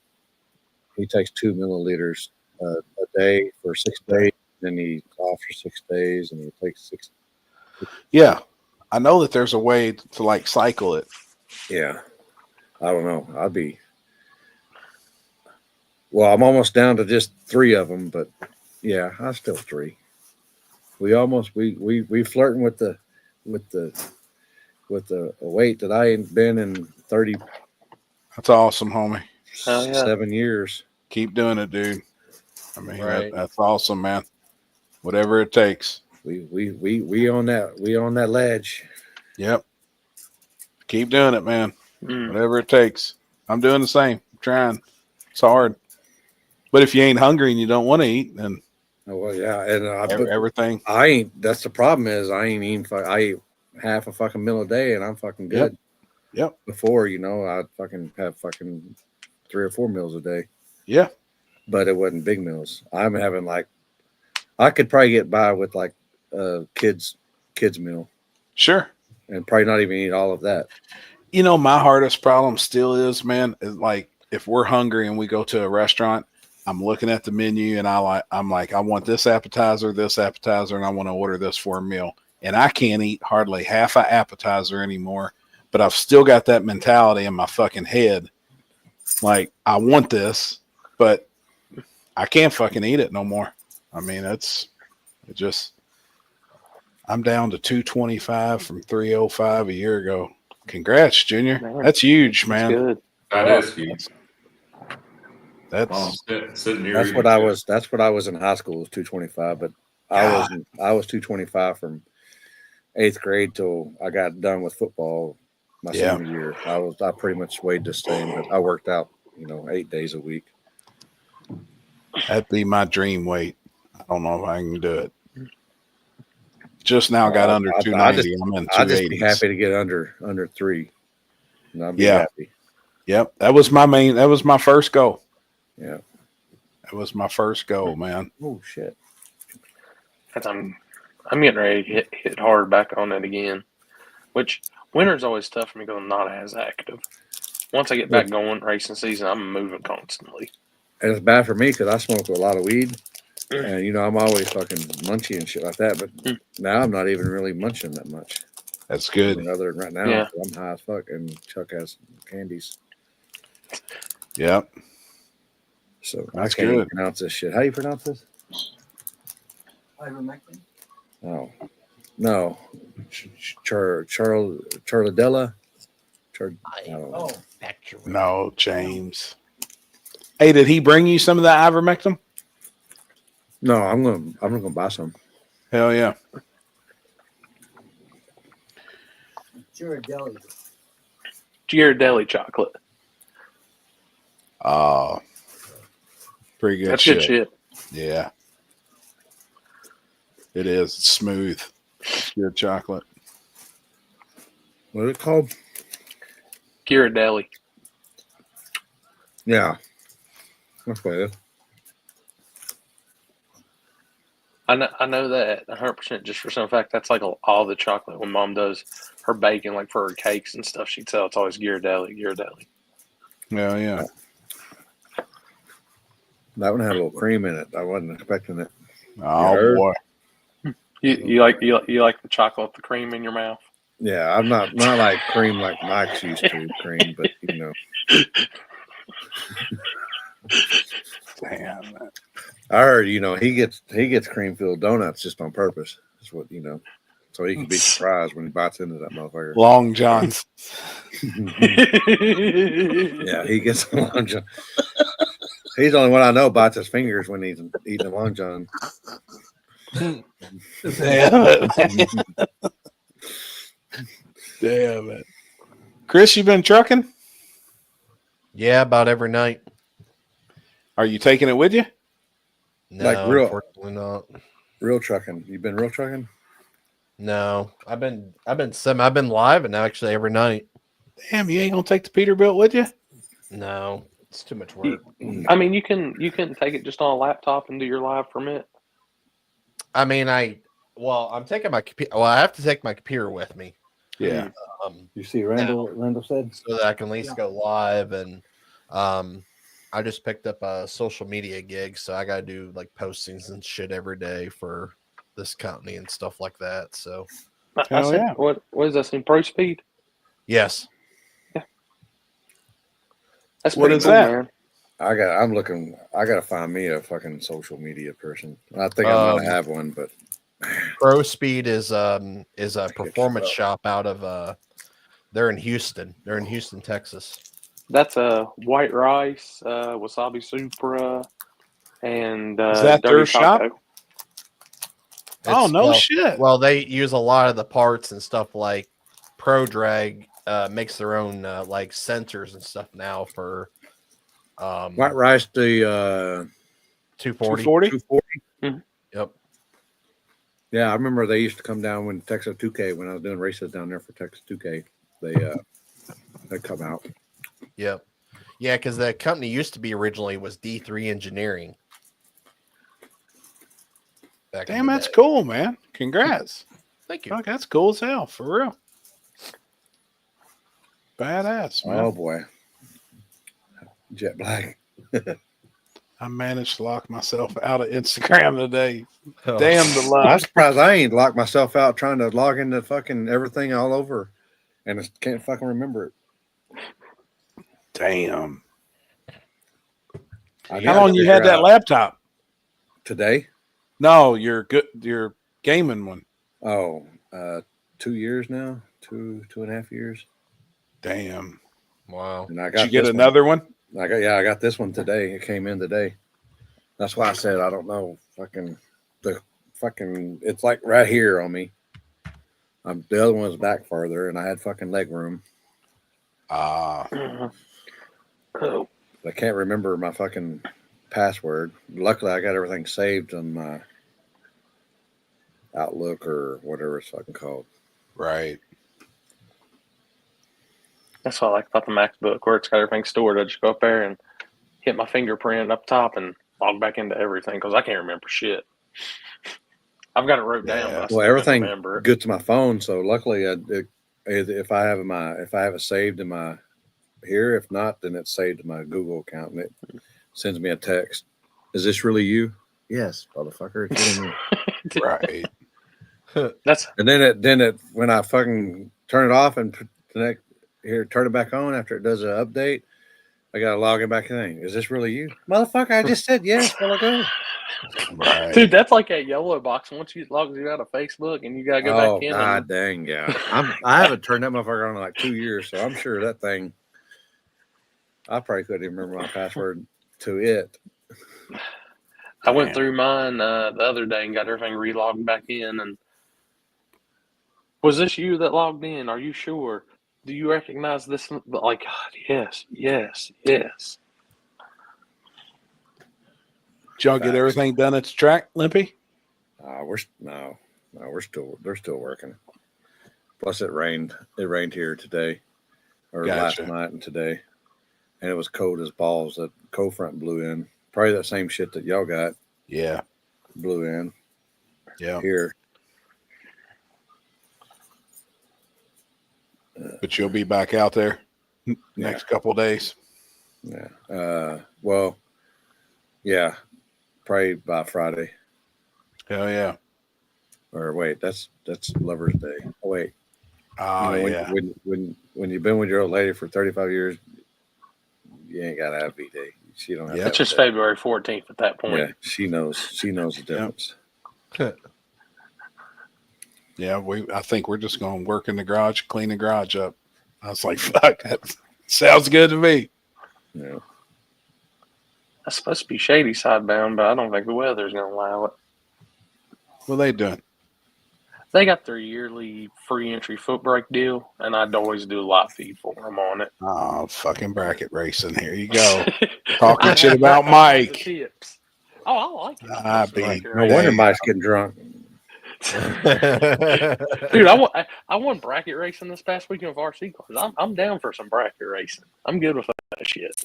he takes 2 milliliters a day for 6 days, then he's off for 6 days, and he takes 6. Yeah, I know that there's a way to like cycle it. Yeah, I don't know. Well, I'm almost down to just 3 of them, but yeah, I still 3. We flirting with the weight that I ain't been in 30. That's awesome, homie. 7 years. Keep doing it, dude. I mean, Right. that's awesome, man. Whatever it takes. We on that ledge. Yep. Keep doing it, man. Whatever it takes. I'm doing the same. I'm trying. It's hard. But if you ain't hungry and you don't want to eat, then well, yeah, and everything. I ain't. That's the problem. Is I ain't eating. I eat half a fucking meal a day, and I'm fucking good. Yep. Before, I'd fucking have fucking 3 or 4 meals a day. Yeah. But it wasn't big meals. I'm having I could probably get by with like kids meal. Sure. And probably not even eat all of that. My hardest problem still is, man, is like if we're hungry and we go to a restaurant, I'm looking at the menu and I'm like, I want this appetizer, and I want to order this for a meal. And I can't eat hardly half an appetizer anymore, but I've still got that mentality in my fucking head. Like, I want this, but I can't fucking eat it no more. I mean, I'm down to 225 from 305 a year ago. Congrats, Junior. Man, that's huge, man. That's good. That is huge. That's sitting here. That's what I was. That's what I was in high school. Was 225, but I was 225 from 8th grade till I got done with football my senior year. I pretty much weighed the same, but I worked out 8 days a week. That'd be my dream weight. I don't know if I can do it. Just now got under 290. I'm in 280. I'd just be happy to get under 3. And I'd be happy. Yep. That was my first goal. Yeah. That was my first goal, man. Oh shit. I'm getting ready to hit hard back on it again. Which winter's always tough for me because I'm not as active. Once I get back going racing season, I'm moving constantly. And it's bad for me because I smoke a lot of weed. And I'm always fucking munchy and shit like that. But now I'm not even really munching that much. That's good. Other than right now, I'm high as fuck, and Chuck has candies. Yep. So that's I can't good. Pronounce this shit. How do you pronounce this? Ivermectin. Oh no, Charladella. No, James. Hey, did he bring you some of that ivermectin? No, I'm gonna buy some. Hell yeah. Ghirardelli chocolate. Pretty good. That's good shit. Yeah. It is. It's smooth. It's good chocolate. What is it called? Ghirardelli. Yeah. That's what it is. I know that 100% just for some fact. That's like all the chocolate when Mom does her baking, like for her cakes and stuff. She'd tell it's always Ghirardelli. Yeah. That one had a little cream in it. I wasn't expecting it. Oh boy. You like the chocolate with the cream in your mouth? Yeah, I'm not like cream like Mike's used to cream, but Damn. I heard, he gets cream-filled donuts just on purpose. That's what, so he can be surprised when he bites into that motherfucker. Long Johns. Yeah, he gets a Long John. He's the only one I know bites his fingers when he's eating a Long John. Damn it. Damn it. Chris, you been trucking? Yeah, about every night. Are you taking it with you? No, Like real- unfortunately not. Real trucking. You been real trucking? No, I've been live and actually every night. Damn, you ain't gonna take the Peterbilt with you? No, it's too much work. I mean, you can take it just on a laptop and do your live from it. I mean, I'm taking my computer. Well, I have to take my computer with me. Yeah. You see, Randall said so that I can at least go live. And I just picked up a social media gig, so I gotta do like postings and shit every day for this company and stuff like that. So, Yeah. What is that in Pro Speed? yes. That's What pretty is cool, that? man. I gotta find me a fucking social media person. I think I'm gonna have one, but Pro Speed is a performance shop out of they're in Houston. They're in Houston, Texas. That's a white rice, wasabi supra, and Is that dirty their shop? taco. Oh, no shit. Well, they use a lot of the parts and stuff like Pro Drag makes their own like sensors and stuff now for white rice the 240. 240. Yep. Yeah, I remember they used to come down when Texas 2K when I was doing races down there for Texas 2K. They come out. Yep. Yeah, because the company used to be originally was D3 Engineering. Damn, that's cool, man. Congrats. Thank you. Fuck, that's cool as hell, for real. Badass, man. Oh boy. Jet black. I managed to lock myself out of Instagram today. Oh. Damn the luck. I'm surprised I ain't locked myself out trying to log into fucking everything all over, and I can't fucking remember it. Damn. How long you had that laptop? Today? No, your gaming one. Oh, 2 years now, 2.5 years. Damn. Wow. And I got. Did you get another one? I got this one today. It came in today. That's why I said I don't know. It's like right here on me. The other one's back farther, and I had fucking leg room. Oh. I can't remember my fucking password. Luckily, I got everything saved on my Outlook or whatever it's fucking called. Right. That's what I like about the MacBook, where it's got everything stored. I just go up there and hit my fingerprint up top and log back into everything because I can't remember shit. I've got it wrote down, but I still everything can't remember it. good to my phone. So luckily, if I have it saved in my here, if not, then it's saved in my Google account, and it sends me a text. Is this really you? Yes, motherfucker. It's really me. Right. And then it when I fucking turn it off and turn it back on after it does an update, I gotta log in back in. Is this really you, motherfucker? I just said yes while ago. Right. Dude, that's like that yellow box. Once you logs you out of Facebook and you gotta go back in. God dang, yeah. I haven't turned that motherfucker on in like 2 years, so I'm sure that thing. I probably couldn't even remember my password to it. I went through mine the other day and got everything relogged back in. And was this you that logged in? Are you sure? Do you recognize this? Like, God, yes. Did y'all get everything done at the track, Limpy? They're still working. Plus, it rained. It rained here today, or last night and today, and it was cold as balls. That cold front blew in. Probably that same shit that y'all got. Yeah, blew in. Yeah, here. But you'll be back out there next couple of days. Yeah. Well, yeah. Probably by Friday. Hell yeah. Or wait, that's Lover's Day. Oh wait. Yeah. When you've been with your old lady for 35 years, you ain't gotta have V-Day. She don't have Yeah. to. It's just February 14th at that point. Yeah, she knows. She knows the difference. Yeah, I think we're just going to work in the garage, clean the garage up. I was like, fuck, that sounds good to me. Yeah. That's supposed to be Shady Side bound, but I don't think the weather's going to allow it. What are they doing? They got their yearly free entry foot brake deal, and I'd always do a lot feed for them on it. Oh, fucking bracket racing. Here you go. Talking shit about Mike. Tips. Oh, I like it. I beat. No wonder Mike's getting drunk. Dude, I won bracket racing this past weekend with RC cars. I'm down for some bracket racing. I'm good with that shit.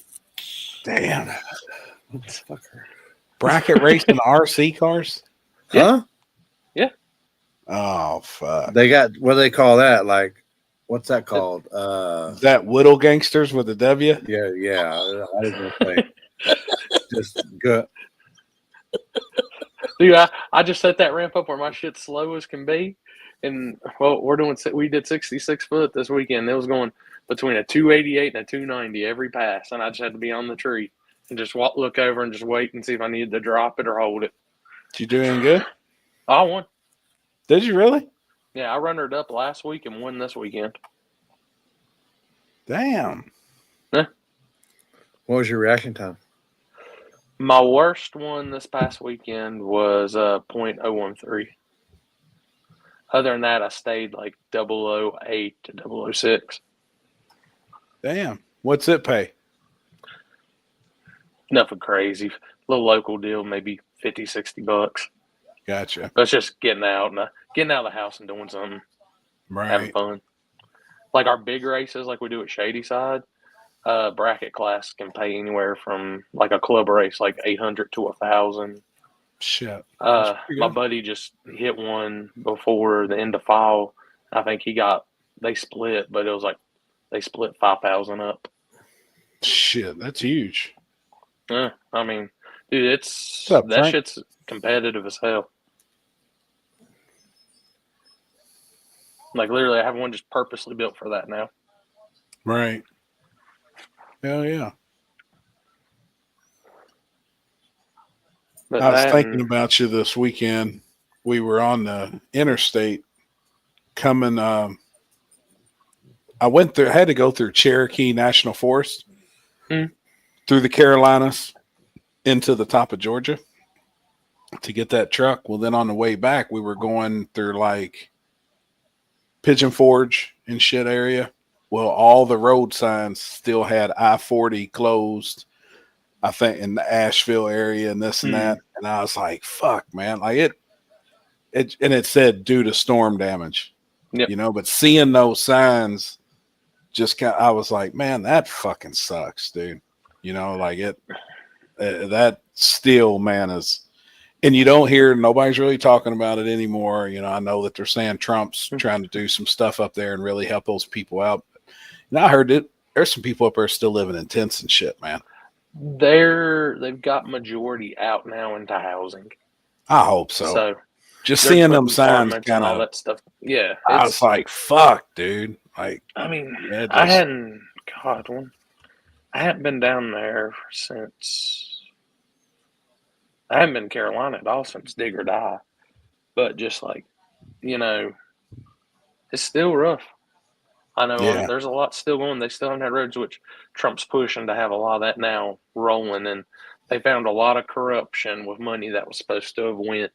Damn. Fucker. Bracket racing RC cars? Huh? Yeah. Oh, fuck. They got, what do they call that? Like, what's that called? Is that Whittle Gangsters with a W? Yeah. I was going to say. Just good. Dude, I just set that ramp up where my shit's slow as can be. And, well, we did 66 foot this weekend. It was going between a 288 and a 290 every pass. And I just had to be on the tree and just look over and just wait and see if I needed to drop it or hold it. Did you do any good? I won. Did you really? Yeah, I runnered up last week and won this weekend. Damn. What was your reaction time? My worst one this past weekend was .013. Other than that, I stayed like 008 to 006. Damn. What's it pay? Nothing crazy. Little local deal, maybe $50-$60. Gotcha. But it's just getting out of the house and doing something, having Right. fun. Like our big races, like we do at Shady Side, bracket class can pay anywhere from like a club race, like 800 to 1,000. Shit. My buddy just hit one before the end of fall. I think they split, but it was like they split 5,000 up. Shit, that's huge. I mean, dude, What's up, Frank? shit's competitive as hell. Like literally, I have one just purposely built for that now. Right. Hell yeah. But I was thinking about you this weekend. We were on the interstate coming. I had to go through Cherokee National Forest, through the Carolinas, into the top of Georgia to get that truck. Well, then on the way back, we were going through like Pigeon Forge and shit area. Well, all the road signs still had I-40 closed, I think, in the Asheville area and this and that. And I was like, fuck, man. Like it said due to storm damage, but seeing those signs just I was like, man, that fucking sucks, dude. That still, man, is, and you don't hear, nobody's really talking about it anymore. I know that they're saying Trump's trying to do some stuff up there and really help those people out. And I heard it. There's some people up there still living in tents and shit, man. They've got majority out now into housing. I hope so. So just seeing them signs, kind all of that stuff. Yeah, I was like, "Fuck, dude!" Like, I mean, I hadn't been down there since. I haven't been in Carolina at all since Dig or Die, but just like, it's still rough. I know there's a lot still going. They still haven't had roads, which Trump's pushing to have a lot of that now rolling. And they found a lot of corruption with money that was supposed to have went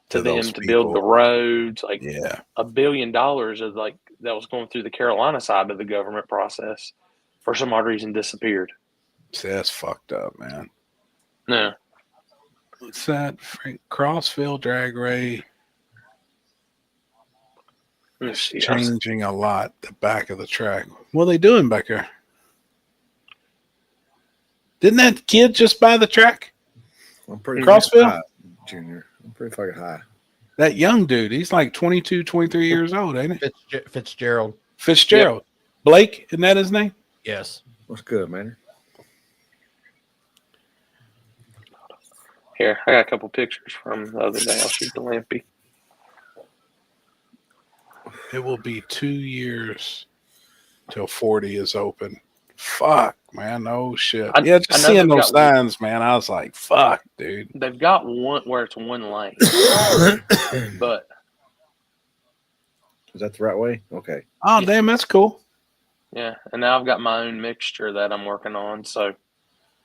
to them to build the roads. Like $1 billion of that was going through the Carolina side of the government process for some odd reason disappeared. See, that's fucked up, man. No. What's that? Crossville Drag Ray. It's changing a lot, the back of the track. What are they doing back there? Didn't that kid just buy the track? I'm pretty Crossville? Junior. I'm pretty fucking high. That young dude, he's like 22, 23 years old, ain't he? Fitzgerald. Yep. Blake, isn't that his name? Yes. What's good, man? Here, I got a couple pictures from the other day. I'll shoot the Lampy. It will be 2 years till 40 is open. Fuck, man. No shit. Just seeing those signs, man. I was like, fuck, dude. They've got one where it's one lane. But is that the right way? Okay. Oh, damn, that's cool. Yeah, and now I've got my own mixture that I'm working on. So,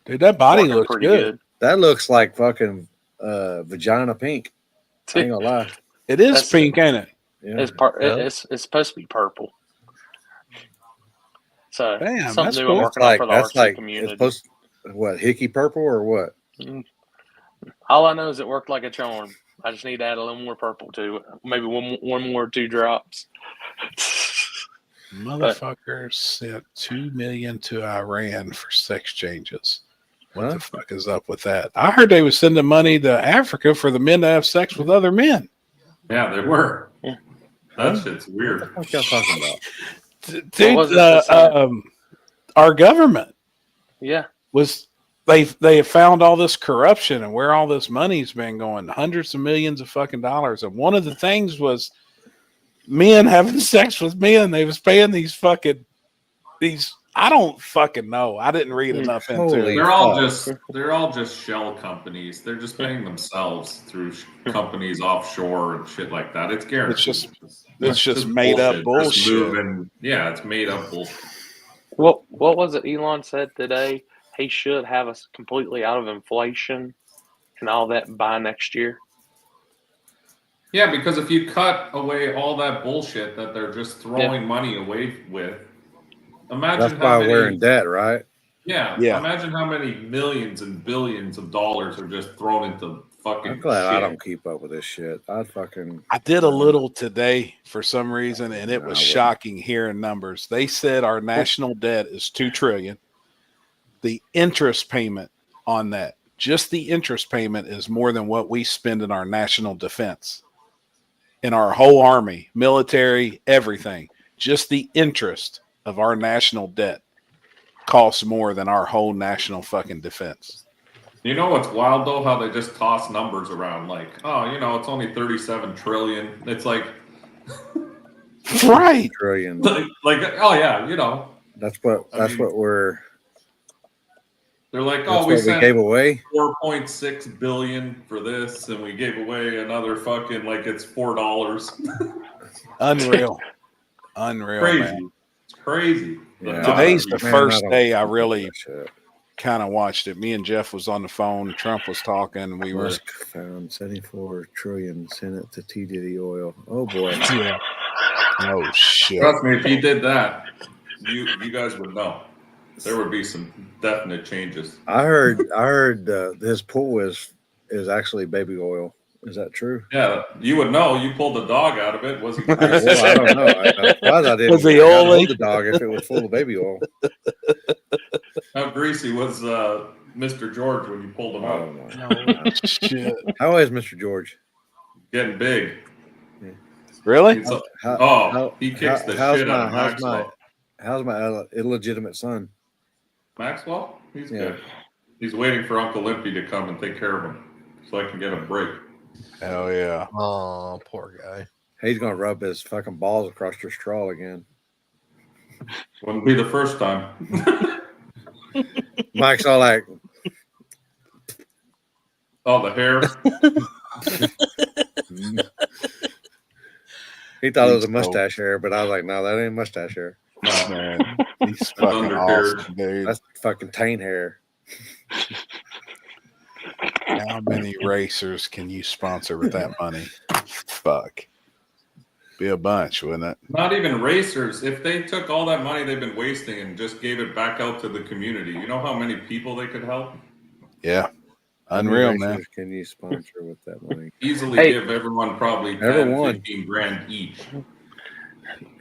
dude, that body looks pretty good. That looks like fucking vagina pink. I ain't gonna lie. It is pink, ain't it? Yeah. It's supposed to be purple. So damn, something new cool. I'm working on for the artsy community. It's supposed what, hickey purple or what? All I know is it worked like a charm. I just need to add a little more purple to it. Maybe one more 2 drops. Motherfuckers sent $2 million to Iran for sex changes. What the fuck is up with that? I heard they was sending money to Africa for the men to have sex with other men. Yeah, they were. That shit's weird. What y'all talking about? Dude, our government, was they found all this corruption and where all this money's been going, hundreds of millions of fucking dollars, and one of the things was men having sex with men. They was paying these. I don't fucking know. I didn't read enough into it. They're all just shell companies. They're just paying themselves through companies offshore and shit like that. It's guaranteed. It's just made up bullshit. It's made up bullshit. What was it Elon said today? He should have us completely out of inflation and all that by next year. Yeah, because if you cut away all that bullshit that they're just throwing money away with, imagine that's why we're in debt, right? Yeah. Imagine how many millions and billions of dollars are just thrown into fucking I'm glad shit. I don't keep up with this shit. I did a little today for some reason, and it was shocking hearing numbers. They said our national debt is $2 trillion. The interest payment on that, just the interest payment, is more than what we spend in our national defense, in our whole army, military, everything. Just the interest of our national debt costs more than our whole national fucking defense. You know what's wild though? How they just toss numbers around like, it's only 37 trillion. It's like, right, trillion. Like, That's what we're. They're like, we gave away 4.6 billion for this, and we gave away another fucking it's $4. Unreal, crazy. Man. It's crazy. Yeah. Today's the first day I really kind of watched it. Me and Jeff was on the phone. Trump was talking. We were found 74 trillion sent it to T Diddy Oil. Oh boy. Yeah. Oh shit. Trust me, if he did that, you guys would know. There would be some definite changes. I heard his pool is actually baby oil. Is that true? Yeah, you would know. You pulled the dog out of it. Was he? Well, I don't know. I didn't. Was he oily? The dog if it was full of baby oil. How greasy was Mr. George when you pulled him out? No, shit. How is Mr. George? Getting big. Yeah. Really? He kicks the shit out of Maxwell. How's my illegitimate son? Maxwell? He's good. He's waiting for Uncle Limpy to come and take care of him so I can get a break. Hell yeah. Oh, poor guy. He's going to rub his fucking balls across your straw again. Wouldn't be the first time. Mike's all like, the hair. He thought it was a mustache hair, but I was like, no, that ain't mustache hair. No, man. He's fucking awesome, dude. That's fucking taint hair. How many racers can you sponsor with that money? Fuck. Be a bunch, wouldn't it? Not even racers. If they took all that money they've been wasting and just gave it back out to the community, you know how many people they could help? Yeah. Unreal, man. Can you sponsor with that money? Easily give everyone probably 10, 15 grand each.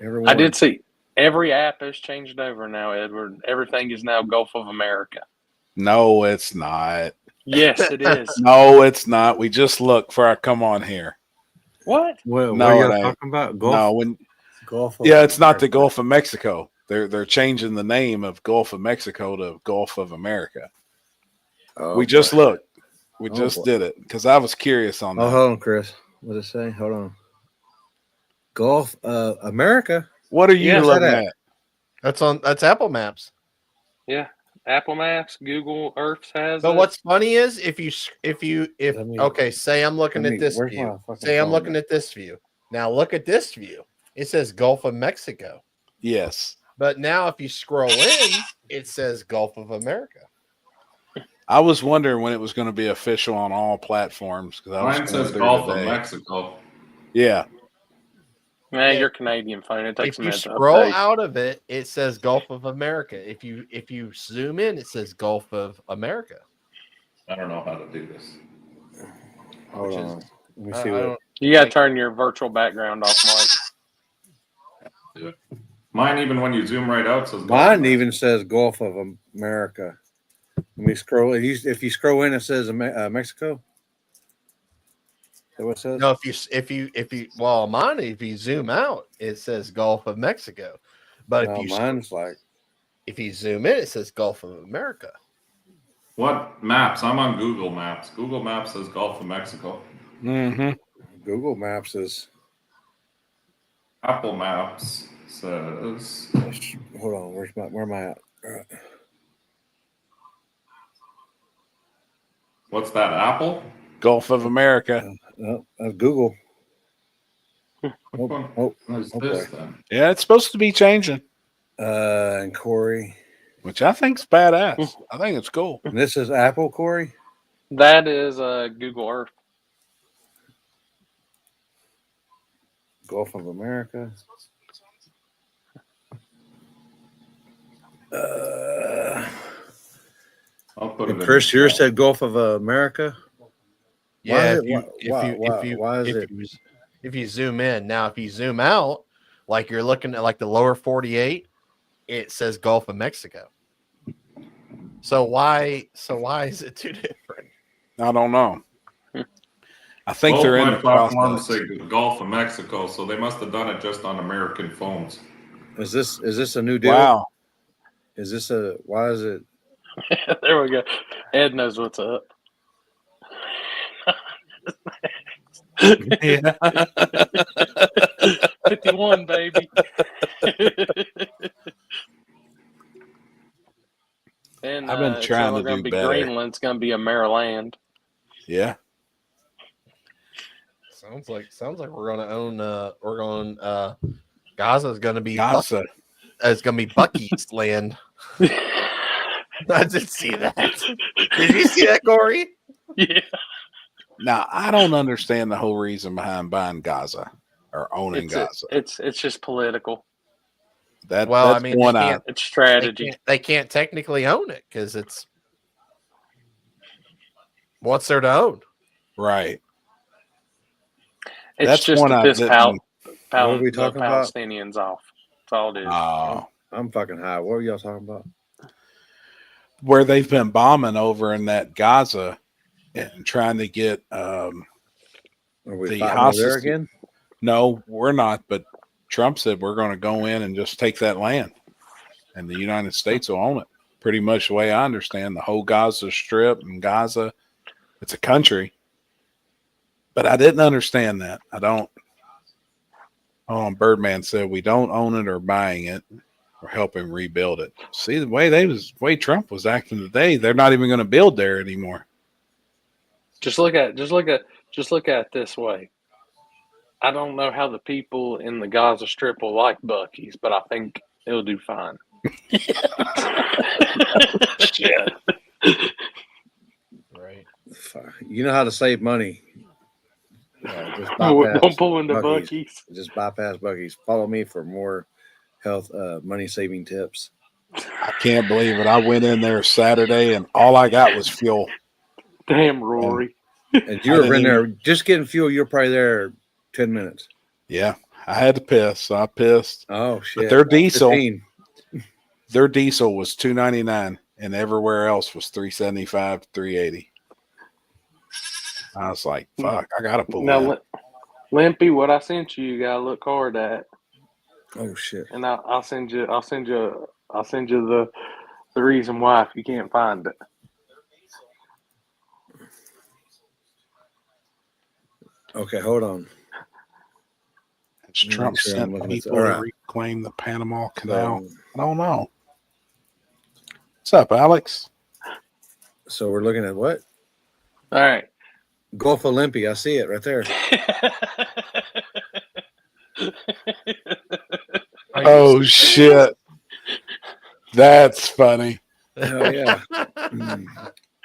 Everyone. I did see every app has changed over now, Edward. Everything is now Gulf of America. No, it's not. Yes, it is. No, it's not. We just look for our come on here. What? Well, no, what are you talking about? Gulf? No, Gulf of it's not the Gulf of Mexico. They're changing the name of Gulf of Mexico to Gulf of America. Oh, we just looked. We just did it because I was curious on that. Oh, hold on, Chris. What did it say? Hold on. Gulf America. What are you looking at? That's Apple Maps. Yeah. Apple Maps, Google Earth has But it. what's funny is say I'm looking at this where's view. my Say I'm phone looking at? at this view. Now look at this view. It says Gulf of Mexico. Yes. But now if you scroll in, it says Gulf of America. I was wondering when it was going to be official on all platforms. Mine says Gulf of Mexico. Yeah. Yeah, your Canadian phone. It takes If a you minute to scroll update. out of it, it says Gulf of America. If you zoom in, it says Gulf of America. I don't know how to do this. Hold on. Let me see what. You got to turn your virtual background off, Mike. Mine, even when you zoom right out, says Mine even says Gulf of America. Let me scroll. If you scroll in, it says Mexico. Is that what it says? No, if you zoom out, it says Gulf of Mexico. But if you zoom in, it says Gulf of America. What maps? I'm on Google Maps. Google Maps says Gulf of Mexico. Mm-hmm. Google Maps is. Apple Maps says. Hold on. Where am I at? What's that? Apple? Gulf of America. Google. What's this then? Yeah, it's supposed to be changing. And Corey. Which I think's badass. I think it's cool. And this is Apple, Corey? That is Google Earth. Gulf of America. I'll put it. Chris, yours said Gulf of America. Yeah. If you zoom in now, if you zoom out, like you're looking at like the lower 48, it says Gulf of Mexico. So why is it too different? I don't know. I think both they're in my the platforms say Gulf of Mexico, so they must have done it just on American phones. Is this a new deal? Wow. Why is it? There we go. Ed knows what's up. Yeah. 51, baby. And I've been trying to do better. Greenland's going to be a Maryland. Yeah. Sounds like we're going to own. Gaza's going to be Gaza. It's going to be Bucky's land. I did see that. Did you see that, Corey? Yeah. Now I don't understand the whole reason behind buying Gaza or owning Gaza. It's just political. It's strategy. They can't technically own it because it's what's there to own, right? It's that's just one to piss what are we talking about? Palestinians off. That's all it is. Oh, I'm fucking high. What are y'all talking about? Where they've been bombing over in that Gaza and trying to get Are we the fighting hostages there again? No, we're not. But Trump said we're going to go in and just take that land, and the United States will own it. Pretty much the way I understand the whole Gaza Strip and Gaza, it's a country. But I didn't understand that. I don't. Oh, Birdman said we don't own it or buying it or helping rebuild it. See the way Trump was acting today, they're not even going to build there anymore. Just look at it this way. I don't know how the people in the Gaza Strip will like Buc-ee's, but I think it'll do fine. Shit. right? You know how to save money. Just don't pull into Buc-ee's. Just bypass Buc-ee's. Follow me for more health money saving tips. I can't believe it. I went in there Saturday and all I got was fuel. Damn, Rory. And you were in there just getting fuel. You're probably there 10 minutes. Yeah, I had to piss. So I pissed. Oh shit! But their diesel 15. was $2.99, and everywhere else was $3.75, $3.80. I was like, "Fuck, I gotta pull now, Limpy, what I sent you gotta look hard at. Oh shit! And I'll send you the reason why if you can't find it. Okay, hold on. Trump sent people to reclaim the Panama Canal. I don't know. What's up, Alex? So we're looking at what? All right. Gulf Olympia. I see it right there. Oh shit. That's funny. Hell yeah.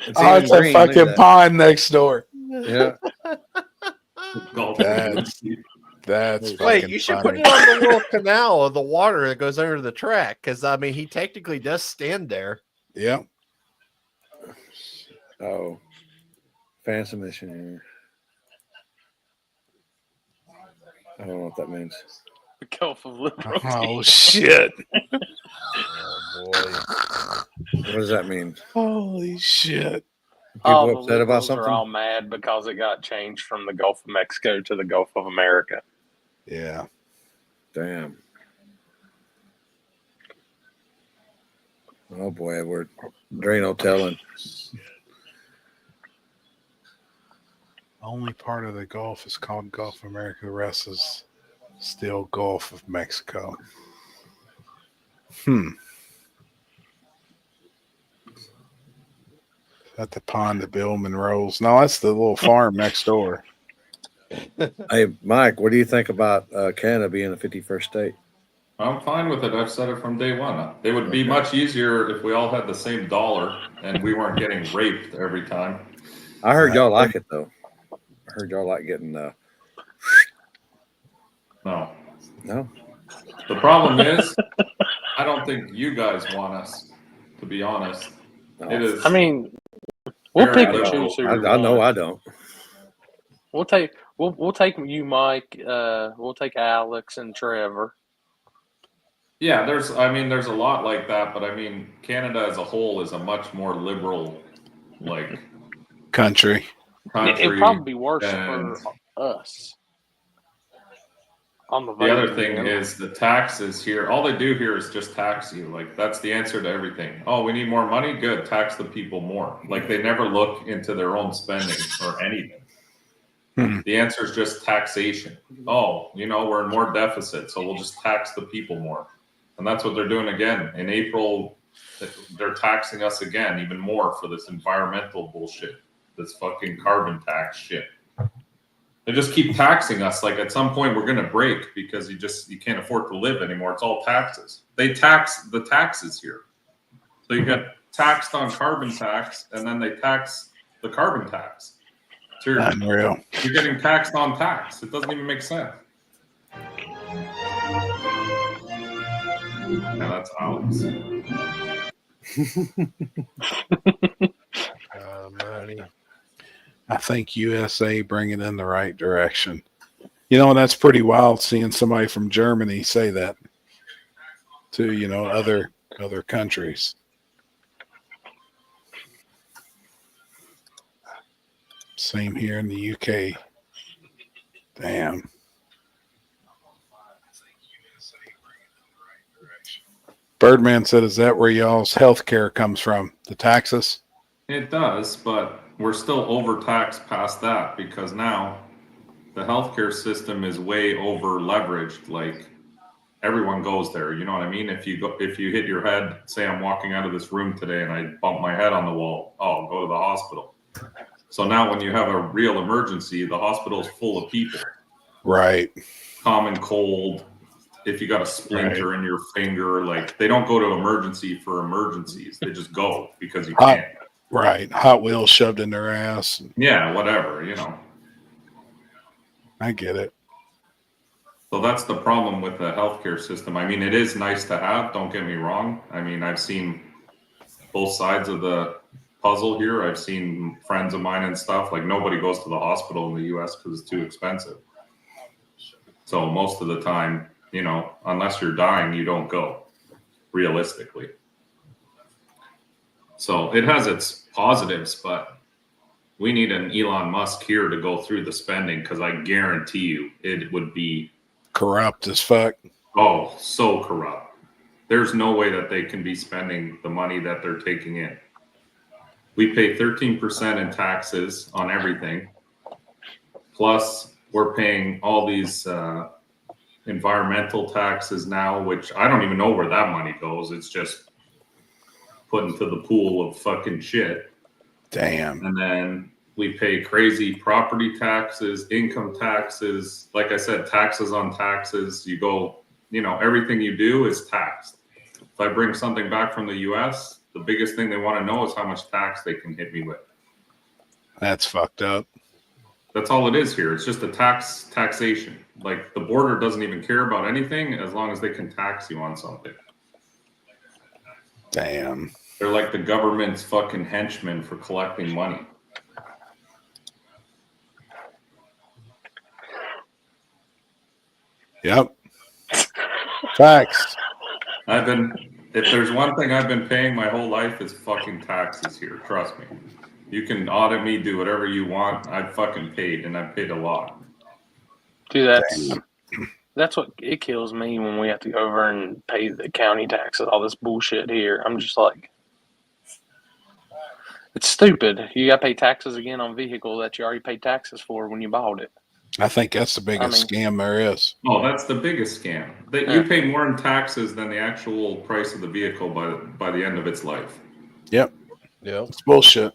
It's a fucking pond next door. Yeah. That's wait, you should funny. put it on the little canal of the water that goes under the track, because I mean he technically does stand there. Yeah. Oh. Fancy missionary. I don't know what that means. The Gulf of Liberty. Oh shit. Oh boy. What does that mean? Holy shit. People upset about something? Are all mad because it got changed from the Gulf of Mexico to the Gulf of America. Yeah. Damn. Oh boy, we're Drano telling. Only part of the Gulf is called Gulf of America. The rest is still Gulf of Mexico. At the pond that Bill Monroe's. No, that's the little farm next door. Hey, Mike, what do you think about Canada being the 51st state? I'm fine with it. I've said it from day one. It would be much easier if we all had the same dollar and we weren't getting raped every time. I heard y'all like it, though. I heard y'all like getting... No. No? The problem is, I don't think you guys want us, to be honest. No. It is... I mean, we'll pick and choose who we I know want. I don't. We'll take you, Mike. We'll take Alex and Trevor. Yeah, there's a lot like that, but I mean, Canada as a whole is a much more liberal, like, country. It'd probably be worse for us. On the other thing is the taxes here. All they do here is just tax you. Like, that's the answer to everything. Oh, we need more money? Good. Tax the people more. Like, they never look into their own spending or anything. The answer is just taxation. Oh, we're in more deficit, so we'll just tax the people more. And that's what they're doing again. In April, they're taxing us again, even more for this environmental bullshit, this fucking carbon tax shit. They just keep taxing us. Like, at some point we're going to break because you can't afford to live anymore. It's all taxes. They tax the taxes here. So you get taxed on carbon tax, and then they tax the carbon tax. So Unreal. You're getting taxed on tax. It doesn't even make sense. Yeah, that's Alex. Money. I think USA bring it in the right direction. That's pretty wild seeing somebody from Germany say that to, other countries. Same here in the UK. Damn. Birdman said, is that where y'all's health care comes from? The taxes? It does, but we're still overtaxed past that because now the healthcare system is way over leveraged. Like, everyone goes there. You know what I mean? If you hit your head, say I'm walking out of this room today and I bump my head on the wall, I'll go to the hospital. So now when you have a real emergency, the hospital is full of people. Right. Common cold. If you got a splinter in your finger, like, they don't go to emergency for emergencies. They just go because you can. Right. Hot Wheels shoved in their ass. Yeah, whatever, I get it. So that's the problem with the healthcare system. I mean, it is nice to have, don't get me wrong. I mean, I've seen both sides of the puzzle here. I've seen friends of mine and stuff. Like, nobody goes to the hospital in the US because it's too expensive. So most of the time, unless you're dying, you don't go, realistically. So it has its positives, but we need an Elon Musk here to go through the spending, because I guarantee you it would be corrupt as fuck. Oh, so corrupt. There's no way that they can be spending the money that they're taking in. We pay 13% in taxes on everything. Plus, we're paying all these environmental taxes now, which I don't even know where that money goes. It's just put into the pool of fucking shit. Damn. And then we pay crazy property taxes, income taxes. Like I said, taxes on taxes. You go, everything you do is taxed. If I bring something back from the U.S., the biggest thing they want to know is how much tax they can hit me with. That's fucked up. That's all it is here. It's just a taxation. Like the border doesn't even care about anything as long as they can tax you on something. Damn. They're like the government's fucking henchmen for collecting money. Yep. Facts. If there's one thing I've been paying my whole life is fucking taxes here. Trust me. You can audit me, do whatever you want. I've fucking paid, and I've paid a lot. Dude, that's what it kills me when we have to go over and pay the county taxes, all this bullshit here. I'm just like, it's stupid. You got to pay taxes again on a vehicle that you already paid taxes for when you bought it. I think that's the biggest scam there is. Oh, that's the biggest scam. You pay more in taxes than the actual price of the vehicle by the end of its life. Yep. It's bullshit.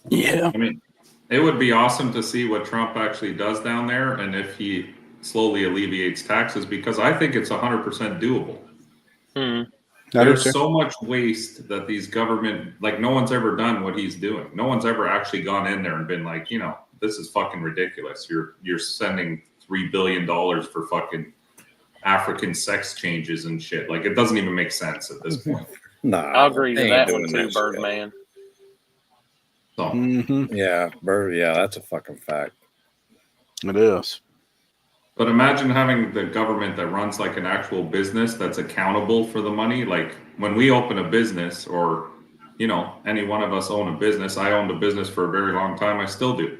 Yeah. I mean, it would be awesome to see what Trump actually does down there and if he slowly alleviates taxes, because I think it's 100% doable. There's so much waste that these government, like no one's ever done what he's doing. No one's ever actually gone in there and been like, this is fucking ridiculous. You're sending $3 billion for fucking African sex changes and shit. Like it doesn't even make sense at this point. No, I agree with that one too, Birdman. So, yeah, that's a fucking fact. It is. But imagine having the government that runs like an actual business that's accountable for the money. Like when we open a business, or any one of us own a business. I owned a business for a very long time. I still do.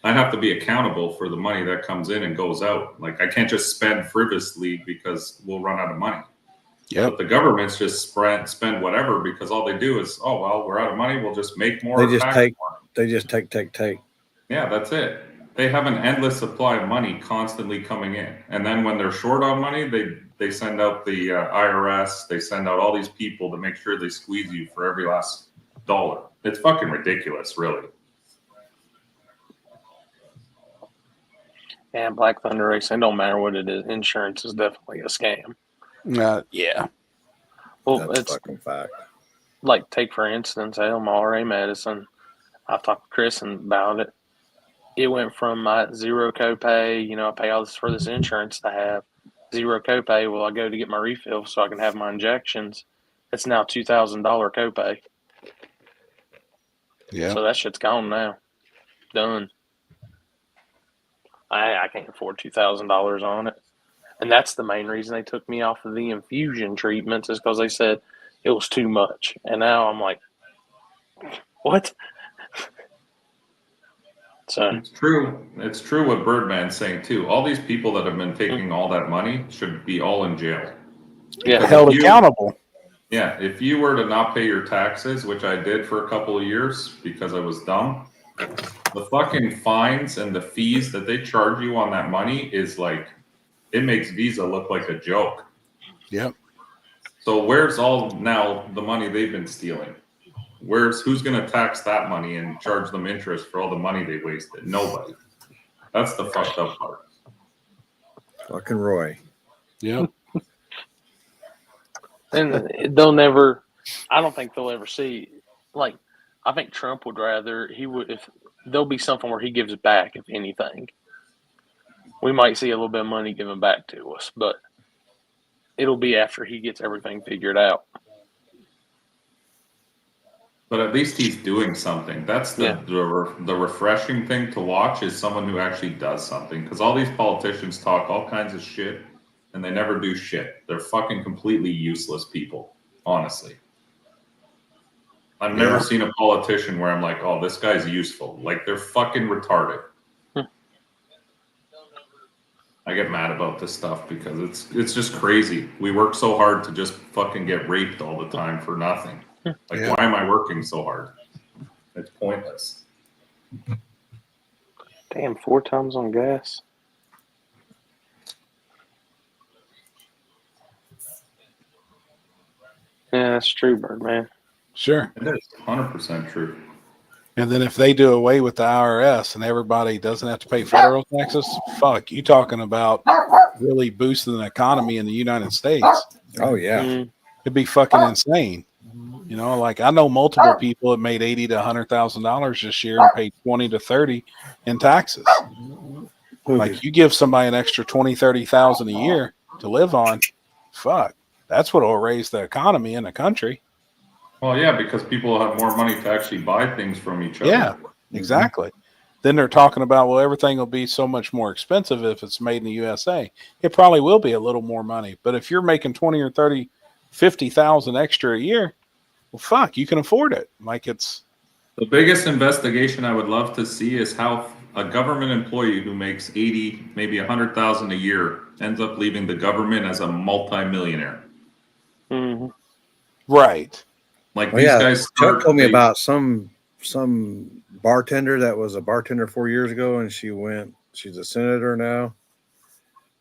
I have to be accountable for the money that comes in and goes out. Like I can't just spend frivolously because we'll run out of money. Yeah. But the governments just spend whatever because all they do is, oh well, we're out of money. We'll just make more. They just take. Yeah, that's it. They have an endless supply of money constantly coming in, and then when they're short on money, they send out the IRS. They send out all these people to make sure they squeeze you for every last dollar. It's fucking ridiculous, really. And Black Thunder Racing, don't matter what it is, insurance is definitely a scam. Yeah. Well, That's it's a fucking fact. like, take for instance, LMRA medicine. I've talked to Chris about it. It went from my zero copay, I pay all this for this insurance to have zero copay. Well, I go to get my refill so I can have my injections. It's now $2,000 copay. Yeah. So that shit's gone now. Done. I can't afford $2,000 on it. And that's the main reason they took me off of the infusion treatments, is because they said it was too much. And now I'm like, what? So it's true. It's true what Birdman's saying too. All these people that have been taking all that money should be all in jail. Yeah, held accountable. Yeah, if you were to not pay your taxes, which I did for a couple of years because I was dumb, the fucking fines and the fees that they charge you on that money is like, it makes Visa look like a joke. Yep. So where's all now the money they've been stealing? Who's going to tax that money and charge them interest for all the money they wasted? Nobody. That's the fucked up part. Fucking Roy. Yep. and they'll never, I don't think they'll ever see, like, I think Trump would rather, if there'll be something where he gives it back, if anything. We might see a little bit of money given back to us, but it'll be after he gets everything figured out. But at least he's doing something. That's the refreshing thing to watch, is someone who actually does something. Because all these politicians talk all kinds of shit, and they never do shit. They're fucking completely useless people, honestly. I've never seen a politician where I'm like, oh, this guy's useful. Like, they're fucking retarded. I get mad about this stuff because it's just crazy. We work so hard to just fucking get raped all the time for nothing. Like, why am I working so hard? It's pointless. Damn, 4 times on gas. Yeah, that's true, Birdman. Sure. It is 100% true. And then if they do away with the IRS and everybody doesn't have to pay federal taxes, fuck, you talking about really boosting the economy in the United States. Oh, yeah. It'd be fucking insane. You know, like I know multiple people that made $80,000 to $100,000 this year and paid 20 to 30 in taxes. Like you give somebody an extra 20, 30,000 a year to live on, fuck, that's what will raise the economy in the country. Well, yeah, because people have more money to actually buy things from each other. Yeah, exactly. Then they're talking about, well, everything will be so much more expensive if it's made in the USA. It probably will be a little more money. But if you're making 20 or 30, 50,000 extra a year, well, fuck, you can afford it. Like it's the biggest investigation I would love to see is how a government employee who makes 80, maybe 100,000 a year ends up leaving the government as a multimillionaire. Mm-hmm. right. Like these guys Chuck told me about some bartender that was a bartender 4 years ago, and she's a senator now,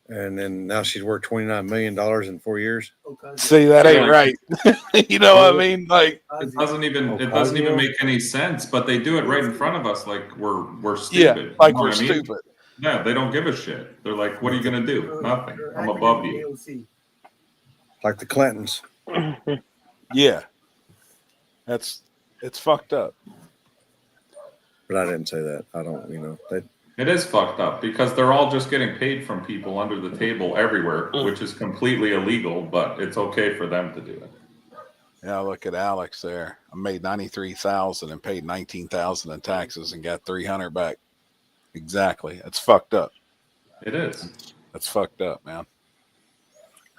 and then now she's worth $29 million in 4 years. See, that ain't right. You know what I mean? Like it doesn't even make any sense, but they do it right in front of us like we're stupid. Yeah, like we're stupid. Yeah, they don't give a shit. They're like, what are you gonna do? Nothing. I'm above you. Like the Clintons. Yeah. It's fucked up. But I didn't say that. I don't, It is fucked up because they're all just getting paid from people under the table everywhere, which is completely illegal, but it's okay for them to do it. Yeah, look at Alex there. I made 93,000 and paid 19,000 in taxes and got 300 back. Exactly. That's fucked up. It is. That's fucked up, man.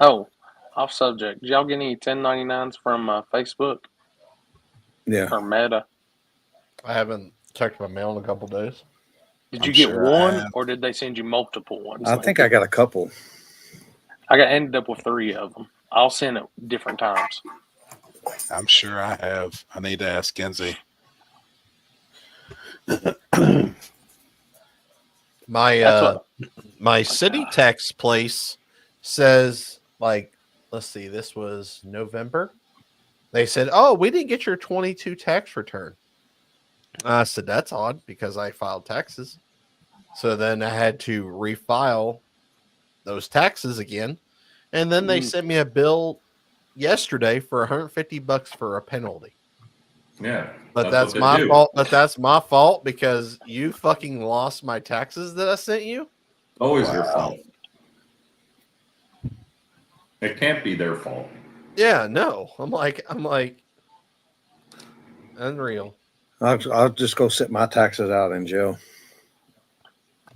Oh, off subject. Did y'all get any 1099s from Facebook? Yeah. Or Meta? I haven't checked my mail in a couple days. Did you get one, or did they send you multiple ones? I think I got a couple. Ended up with 3 of them. I'll send it different times. I'm sure I have. I need to ask Kenzie. My city tax place says, like, let's see, this was November. They said, oh, we didn't get your 22 tax return. I said, that's odd because I filed taxes. So then I had to refile those taxes again. And then they sent me a bill yesterday for $150 for a penalty. Yeah. But that's my fault. But that's my fault because you fucking lost my taxes that I sent you. Always your fault. It can't be their fault. Yeah, no. I'm like unreal. I'll just go sit my taxes out in jail.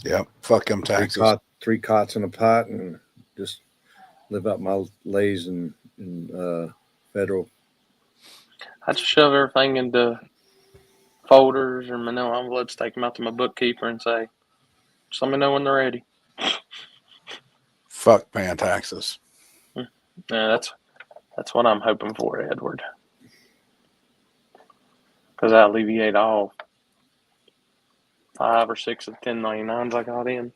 Yep. Fuck them taxes. 3 cots in a pot and just live out my lays in federal. I just shove everything into folders or manila envelopes, take them out to my bookkeeper and say, just let me know when they're ready. Fuck paying taxes. Yeah, that's what I'm hoping for, Edward. Because I alleviate all 5 or 6 of 1099s I got in.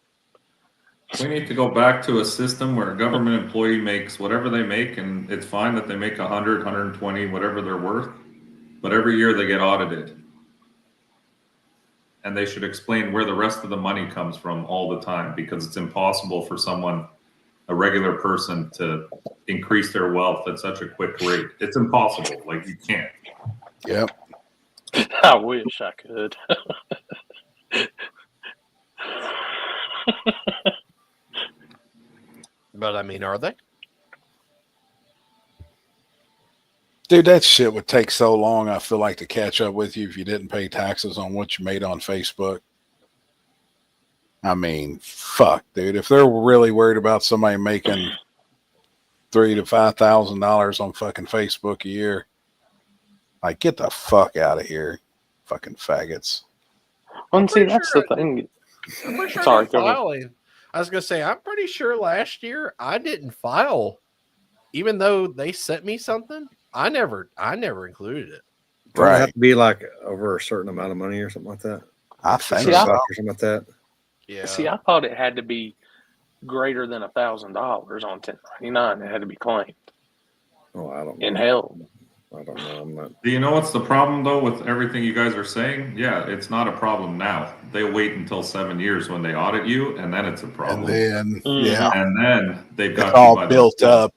We need to go back to a system where a government employee makes whatever they make, and it's fine that they make 100, 120, whatever they're worth, but every year they get audited. And they should explain where the rest of the money comes from all the time, because it's impossible for someone, a regular person, to increase their wealth at such a quick rate. It's impossible. Like, you can't. Yep. I wish I could. But I mean, are they? Dude, that shit would take so long, I feel like, to catch up with you if you didn't pay taxes on what you made on Facebook. I mean, fuck, dude. If they're really worried about somebody making $3,000 to $5,000 on fucking Facebook a year, like, get the fuck out of here, fucking faggots. Well, see, that's the thing. I'm pretty sure Sorry, filing. I was gonna say, I'm pretty sure last year I didn't file, even though they sent me something. I never included it. Right. Does it have to be like over a certain amount of money or something like that? I think so. Or something like that. Yeah. See, I thought it had to be greater than $1,000 on 1099. It had to be claimed. Oh, I don't know. And held. I don't know. I'm not. Do you know what's the problem though with everything you guys are saying? Yeah, it's not a problem now. They wait until 7 years when they audit you, and then it's a problem. And then, and then they've got it's you all by built the up.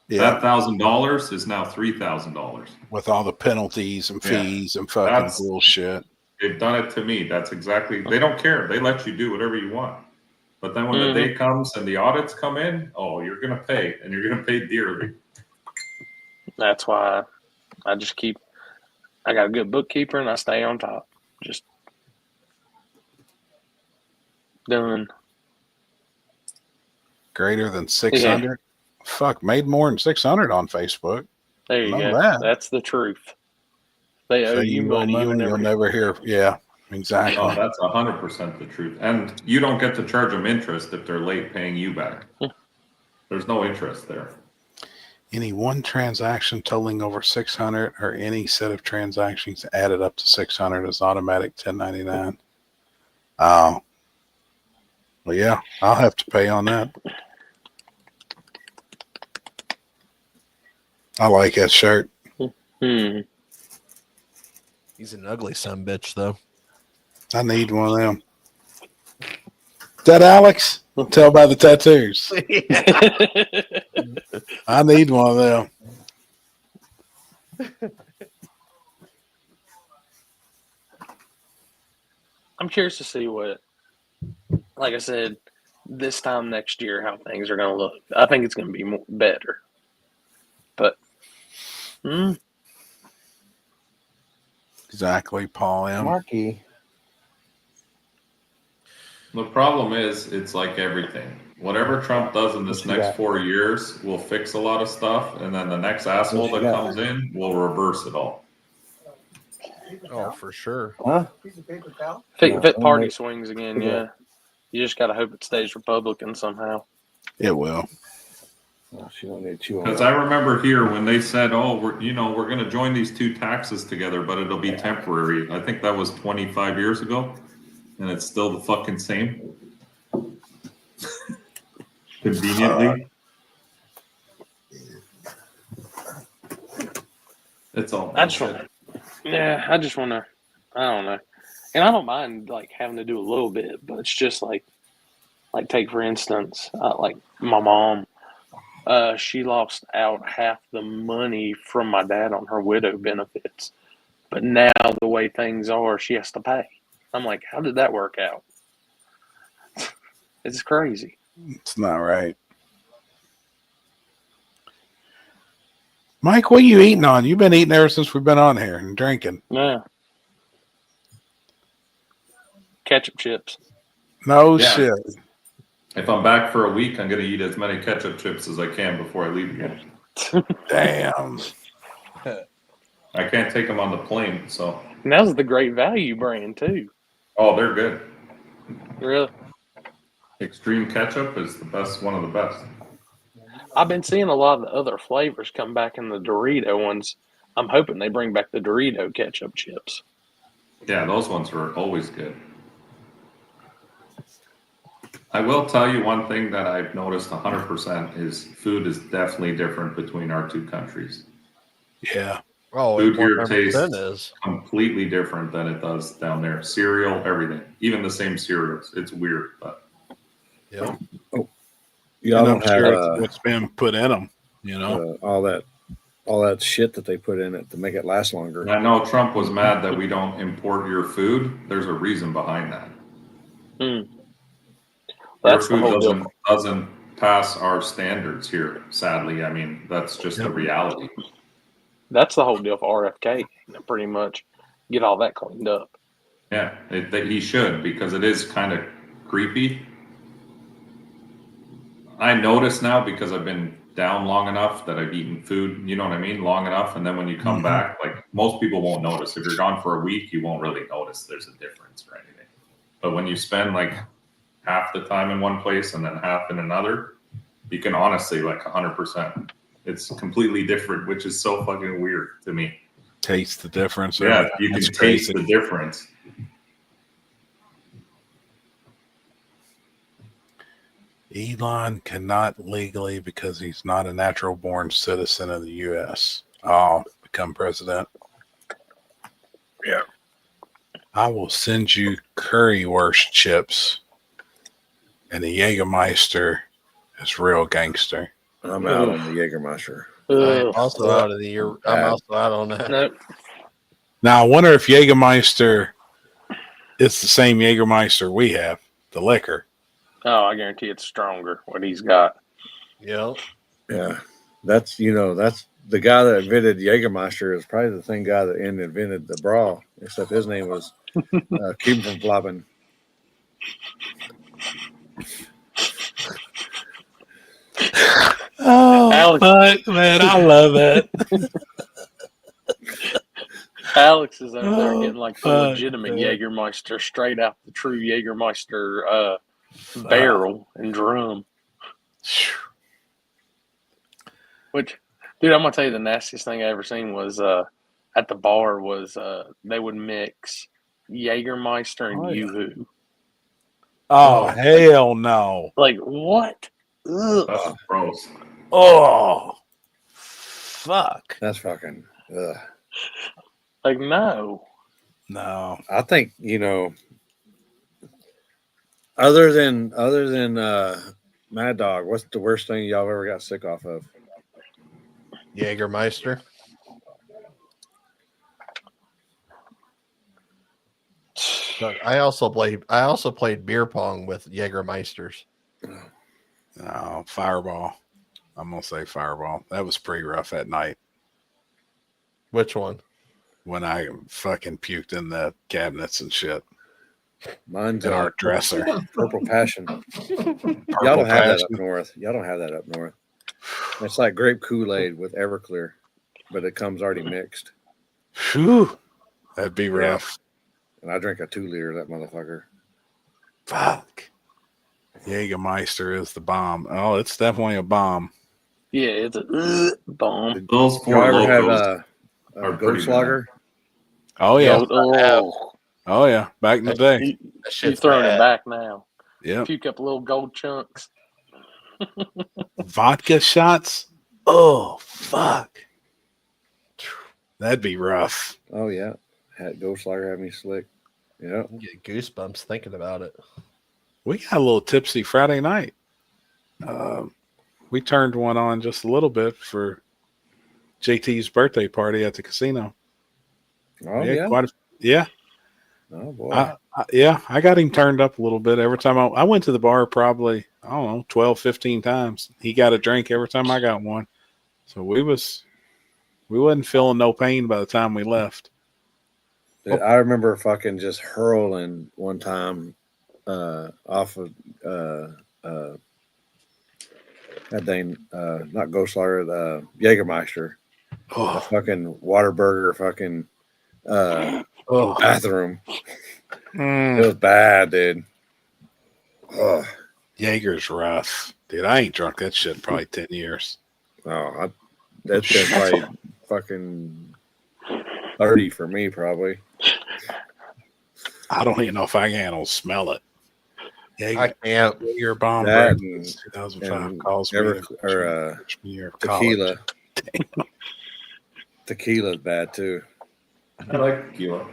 Yeah, that $1,000 is now $3,000 with all the penalties and fees and fucking bullshit. They've done it to me. That's exactly. They don't care. They let you do whatever you want. But then when the day comes and the audits come in, oh, you're gonna pay, and you're gonna pay dearly. That's why I just keep. I got a good bookkeeper, and I stay on top. Just done. Greater than 600. Yeah. Fuck, made more than 600 on Facebook. There you go. That's the truth. They owe you money. You'll never hear. Yeah, exactly. Oh, that's 100% the truth. And you don't get to charge them interest if they're late paying you back. There's no interest there. Any one transaction totaling over 600 or any set of transactions added up to 600 is automatic 1099. Oh. Well, yeah, I'll have to pay on that. I like that shirt. He's an ugly son bitch, though. I need one of them. Is that Alex? Tell by the tattoos. I need one of them. I'm curious to see what, like I said, this time next year, how things are going to look. I think it's going to be better. But, Exactly, Paul M. Marky. The problem is, it's like everything. Whatever Trump does in this next 4 years will fix a lot of stuff, and then the next asshole that comes in will reverse it all. Oh, for sure. Huh? If it party swings again, yeah. You just got to hope it stays Republican somehow. It will. Because I remember here when they said, "Oh, we're going to join these two taxes together, but it'll be temporary." I think that was 25 years ago, and it's still the fucking same. Conveniently, it's all. I just want to. I don't know, and I don't mind like having to do a little bit, but it's just like take for instance, like my mom. She lost out half the money from my dad on her widow benefits. But now the way things are, she has to pay. I'm like, how did that work out? It's crazy. It's not right. Mike, what are you eating on? You've been eating ever since we've been on here and drinking. Yeah. Ketchup chips. No shit. If I'm back for a week, I'm going to eat as many ketchup chips as I can before I leave again. Damn. I can't take them on the plane, so. And that was the Great Value brand, too. Oh, they're good. Really? Extreme ketchup is the best, one of the best. I've been seeing a lot of the other flavors come back in the Dorito ones. I'm hoping they bring back the Dorito ketchup chips. Yeah, those ones are always good. I will tell you one thing that I've noticed 100% is food is definitely different between our two countries. Yeah. Oh, food here tastes completely different than it does down there. Cereal, everything, even the same cereals. It's weird, but yeah. Oh, y'all don't have what's been put in them. All that shit that they put in it to make it last longer. I know Trump was mad that we don't import your food. There's a reason behind that. Our food doesn't pass our standards here, sadly. I mean, that's just the reality. That's the whole deal for RFK. Pretty much get all that cleaned up. Yeah, he should, because it is kind of creepy. I notice now because I've been down long enough that I've eaten food, you know what I mean, long enough. And then when you come back, like most people won't notice. If you're gone for a week, you won't really notice there's a difference or anything. But when you spend like half the time in one place and then half in another, you can honestly 100%. It's completely different, which is so fucking weird to me. Taste the difference. Yeah, you can taste the difference. Elon cannot legally because he's not a natural born citizen of the U.S. Oh, become president. Yeah. I will send you currywurst chips, and the Jägermeister is real gangster. I'm out on the Jägermeister. I'm also out of the year. I'm also out on that. Nope. Now I wonder if Jägermeister is the same Jägermeister we have, the liquor. Oh, I guarantee it's stronger what he's got. Yep. Yeah. That's the guy that invented Jägermeister is probably the same guy that invented the bra, except his name was keep him from flopping. Oh, Alex, fuck, man, I love it. Alex is over there getting like the fuck, legitimate man. Jägermeister, straight out the true Jägermeister barrel and drum. Which, dude, I'm gonna tell you the nastiest thing I ever seen was at the bar was they would mix Jägermeister and Yoo-Hoo. Oh, hell no. Like what? Ugh. That's gross. Oh, fuck. That's fucking. Ugh. Like no. I think other than Mad Dog, what's the worst thing y'all ever got sick off of? Jägermeister. I also played beer pong with Jägermeisters. No, Fireball. I'm gonna say Fireball. That was pretty rough at night. Which one? When I fucking puked in the cabinets and shit. Mine's in our dresser. Purple Passion. Purple Y'all don't have that Passion. up north. Y'all don't have that up north. It's like grape Kool-Aid with Everclear, but it comes already mixed. Whew. That'd be rough. And I drink a 2-liter, that motherfucker. Fuck. Jägermeister is the bomb. Oh, it's definitely a bomb. Yeah, it's a bomb. Those Y'all four ever have locos a are pretty Goldschlager? Oh, yeah. Oh, Oh, yeah. Back in the day. You're throwing it back now. Yeah. Puke up little gold chunks. Vodka shots? Oh, fuck. That'd be rough. Oh, yeah. Goldschlager had me slick. Yeah. Get goosebumps thinking about it. We got a little tipsy Friday night. We turned one on just a little bit for JT's birthday party at the casino. Oh, yeah. Yeah. Oh, boy. I got him turned up a little bit every time I went to the bar probably, I don't know, 12, 15 times. He got a drink every time I got one. So we wasn't feeling no pain by the time we left. Dude, I remember fucking just hurling one time off of that thing, not Goldschlager, the Jägermeister. Oh. The fucking Whataburger fucking bathroom. It was bad, dude. Oh. Jaeger's rough. Dude, I ain't drunk that shit in probably 10 years. Oh, that's been probably fucking 30 for me, probably. I don't even know if I can handle smell it. Jaeger, I can't. Jaeger bomb That breakfast, and 2005 calls me tequila. Tequila's bad too. I like tequila.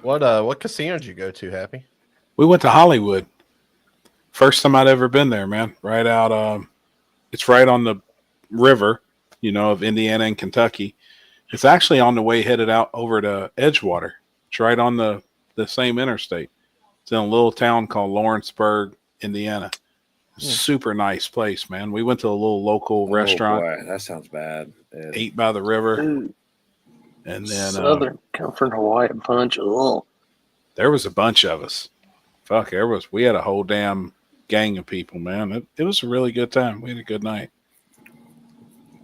What casino did you go to, Happy? We went to Hollywood. First time I'd ever been there, man. Right out it's right on the river, of Indiana and Kentucky. It's actually on the way headed out over to Edgewater. It's right on the same interstate. It's in a little town called Lawrenceburg, Indiana. Super nice place, man. We went to a little local restaurant. Boy, that sounds bad. Ate by the river. Ooh. And then Southern Comfort Hawaiian Punch. Oh. There was a bunch of us. Fuck, we had a whole damn gang of people, man. It was a really good time. We had a good night.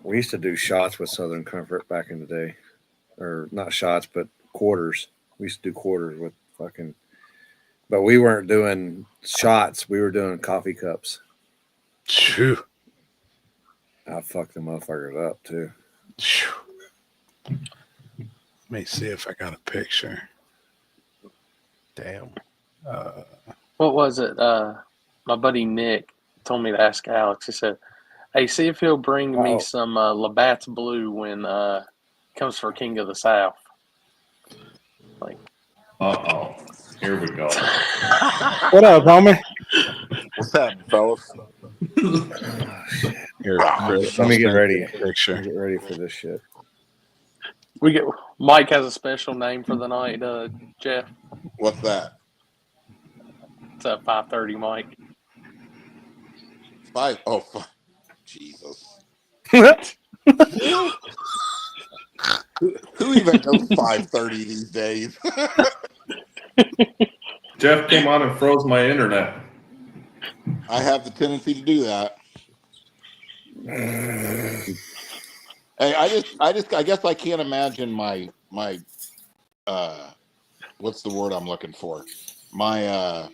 We used to do shots with Southern Comfort back in the day. Or not shots, but quarters. We used to do quarters with fucking... But we weren't doing shots. We were doing coffee cups. Phew. I fucked the motherfuckers up, too. Phew. Let me see if I got a picture. Damn. What was it? My buddy Nick told me to ask Alex. He said, Hey, see if he'll bring me some Labatt's Blue when comes for King of the South. Like, here we go. What up, homie? What's happening, fellas? Here, Chris, Let me get ready. Picture. Get ready for this shit. Mike has a special name for the night, Jeff. What's that? It's 5:30, Mike. 5. Oh, Jesus. Who even goes 5:30 these days? Jeff came on and froze my internet. I have the tendency to do that. Hey, I guess I can't imagine my what's the word I'm looking for? My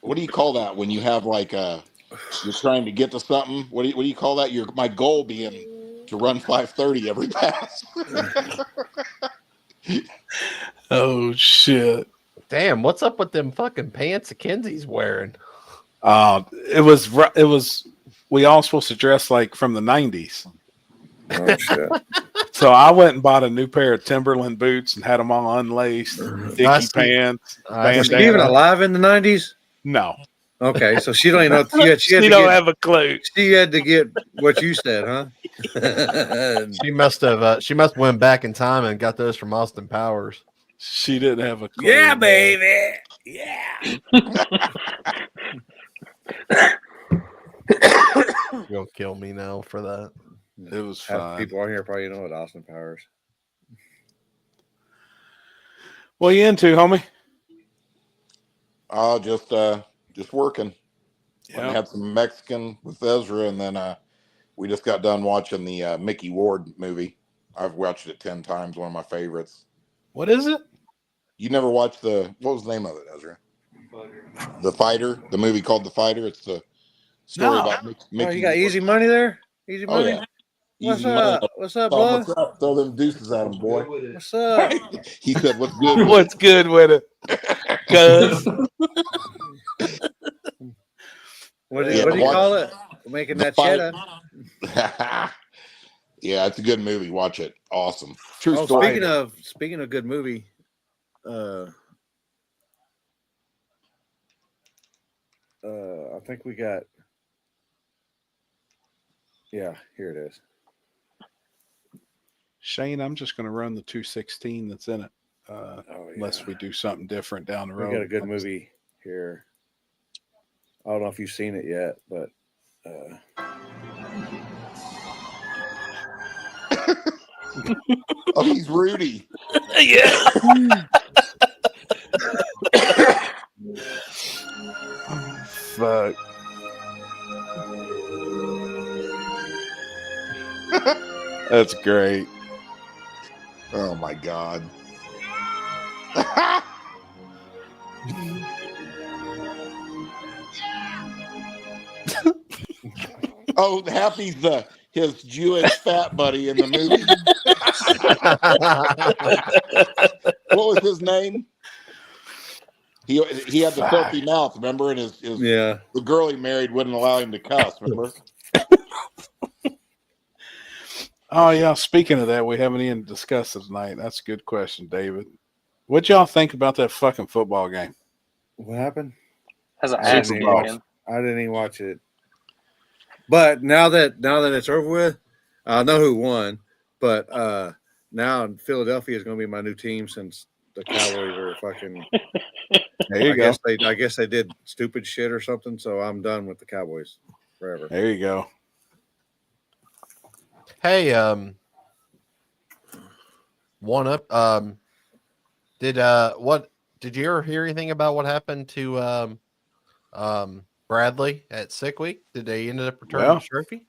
what do you call that when you have like you're trying to get to something? What do you call that? My goal being to run 5:30 every pass. Oh shit! Damn, what's up with them fucking pants that Kenzie's wearing? It was. We all supposed to dress like from the 90s. Oh shit! So I went and bought a new pair of Timberland boots and had them all unlaced, dicky pants. Was she even alive in the 90s? No. Okay, so she don't even know. She don't have a clue. She had to get what you said, huh? She must have. She must went back in time and got those from Austin Powers. She didn't have a clue. Yeah, baby. Yeah. You're gonna kill me now for that. It was Half fun. people on here probably know what Austin Powers. What you into, homie? Just working. Yeah. I had some Mexican with Ezra, and then we just got done watching the Mickey Ward movie. I've watched it 10 times. One of my favorites. What is it? You never watched what was the name of it, Ezra? The Fighter. The movie called The Fighter. It's the story about Mickey. Oh, you got Easy Money there? Easy Money? Yeah. What's Easy up? Money. What's up, Oh, bro? what's up? Throw them deuces at him, boy. What's up? He said, "What's good? What's good with it?" Cuz What do you call it? Making that cheddar. Yeah, it's a good movie. Watch it. Awesome. True story. Speaking of good movie, I think we got. Yeah, here it is. Shane, I'm just going to run the 216 that's in it, unless we do something different down the road. We got a good movie here. I don't know if you've seen it yet, but oh, he's Rudy. Yeah. Fuck. That's great. Oh my God. Oh, Happy's his Jewish fat buddy in the movie. What was his name? He had the filthy mouth, remember? And the girl he married wouldn't allow him to cuss, remember? Oh yeah. Speaking of that, we haven't even discussed it tonight. That's a good question, David. What y'all think about that fucking football game? What happened? As a I didn't even watch it. But now that it's over with, I know who won. But now Philadelphia is going to be my new team since the Cowboys are fucking. There you go. I guess they did stupid shit or something. So I'm done with the Cowboys forever. There you go. Hey, one up. Did you ever hear anything about what happened to Bradley at sick week? Did they end up returning the trophy?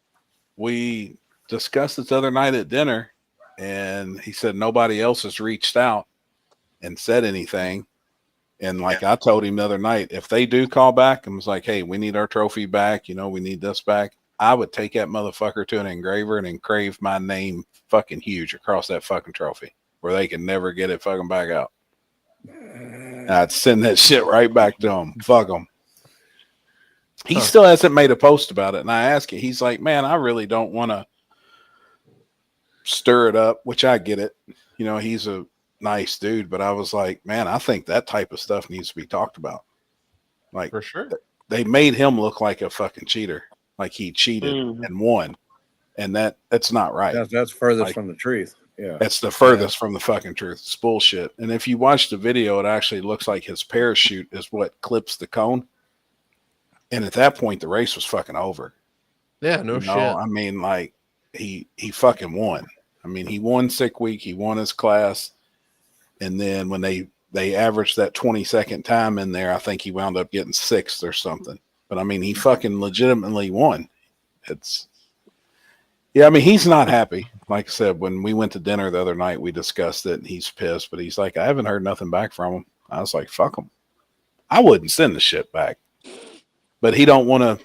We discussed this other night at dinner, and he said nobody else has reached out and said anything. And I told him the other night, if they do call back and was like, hey, we need our trophy back, we need this back, I would take that motherfucker to an engraver and engrave my name fucking huge across that fucking trophy where they can never get it fucking back out. And I'd send that shit right back to them. Fuck them. He still hasn't made a post about it. And I asked him, he's like, man, I really don't want to stir it up, which I get it. You know, he's a nice dude, but I was like, man, I think that type of stuff needs to be talked about. Like, for sure. They made him look like a fucking cheater, like he cheated and won. And that's not right. That's furthest from the truth. Yeah. That's the furthest from the fucking truth. It's bullshit. And if you watch the video, it actually looks like his parachute is what clips the cone. And at that point, the race was fucking over. Yeah, no shit. I mean, like, he fucking won. I mean, he won sick week. He won his class. And then when they averaged that 20-second time in there, I think he wound up getting 6th or something. But I mean, he fucking legitimately won. I mean, he's not happy. Like I said, when we went to dinner the other night, we discussed it, and he's pissed. But he's like, I haven't heard nothing back from him. I was like, fuck him. I wouldn't send the shit back. But he don't want to,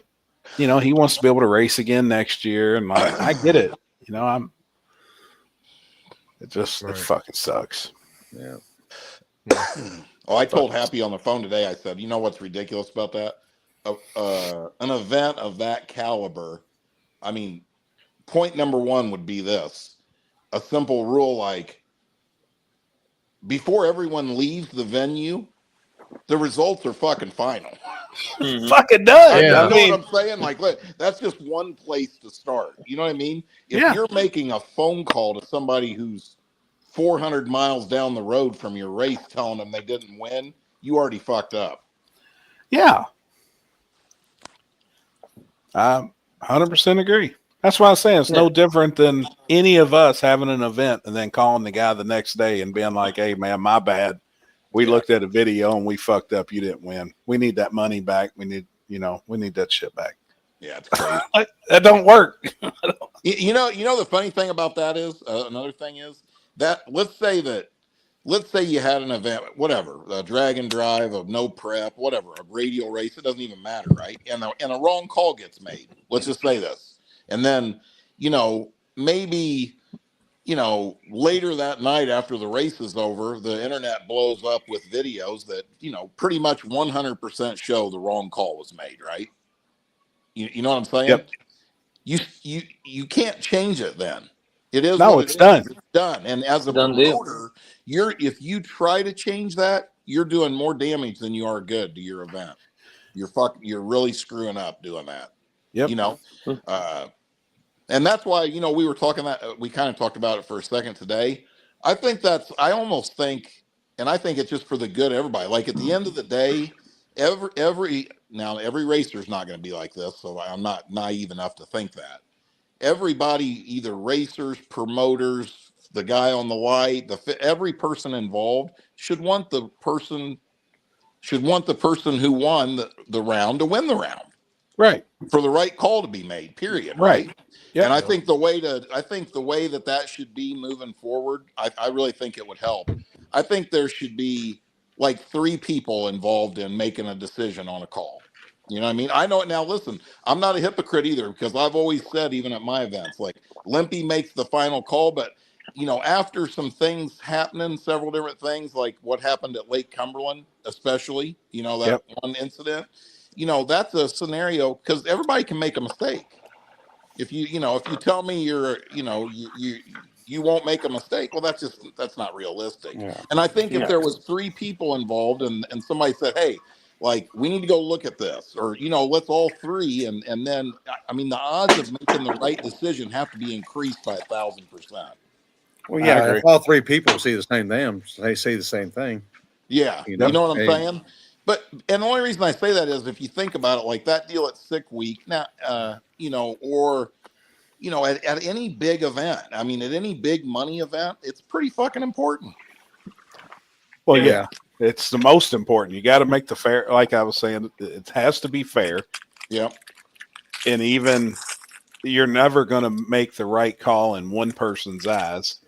he wants to be able to race again next year. And I get it. It fucking sucks. Yeah. Oh, I told Happy on the phone today, I said, you know what's ridiculous about that? An event of that caliber, I mean, point number one would be this. A simple rule like, before everyone leaves the venue, the results are fucking final. Fucking done. You know what I'm saying? Like, that's just one place to start. You know what I mean? If you're making a phone call to somebody who's 400 miles down the road from your race telling them they didn't win, you already fucked up. Yeah. I 100% agree. That's why I'm saying it's no different than any of us having an event and then calling the guy the next day and being like, hey, man, my bad. We looked at a video and we fucked up. You didn't win. We need that money back. We need that shit back. Yeah, it's crazy. That don't work. You know, the funny thing about that is, another thing is that let's say you had an event, whatever, a drag and drive of no prep, whatever, a radial race. It doesn't even matter, right? And a wrong call gets made. Let's just say this. And then, maybe, later that night after the race is over, the internet blows up with videos that, pretty much 100% show the wrong call was made, right? You know what I'm saying? Yep. You can't change it then. It is. No, it's done. It's done. And as a promoter, if you try to change that, you're doing more damage than you are good to your event. You're really screwing up doing that. Yep. And that's why, we were talking we kind of talked about it for a second today. I almost think, and I think it's just for the good of everybody. Like at the end of the day, every racer is not going to be like this. So I'm not naive enough to think that. Everybody, either racers, promoters, the guy on the light, every person involved should want the person who won the round to win the round. Right. For the right call to be made, period. Right. Yep. And I think the way that should be moving forward, I really think it would help. I think there should be like 3 people involved in making a decision on a call. You know what I mean? I know it now. Listen, I'm not a hypocrite either, because I've always said, even at my events, like Limpy makes the final call, but after some things happening, several different things, like what happened at Lake Cumberland, especially, that one incident, that's a scenario, because everybody can make a mistake. If you tell me you won't make a mistake, well, that's not realistic. Yeah. And I think if there was 3 people involved and somebody said, hey, like, we need to go look at this, or, let's all 3. And then, I mean, the odds of making the right decision have to be increased by 1,000%. Well, yeah, if all 3 people see the same thing, they say the same thing. Yeah. You know what I'm saying? And the only reason I say that is if you think about it, like that deal at Sick Week, now, or, at any big event, I mean, at any big money event, it's pretty fucking important. Well, yeah, it's the most important. You got to make the fair, like I was saying, it has to be fair. Yeah. And even you're never going to make the right call in one person's eyes.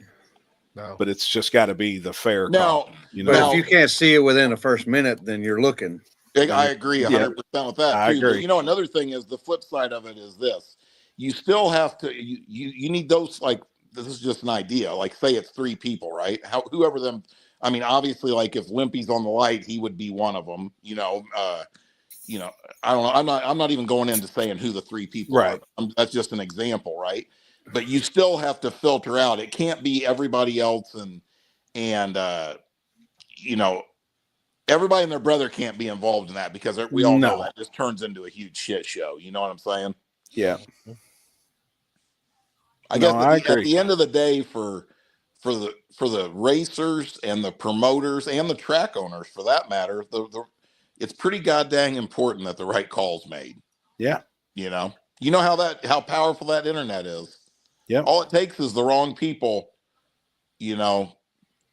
No. But it's just got to be the fair call. But if you can't see it within the first minute, then you're looking. I agree 100% with that. I agree. But another thing is, the flip side of it is this. You still have to, you need those, like, this is just an idea. Like, say it's 3 people, right? Whoever them, I mean, obviously, like, if Limpy's on the light, he would be one of them, you know, I don't know. I'm not even going into saying who the 3 people Right. are. That's just an example, right? But you still have to filter out. It can't be everybody else, and you know, everybody and their brother can't be involved in that, because we all know that just turns into a huge shit show. You know what I'm saying? Yeah. I guess at the end of the day, for the racers and the promoters and the track owners, for that matter, it's pretty goddamn important that the right call's made. Yeah. You know how powerful that internet is. Yeah. All it takes is the wrong people, you know,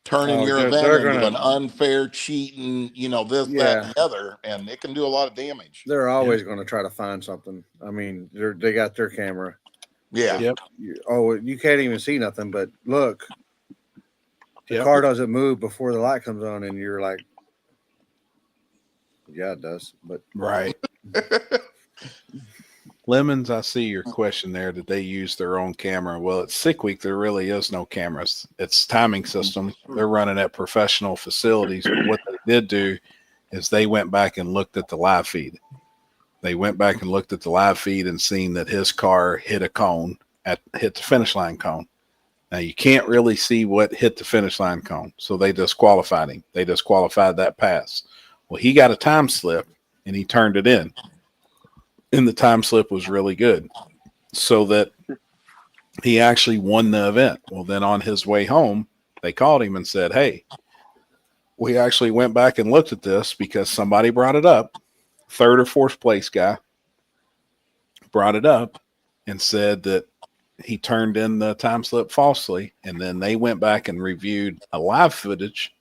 turning your event into an unfair, cheating, you know, this, that, and the other, and it can do a lot of damage. They're always going to try to find something. I mean, they got their camera. Yeah. Yep. You can't even see nothing, but look, the car doesn't move before the light comes on, and you're like, yeah, it does. But right. Lemons, I see your question there. Did they use their own camera? Well, at Sick Week, there really is no cameras. It's timing system. They're running at professional facilities. But what they did do is they went back and looked at the live feed. They went back and looked at the live feed and seen that his car hit a cone, hit the finish line cone. Now, you can't really see what hit the finish line cone, so they disqualified him. They disqualified that pass. Well, he got a time slip, and he turned it in. And the time slip was really good, so that he actually won the event. Well, then on his way home, they called him and said, hey, we actually went back and looked at this because somebody brought it up. 3rd or 4th place guy brought it up and said that he turned in the time slip falsely. And then they went back and reviewed a live footage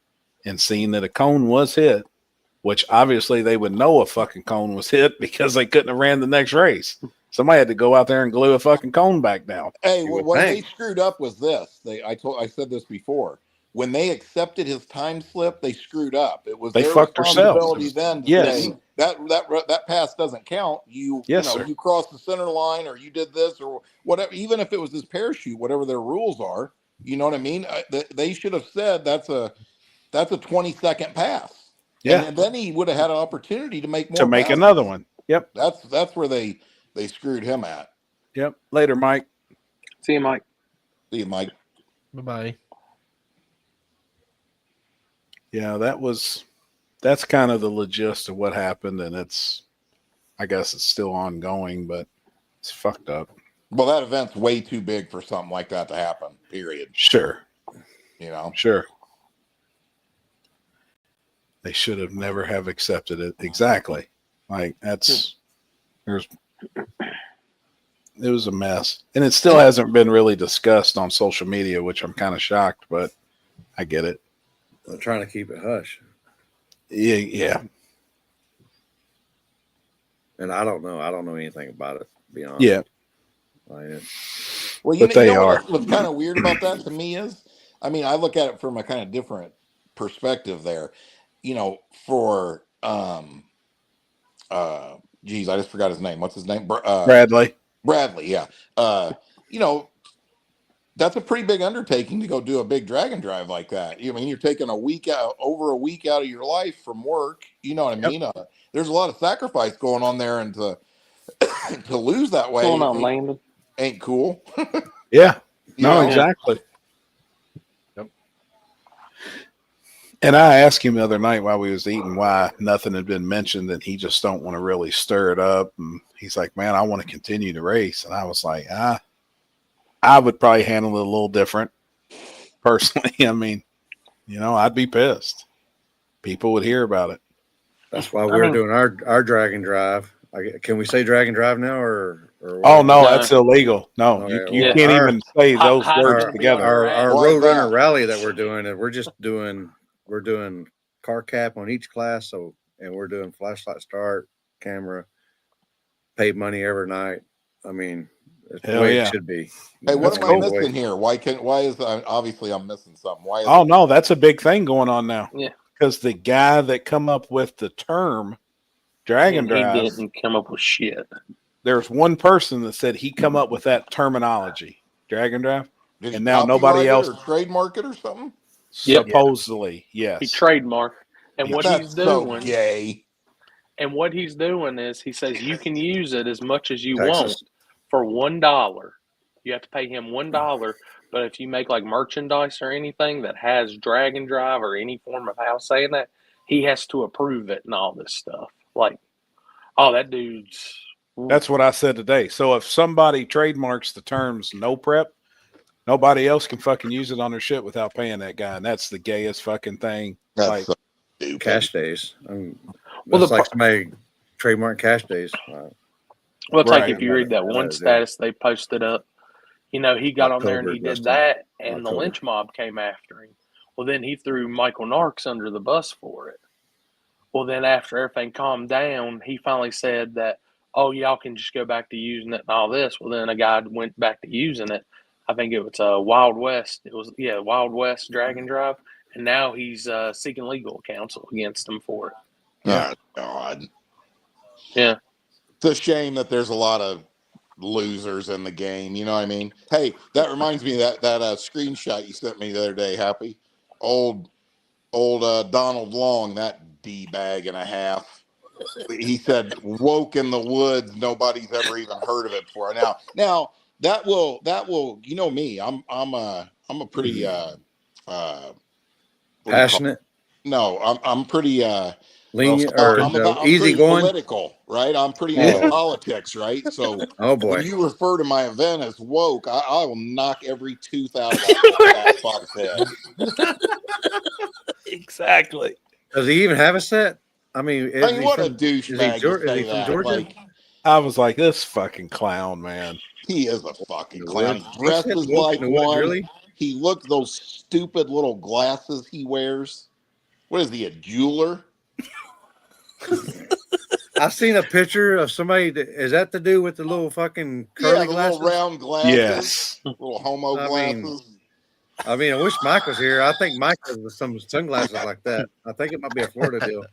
and seen that a cone was hit, which obviously they would know a fucking cone was hit because they couldn't have ran the next race. Somebody had to go out there and glue a fucking cone back down. Hey, what they screwed up was this. I said this before. When they accepted his time slip, they screwed up. It was their responsibility then to say that pass doesn't count. You crossed the center line, or you did this, or whatever. Even if it was his parachute, whatever their rules are, you know what I mean. They should have said that's a 20-second pass. Yeah, and then he would have had an opportunity to make passes. Another one. Yep, that's where they screwed him at. Yep. Later, Mike. See you, Mike. See you, Mike. Bye-bye. Yeah, that's kind of the gist of what happened, and I guess it's still ongoing, but it's fucked up. Well, that event's way too big for something like that to happen, period. Sure. You know? Sure. They should have never have accepted it. Exactly. Like it was a mess. And it still hasn't been really discussed on social media, which I'm kind of shocked, but I get it. They're trying to keep it hush. Yeah. And I don't know anything about it, to be honest. Yeah. Well, you know what's kind of weird about that to me is, I mean, I look at it from a kind of different perspective there. You know, for geez, I just forgot his name. What's his name? Bradley. Bradley, yeah. You know, that's a pretty big undertaking to go do a big dragon drive like that. I mean, you're taking over a week out of your life from work. You know what I mean? There's a lot of sacrifice going on there, and to lose that way ain't cool. Yeah. No, exactly. Yep. And I asked him the other night while we was eating why nothing had been mentioned, and he just don't want to really stir it up. And he's like, man, I want to continue to race. And I was like, I would probably handle it a little different personally. I mean, I'd be pissed. People would hear about it. That's why we're doing our dragon drive. Can we say dragon drive now, or oh no, that's illegal. No, you can't even say those words together. Our Roadrunner rally that we're doing, and we're doing car cap on each class. And we're doing flashlight start, camera, paid money every night. I mean, it's the way it should be. Hey, what am I missing here? Why is obviously I'm missing something? No, that's a big thing going on now. Yeah, because the guy that come up with the term dragon drive, he didn't come up with shit. There's one person that said he come up with that terminology, dragon drive, and now nobody else trademark it or something. Supposedly, yes, he trademarked. And what he's doing, so gay. And what he's doing is he says you can use it as much as you Texas. want for $1. You have to pay him $1. But if you make like merchandise or anything that has drag and drive or any form of house saying that, he has to approve it and all this stuff. Like, oh, that dude's. That's what I said today. So if somebody trademarks the terms no prep, nobody else can fucking use it on their shit without paying that guy. And that's the gayest fucking thing. That's like so stupid. Cash days. Well, Well, it's like somebody trademark cash days. Well, Right. like if you read that one status they posted up, you know, he got on there and he did that, and the lynch mob came after him. Well, then he threw Michael Narks under the bus for it. Well, then after everything calmed down, he finally said that, oh, y'all can just go back to using it and all this. Well, then a guy went back to using it. I think it was Wild West. It was, Wild West Drag and Drive. And now he's seeking legal counsel against them for it. Oh, God. Yeah. It's a shame that there's a lot of losers in the game. You know what I mean? Hey, that reminds me of that screenshot you sent me the other day, Happy. Old Donald Long, that D-bag and a half. He said, woke in the woods, nobody's ever even heard of it before. Now that will, you know me, I'm a pretty passionate. No, I'm pretty lenient I'm easy going. Political, right? I'm pretty into politics, right? So oh boy, when you refer to my event as woke, I will knock every tooth out of that fuck's head. Exactly. Does he even have a set? I mean what a douchebag is he from Georgia? Like, I was like, this fucking clown, man. He is a fucking clown. He dresses like one. Really? He looks those stupid little glasses he wears. What is he, a jeweler? I've seen a picture of somebody. Is that to do with the little fucking curly glasses? Little round glasses. Yes. Little homo glasses. I mean, I wish Mike was here. I think Mike has some sunglasses like that. I think it might be a Florida deal.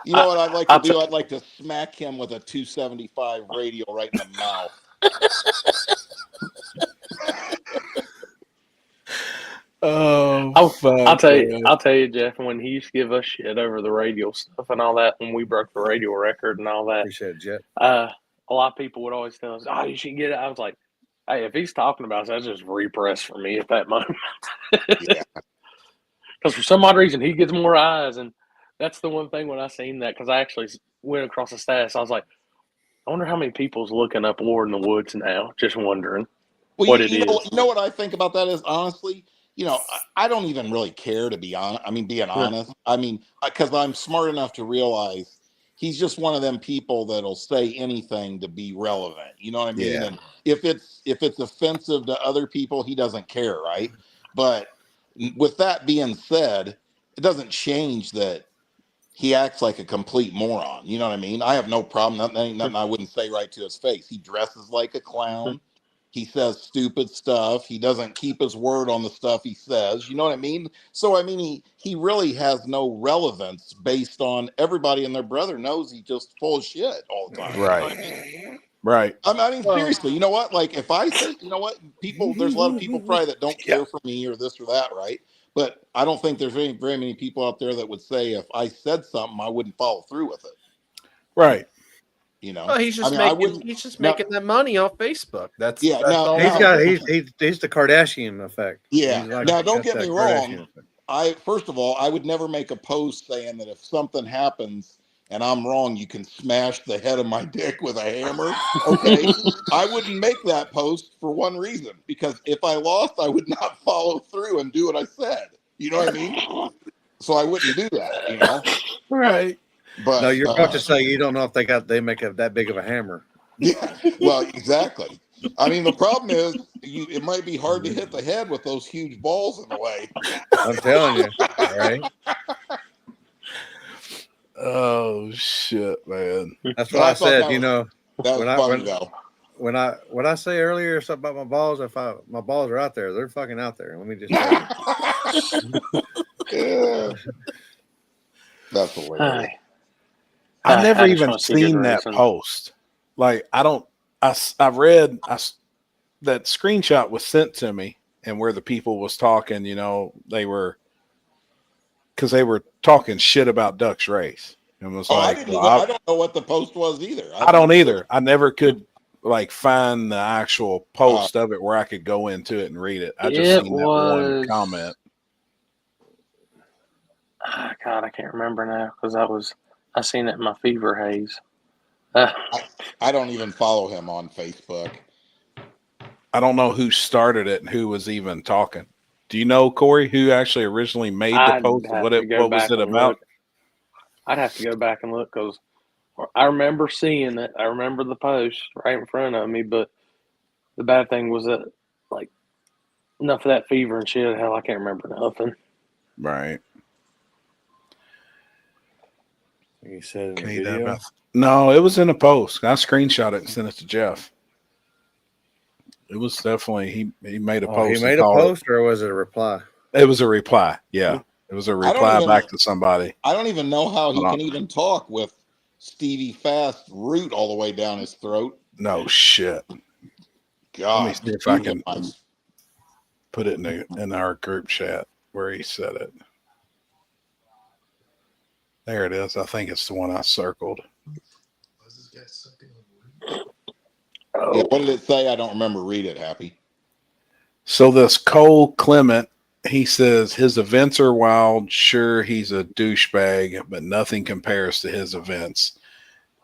You know what I'd like to do? I'd like to smack him with a 275 radio right in the mouth. I'll tell you, Jeff, when he used to give us shit over the radio stuff and all that, when we broke the radio record and all that. Appreciate it, Jeff. A lot of people would always tell us, oh, you should get it. I was like, hey, if he's talking about it, that's just repress for me at that moment. Yeah. Because for some odd reason, he gets more eyes. And that's the one thing when I seen that, because I actually went across the status, I was like, I wonder how many people's looking up War in the Woods now, just wondering what it is. You know what I think about that is, honestly, you know, I don't even really care, to be honest. I mean, being honest. I mean, because I'm smart enough to realize he's just one of them people that'll say anything to be relevant. You know what I mean? Yeah. And if it's offensive to other people, he doesn't care, right? But with that being said, it doesn't change that he acts like a complete moron. You know what I mean? I have no problem. Nothing I wouldn't say right to his face. He dresses like a clown. He says stupid stuff. He doesn't keep his word on the stuff he says. You know what I mean? So, I mean, he really has no relevance based on everybody and their brother knows he's just full of shit all the time. Right. Right. I mean, seriously, you know what? Like, if I say, you know what, there's a lot of people probably that don't care for me or this or that, right? But I don't think there's very many people out there that would say if I said something, I wouldn't follow through with it. Right. You know, well, he's just making that money off Facebook. That's he's the Kardashian effect. Yeah. Now, don't get me wrong. First of all, I would never make a post saying that if something happens and I'm wrong, you can smash the head of my dick with a hammer. Okay. I wouldn't make that post for one reason, because if I lost, I would not follow through and do what I said. You know what I mean? So I wouldn't do that, you know? Right. But no, you're about to say you don't know if they make that big of a hammer. Yeah, well, exactly. I mean, the problem is it might be hard to hit the head with those huge balls in the way. I'm telling you. All right. Oh shit, man. That's what I said. You know, that was funny though. When I say earlier something about my balls, my balls are out there. They're fucking out there. Let me just tell you. Yeah. That's hilarious. I never even seen that post. Like, I read that screenshot was sent to me, and where the people was talking, you know, because they were talking shit about Duck's race. and was I like, don't know what the post was either. I don't either. I never could like find the actual post of it where I could go into it and read it. I just seen that one comment. God, I can't remember now because I seen it in my fever haze. I don't even follow him on Facebook. I don't know who started it and who was even talking. Do you know, Corey, who actually originally made the post? What was it about? Look. I'd have to go back and look because I remember seeing it. I remember the post right in front of me, but the bad thing was that, like, enough of that fever and shit. Hell, I can't remember nothing. Right. You said in the video? No, it was in a post. I screenshot it and sent it to Jeff. It was definitely he made a post. He made a post, or was it a reply? It was a reply. Yeah, it was a reply back to somebody. I don't even know how he can even talk with Stevie Fast root all the way down his throat. No shit. God, let me see if I can put it in our group chat where he said it. There it is. I think it's the one I circled. Yeah, what did it say? I don't remember. Read it, Happy. So this Cole Clement, he says his events are wild. Sure, he's a douchebag, but nothing compares to his events.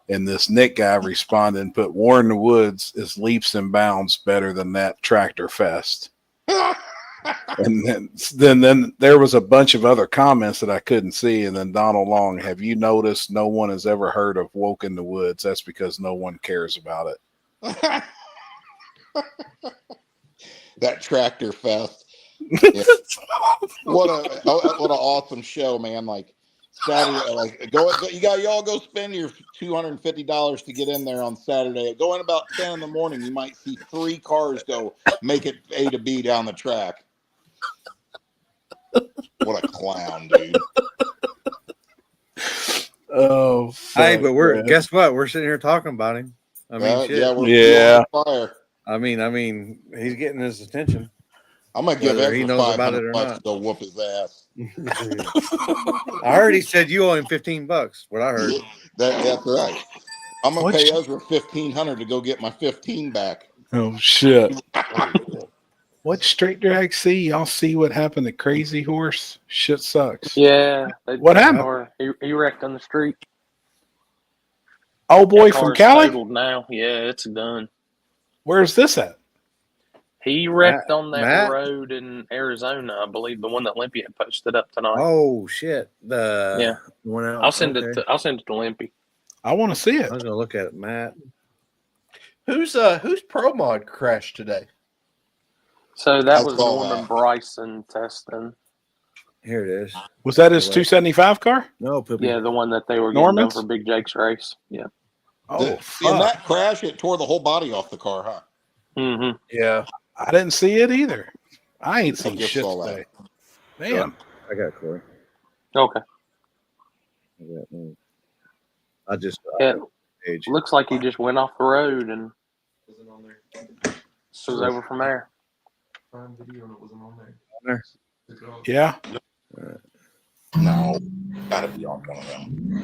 And this Nick guy responded and put, War in the Woods is leaps and bounds better than that Tractor Fest. And then there was a bunch of other comments that I couldn't see. And then Donald Long, have you noticed no one has ever heard of Woke in the Woods? That's because no one cares about it. That Tractor Fest. Yeah. What an awesome show, man. Like Saturday, like y'all go spend your $250 to get in there on Saturday. Go in about 10 in the morning. You might see 3 cars go make it A to B down the track. What a clown, dude. Oh, hey, but guess what? We're sitting here talking about him. I mean, shit. We're on fire. I mean, he's getting his attention. I'm gonna give Whether he knows about it or $500 not. to go whoop his ass. I heard he said you owe him $15. What I heard. That's right. I'm gonna pay Ezra $1,500 to go get my 15 back. Oh shit! What straight drag see? Y'all see what happened to Crazy Horse? Shit sucks. Yeah. What happened? He wrecked on the street. Oh boy from Cali? Now. Yeah, it's done. Where's this at? He wrecked on that road in Arizona, I believe, the one that Limpy had posted up tonight. Oh shit! One out. I'll send it to Limpy. I want to see it. I was gonna look at it, Matt. Who's Pro Mod crashed today? So that was Norman Bryson testing. Here it is. Was that his 275 car? No, yeah, the one that they were getting done for Big Jake's race. Yeah. Oh, in that crash, it tore the whole body off the car, huh? Mm-hmm. Yeah, I didn't see it either. I ain't seen shit today. Damn. I got Corey. Okay. I just looks like he just went off the road and it was over from there. Yeah. No, gotta be on one of them.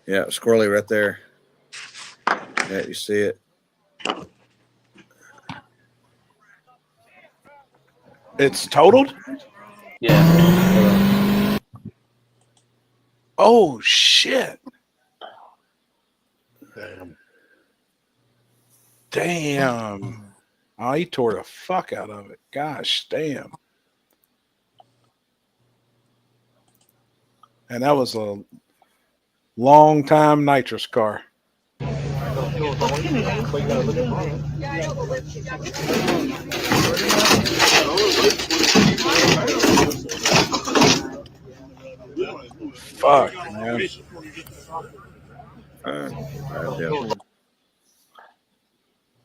Yeah, squirrely right there. Yeah, you see it. It's totaled? Yeah. Oh shit. Damn. Oh, he tore the fuck out of it. Gosh damn. And that was a long time nitrous car. Fuck, man.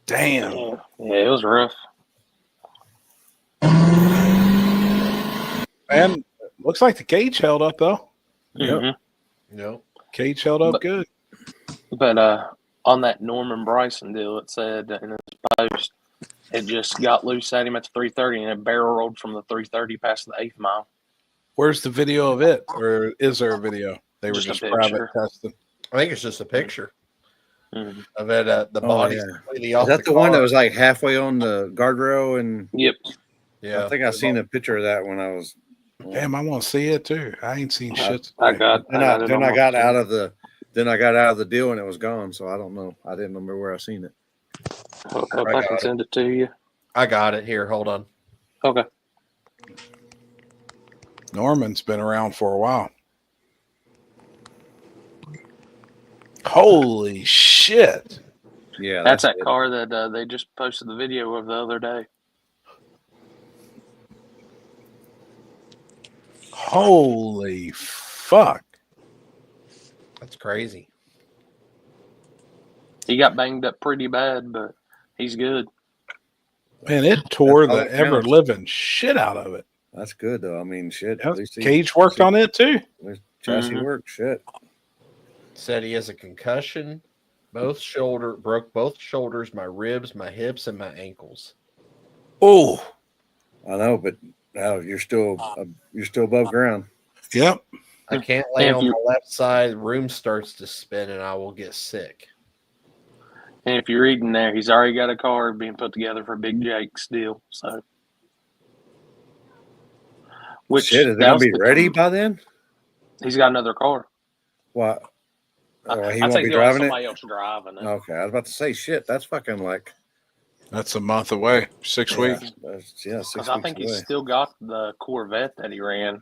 Damn. Yeah, it was rough. And looks like the cage held up though. Mm-hmm. Yep. Cage held up good. But on that Norman Bryson deal, it said in his post, it just got loose at him at the 330, and it barrel rolled from the 330 past the 8th mile. Where's the video of it, or is there a video? They were just private testing. I think it's just a picture of it. The Oh, body's yeah. completely Is off that the the one that car. was like halfway on the guardrail? And Yep. Yeah, I think I seen a picture of that when I was. Damn, I want to see it too. I ain't seen shit. I got Then I got out of the deal and it was gone. So I don't know. I didn't remember where I seen it. Hope I can send it to you. I got it here. Hold on. Okay. Norman's been around for a while. Holy shit. Yeah. That's that car that they just posted the video of the other day. Holy fuck. That's crazy. He got banged up pretty bad, but he's good. Man, it tore the ever living shit out of it. That's good though. I mean, shit. Yep. Cage worked on it too. Chassis work. Shit. Said he has a concussion. Broke both shoulders, my ribs, my hips, and my ankles. Oh, I know, but you're still above ground. Yep. I can't lay on my left side. Room starts to spin, and I will get sick. And if you're reading there, he's already got a car being put together for Big Jake's deal. So, shit, is it gonna be ready by then? He's got another car. What? Oh, he I won't think be driving somebody else driving it. Okay, I was about to say, shit. That's fucking like. That's a month away. 6 weeks. Yeah, 6 weeks. I think he's still got the Corvette that he ran,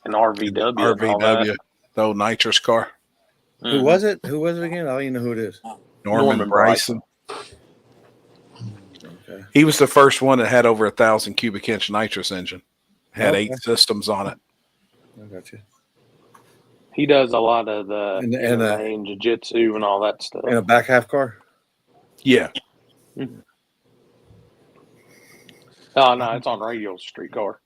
an RVW. RVW, the old nitrous car. Who was it? Who was it again? I don't even know who it is. Norman Bryson. Okay. He was the first one that had over 1,000 cubic inch nitrous engine. Had 8 systems on it. I got you. He does a lot of the and jiu-jitsu and all that stuff. In a back half car? Yeah. Mm-hmm. Oh, no, it's on radio street car.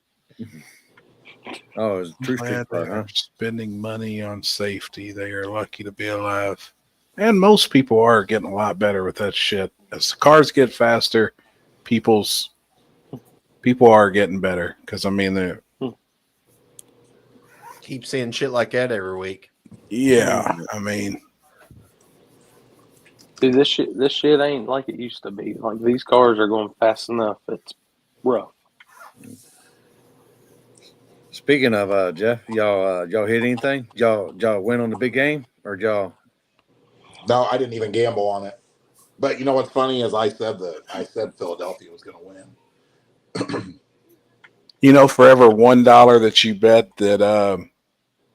Oh, it's a true street car, huh? Spending money on safety. They are lucky to be alive. And most people are getting a lot better with that shit. As the cars get faster, people are getting better. Because, I mean, they're... Keep seeing shit like that every week. Yeah, I mean... Dude, this shit ain't like it used to be. Like, these cars are going fast enough. It's rough. Speaking of Jeff, y'all hit anything? Y'all win on the big game, or y'all? No, I didn't even gamble on it. But you know what's funny is I said Philadelphia was going to win. You know, for every $1 that you bet that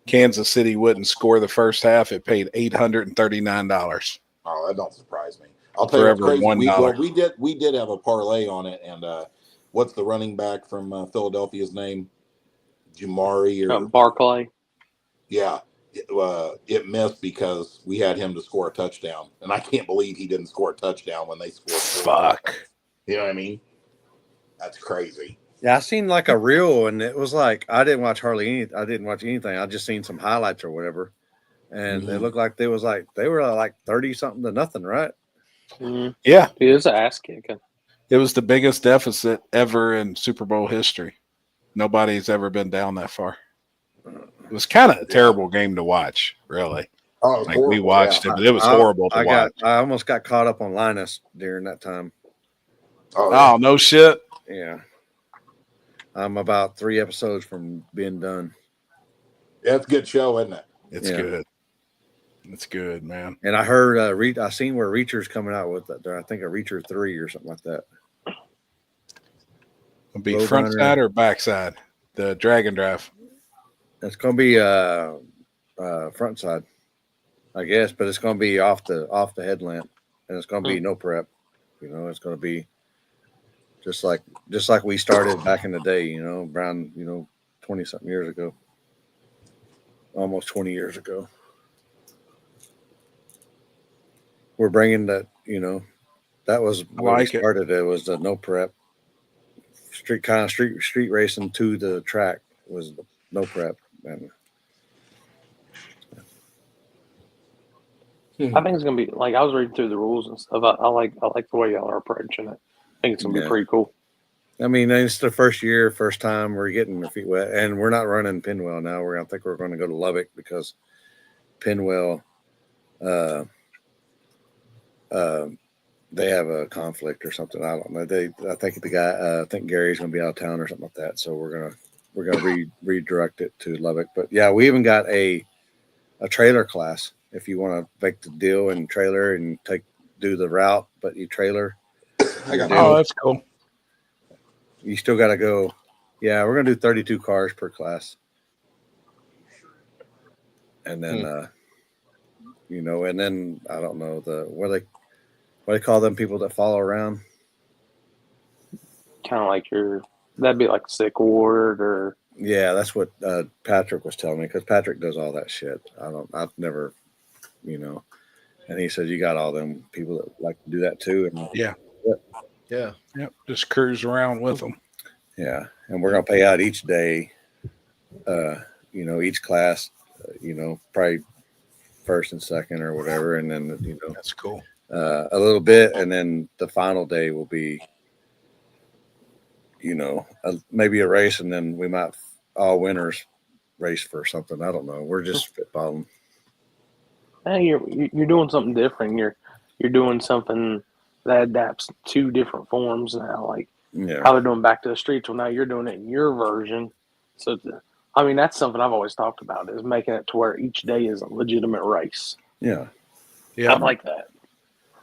Kansas City wouldn't score the first half, it paid $839. Oh, that don't surprise me. I'll tell you what's crazy. We did have a parlay on it, and what's the running back from Philadelphia's name? Jamari or Barclay? Yeah, it missed because we had him to score a touchdown, and I can't believe he didn't score a touchdown when they scored. Fuck. You know what I mean? That's crazy. Yeah, I seen like a reel, and it was like I didn't watch anything. I just seen some highlights or whatever, and it looked like they were like 30 something to nothing, right? Mm-hmm. Yeah, it was an ass kicking. It was the biggest deficit ever in Super Bowl history. Nobody's ever been down that far. It was kind of a terrible game to watch, really. Oh, like we watched it, but it was horrible to watch. I almost got caught up on Linus during that time. Oh, no shit. Yeah. I'm about 3 episodes from being done. Yeah, it's a good show, isn't it? It's good. It's good, man. And I heard, I seen where Reacher's coming out with it. I think a Reacher 3 or something like that. It'll be front side or back side? The Dragon Drive. It's going to be front side, I guess, but it's going to be off the headlamp, and it's going to be no prep. You know, it's going to be just like we started back in the day. You know, around 20-something years ago, almost 20 years ago. We're bringing that. You know, that was when we started. It was the no prep. Street racing to the track was no prep. And I think it's gonna be like I was reading through the rules and stuff. I like the way y'all are approaching it. think it's gonna be pretty cool. I mean, it's the first time we're getting our feet wet, and we're not running Pinwell now. I think we're going to go to Lubbock because Pinwell, they have a conflict or something. I don't know. I think I think Gary's going to be out of town or something like that. So we're gonna redirect it to Lubbock. But yeah, we even got a trailer class if you want to make the deal and trailer and do the route, but you trailer. Oh, that's cool. You still got to go. Yeah, we're gonna do 32 cars per class, and then and then I don't know what they call them people that follow around. Kind of like that'd be like sick ward or. Yeah, that's what Patrick was telling me because Patrick does all that shit. I've never, and he said you got all them people that like to do that too. And yeah. Just cruise around with them. Yeah, and we're gonna pay out each day. Each class, probably first and second or whatever, and then that's cool. A little bit, and then the final day will be, maybe a race, and then we might all winners race for something. I don't know. We're just spitballing. Hey, you're doing something different. You're doing something that adapts to different forms now, like how they're doing back to the streets. Well, now you're doing it in your version. So, that's something I've always talked about is making it to where each day is a legitimate race. Yeah. I like that.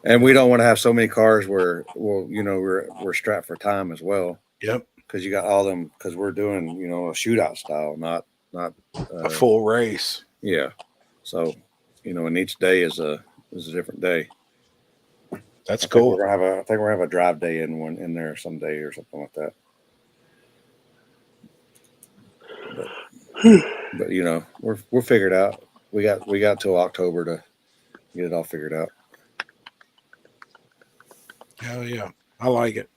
And we don't want to have so many cars where, we're strapped for time as well. Yep. Because you got all them. Because we're doing, a shootout style, not a full race. Yeah. So, and each day is a different day. That's cool. I think we're gonna have a drive day in there someday or something like that. But we'll figure it out. We got till October to get it all figured out. Hell yeah, I like it.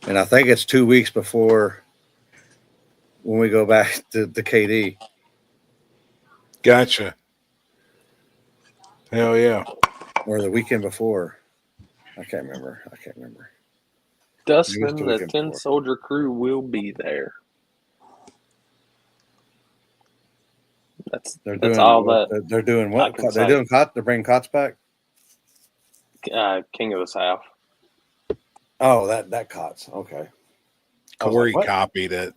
And I think it's 2 weeks before when we go back to the KD. Gotcha. Hell yeah. Or the weekend before. I can't remember. Dustin, the 10 soldier crew will be there. They're doing what? They're bringing cots back? King of the South. Oh, that cots. Okay. Corey copied it.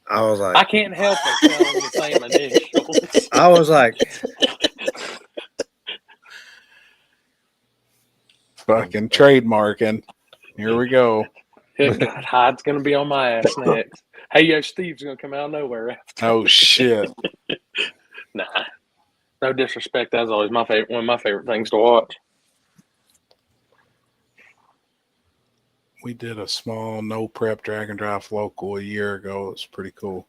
I was like, I can't help it telling the same initials. I was like, fucking trademarking. Here we go. God, Hyde's gonna be on my ass next. Hey, yo, Steve's gonna come out of nowhere after. Oh shit. Nah. No disrespect. That's always one of my favorite things to watch. We did a small no prep drag and drive local a year ago. It was pretty cool.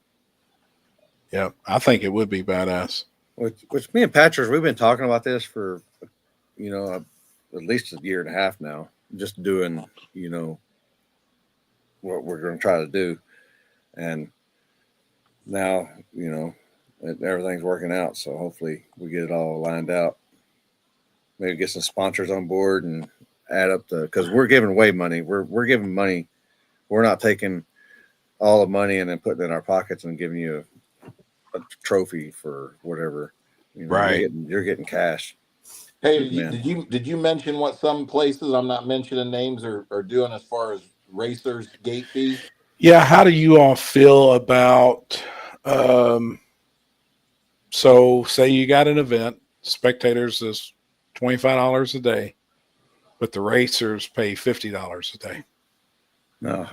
Yeah, I think it would be badass. Which me and Patrick, we've been talking about this for, at least a year and a half now. Just doing, what we're going to try to do, and now everything's working out. So hopefully we get it all lined out. Maybe get some sponsors on board and add up because we're giving away money. We're giving money. We're not taking all the money and then putting it in our pockets and giving you a trophy for whatever. Right. You're getting cash. Hey, did you mention what some places, I'm not mentioning names, are doing as far as racers gate fees? Yeah. How do you all feel about? So say you got an event, spectators is $25 a day, but the racers pay $50 a day. No,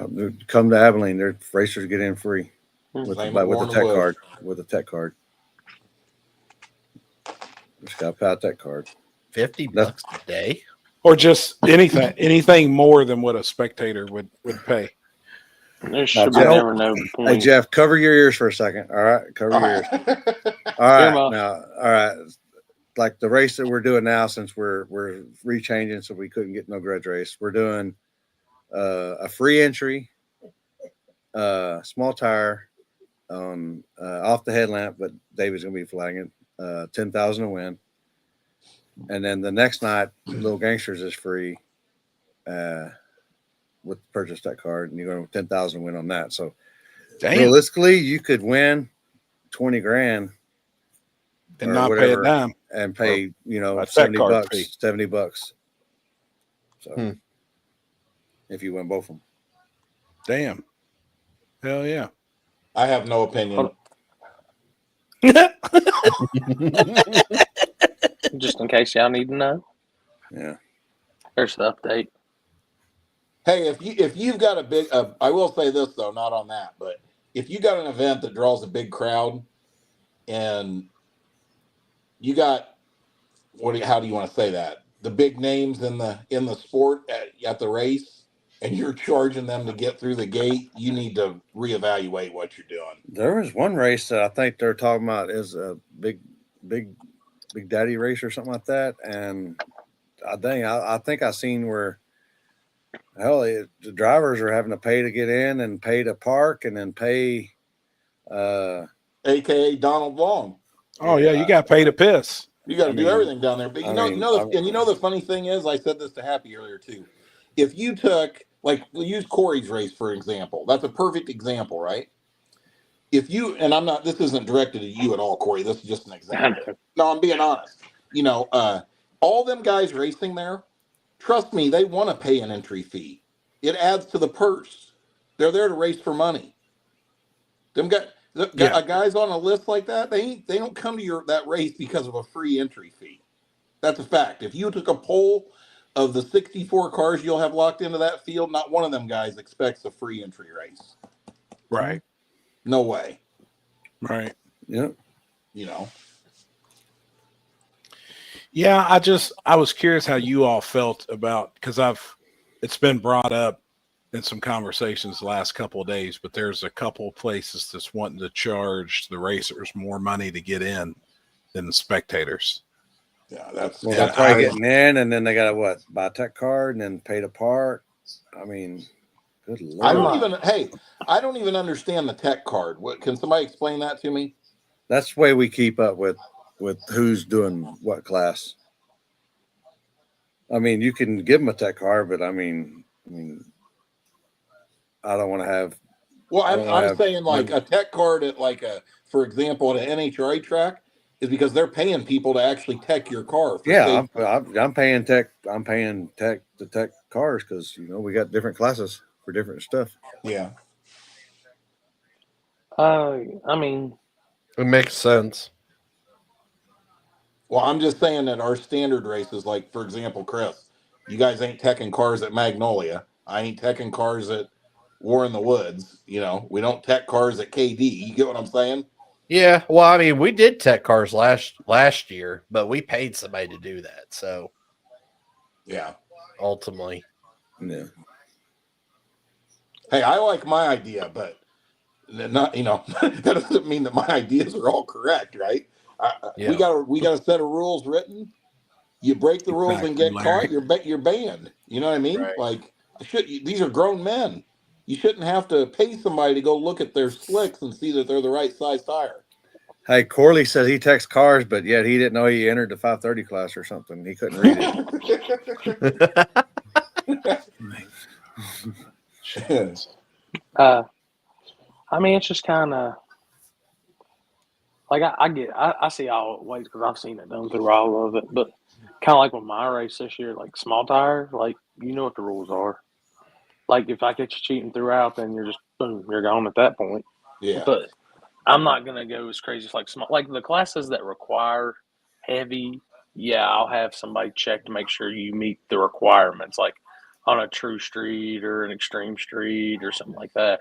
come to Abilene. Their racers get in free with the tech card. With a tech card, just got to pay out that card. $50 a day, or just anything more than what a spectator would pay. There should be never no point. Hey Jeff, cover your ears for a second. All right, cover your ears. All right, now, all right. Like the race that we're doing now, since we're rechanging, so we couldn't get no grudge race. We're doing a free entry, small tire on off the headlamp, but David's gonna be flagging $10,000 to win. And then the next night, Little Gangsters is free. with purchase that card, and you're going to 10,000 win on that. So realistically, you could win 20 grand and not pay a dime and pay, $70. So if you win both of them. Damn. Hell yeah. I have no opinion. Just in case y'all need to know. Yeah. There's the update. Hey, if you've got a big, I will say this though, not on that, but if you got an event that draws a big crowd, and you got how do you want to say that? The big names in the sport at the race, and you're charging them to get through the gate, you need to reevaluate what you're doing. There was one race that I think they're talking about is a big daddy race or something like that, and I think I seen where the drivers are having to pay to get in and pay to park and then pay, AKA Donald Long. Oh yeah, you got to pay to piss. You got to do everything down there. But the funny thing is, I said this to Happy earlier too. If you took, like, we'll use Corey's race for example. That's a perfect example, right? If you, and this isn't directed at you at all, Corey. This is just an example. No, I'm being honest. All them guys racing there, trust me, they want to pay an entry fee. It adds to the purse. They're there to race for money. Guys on a list like that, they don't come to that race because of a free entry fee. That's a fact. If you took a poll of the 64 cars you'll have locked into that field, not one of them guys expects a free entry race. Right. No way. Right. Yep. Yeah, I was curious how you all felt about, because it's been brought up in some conversations the last couple of days, but there's a couple of places that's wanting to charge the racers more money to get in than the spectators. Yeah, that's probably getting in, and then they got to buy a tech card and then pay to park. I mean, good Lord. I don't even understand the tech card. What, can somebody explain that to me? That's the way we keep up with who's doing what class. I mean, you can give them a tech card, but I mean, I don't want to have. Well, I'm saying like a tech card at for example, at an NHRA track is because they're paying people to actually tech your car. I'm paying tech. I'm paying the tech cars because we got different classes for different stuff. Yeah. I mean, it makes sense. Well, I'm just saying that our standard races, like for example, Chris, you guys ain't teching cars at Magnolia. I ain't teching cars at War in the Woods. We don't tech cars at KD. You get what I'm saying? Yeah. Well, I mean, we did tech cars last year, but we paid somebody to do that. So, yeah, ultimately, yeah. Hey, I like my idea, but not that doesn't mean that my ideas are all correct, right? Yeah. We got a set of rules written. You break the rules and get caught, you're banned. You know what I mean? Right. Like, these are grown men. You shouldn't have to pay somebody to go look at their slicks and see that they're the right size tire. Hey, Corley says he techs cars, but yet he didn't know he entered the 530 class or something. He couldn't read it. I mean, it's just kind of like I see all the ways because I've seen it done through all of it, but kind of like with my race this year, like small tire, like what the rules are. Like if I get you cheating throughout, then you're just boom, you're gone at that point. Yeah. But I'm not gonna go as crazy as like small, like the classes that require heavy. Yeah, I'll have somebody check to make sure you meet the requirements, like on a true street or an extreme street or something like that.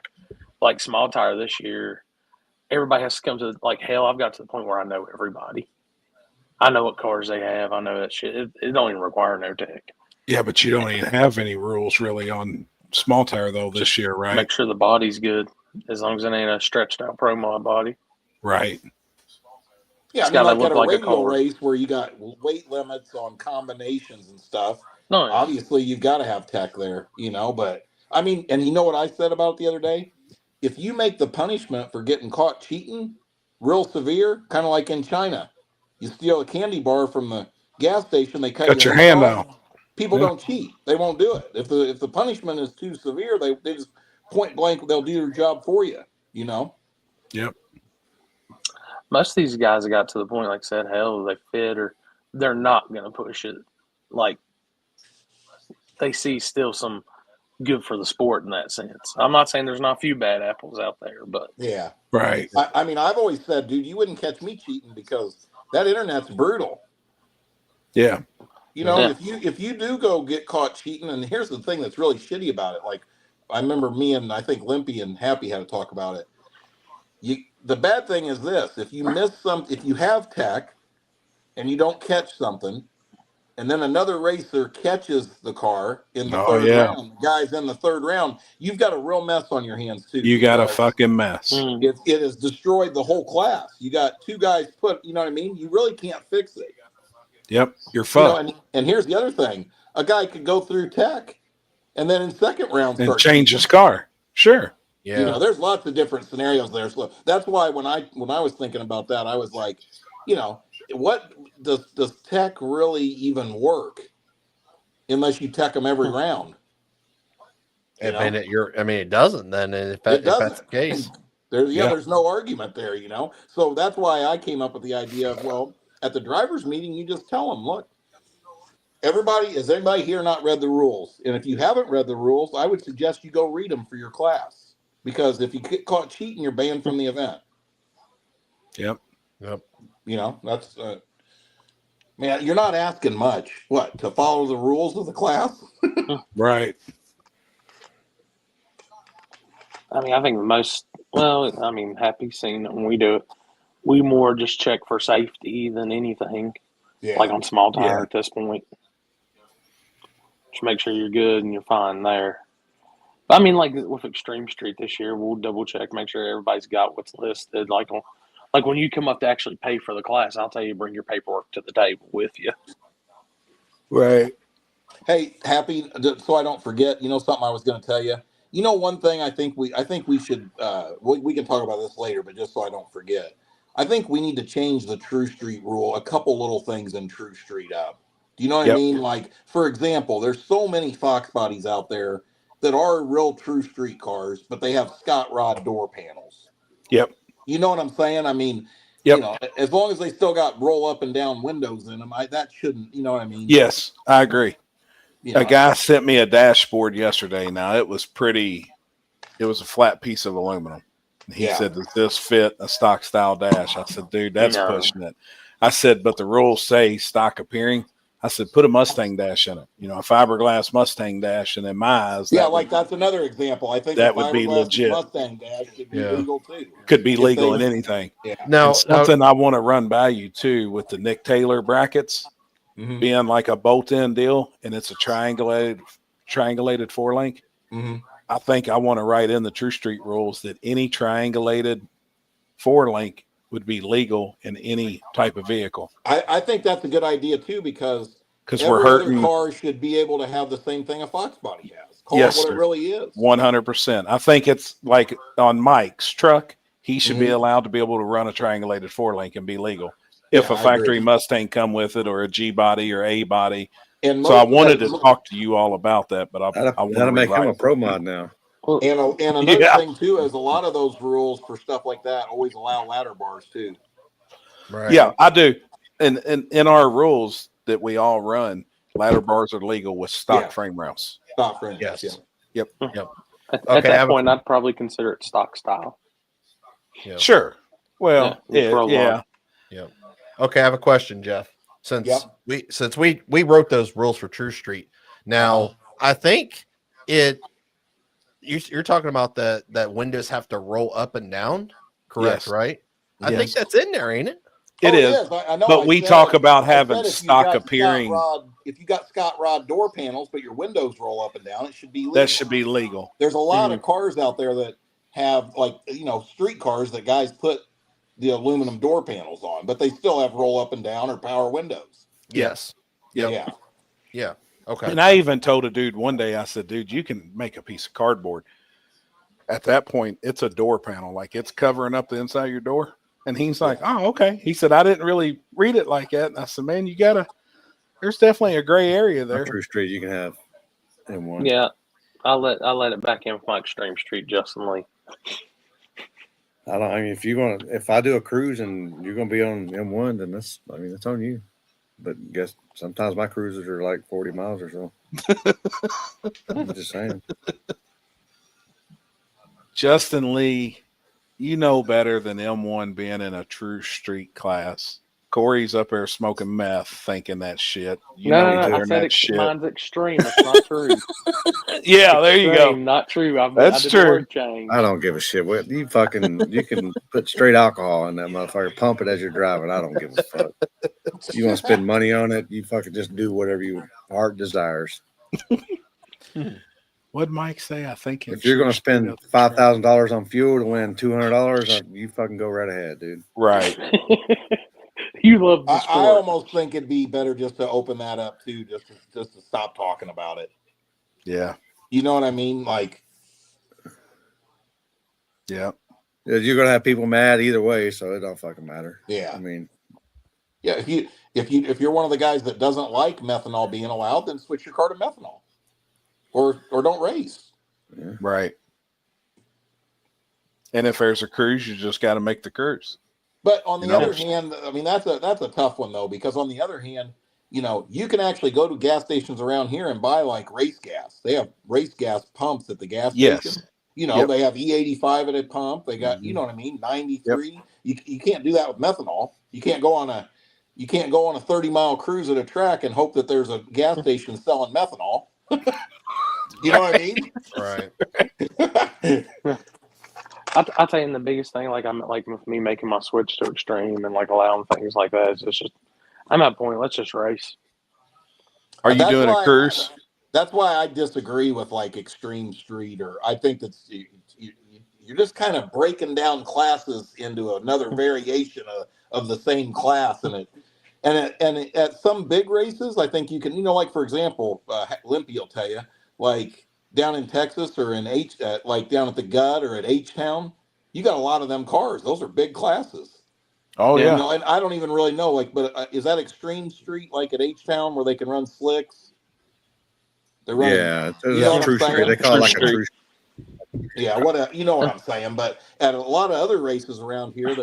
Like small tire this year, everybody has to come to hell. I've got to the point where I know everybody. I know what cars they have. I know that shit. It don't even require no tech. Yeah, but you don't even have any rules really on small tire though this year, right? Make sure the body's good, as long as it ain't a stretched out pro mod body. Right. Yeah, it's I mean, like at a radial race where you got weight limits on combinations and stuff. No, yeah. Obviously you've got to have tech there, But I mean, and you know what I said about it the other day? If you make the punishment for getting caught cheating real severe, kind of like in China, you steal a candy bar from the gas station, they cut your hand off. People don't cheat. They won't do it. If the punishment is too severe, they just point blank, they'll do their job for you, you know? Yep. Most of these guys have got to the point, like I said, hell, they fit or they're not going to push it. Like, they see still some good for the sport in that sense. I'm not saying there's not a few bad apples out there, but yeah, right. I mean, I've always said, dude, you wouldn't catch me cheating because that internet's brutal. Yeah. You know, if you do go get caught cheating, and here's the thing that's really shitty about it. Like, I remember me and I think Limpy and Happy had to talk about it. The bad thing is this: if you miss if you have tech and you don't catch something, and then another racer catches the car in the third round, the guy's in the third round, you've got a real mess on your hands too. You got a fucking mess. It has destroyed the whole class. You got two guys you know what I mean? You really can't fix it. Yep, you're fucked. You know, and here's the other thing: a guy could go through tech, and then in second round and change his car. Sure. Yeah. You know, there's lots of different scenarios there. So that's why when I was thinking about that, I was like, you know, what does tech really even work unless you tech them every round? It doesn't. Then if that's the case, there's no argument there. You know, so that's why I came up with the idea of, well, at the drivers' meeting, you just tell them, look, has everybody here not read the rules? And if you haven't read the rules, I would suggest you go read them for your class. Because if you get caught cheating, you're banned from the event. Yep. You know, that's man, you're not asking much. What, to follow the rules of the class? Right. I mean, I think Happy seeing it when we do it. We more just check for safety than anything. Yeah. Like on small tire at this point. Just make sure you're good and you're fine there. I mean, like with Extreme Street this year, we'll double check, make sure everybody's got what's listed. Like when you come up to actually pay for the class, I'll tell you, bring your paperwork to the table with you. Right. Hey, Happy, so I don't forget, you know something I was going to tell you? You know, one thing I think we should, we can talk about this later, but just so I don't forget, I think we need to change the True Street rule, a couple little things in True Street up. Do you know what I mean? Like, for example, there's so many Fox bodies out there that are real True Street cars, but they have Scott Rod door panels. Yep. You know what I'm saying? I mean, you know, as long as they still got roll up and down windows in them, that shouldn't, you know what I mean? Yes, I agree. You know, a guy sent me a dashboard yesterday. Now it was a flat piece of aluminum. He said, does this fit a stock style dash? I said, dude, that's pushing it. I said, but the rules say stock appearing. I said, put a Mustang dash in it. You know, a fiberglass Mustang dash. And in my eyes, that's another example. I think that would be legit. Mustang dash should be legal too. Could be legal in anything. Yeah. Now, something I want to run by you too with the Nick Taylor brackets being like a bolt-in deal, and it's a triangulated 4-link. I think I want to write in the True Street rules that any triangulated 4-link would be legal in any type of vehicle. I think that's a good idea too, because we're hurting. Other car should be able to have the same thing a Fox body has. Call it what it really is. 100%. I think it's like on Mike's truck, he should be allowed to be able to run a triangulated 4-link and be legal. If a factory Mustang come with it, or a G body or A body. And so I wanted to talk to you all about that, but I want to make him a pro mod now. And another thing too is a lot of those rules for stuff like that always allow ladder bars too. Right. Yeah, I do. And in our rules that we all run, ladder bars are legal with stock frame rails. Stock frame. Yes. Yeah. Yep. At that point, I'd probably consider it stock style. Yep. Sure. Well, yeah. Okay, I have a question, Jeff. Since we wrote those rules for True Street, now I think you're talking about that windows have to roll up and down, correct? Right? I think that's in there, ain't it? It is. I know, but we talk about having stock appearing. If you got Scott Rod door panels, but your windows roll up and down, it should be legal. That should be legal. There's a lot of cars out there that have, like, you know, street cars that guys put the aluminum door panels on, but they still have roll up and down or power windows. Yes. Yeah. Okay. And I even told a dude one day, I said, dude, you can make a piece of cardboard. At that point, it's a door panel. Like, it's covering up the inside of your door. And he's like, oh, okay. He said, I didn't really read it like that. And I said, man, you gotta There's definitely a gray area there. True Street, you can have M1. Yeah, I'll let it back in with my Extreme Street, Justin Lee. I mean, if I do a cruise and you're gonna be on M1, then that's on you. But guess sometimes my cruises are like 40 miles or so. I'm just saying. Justin Lee, you know better than M1 being in a true street class. Corey's up there smoking meth, thinking that shit. No, I said mine's extreme. It's not true. Yeah, there you go. Not true. That's true. I don't give a shit. What you can put straight alcohol in that motherfucker, pump it as you're driving. I don't give a fuck. You want to spend money on it? You fucking just do whatever your heart desires. What'd Mike say? I think if you're going to spend $5,000 on fuel to win $200, you fucking go right ahead, dude. Right. You love the I sport. almost think it'd be better just to open that up too, just to stop talking about it. Yeah. You know what I mean? Like, yeah. You're gonna have people mad either way, so it don't fucking matter. Yeah. I mean, yeah. If you're one of the guys that doesn't like methanol being allowed, then switch your car to methanol, or don't race. Yeah. Right. And if there's a cruise, you just got to make the cruise. But on the other hand, I mean, that's a tough one though, because on the other hand, you can actually go to gas stations around here and buy like race gas. They have race gas pumps at the gas station. They have E85 at a pump. They got, you know what I mean, 93. Yep. You can't do that with methanol. You can't go on a 30-mile cruise at a track and hope that there's a gas station selling methanol. You know what I mean? Right. I'll tell you, the biggest thing, like with me making my switch to extreme and like allowing things like that, it's just I'm at a point. Let's just race. Are you doing a cruise? That's why I disagree with like Extreme Street, or I think that's you're just kind of breaking down classes into another variation of the same class, and at some big races, I think you can, like for example, Limpy will tell you, like down in Texas or in like down at the Gut or at H-Town, you got a lot of them cars. Those are big classes. Oh, yeah. And I don't even really know, but is that Extreme Street like at H-Town where they can run slicks? They're running, that's True Street. They call it like a True Street. Yeah, you know what I'm saying. But at a lot of other races around here,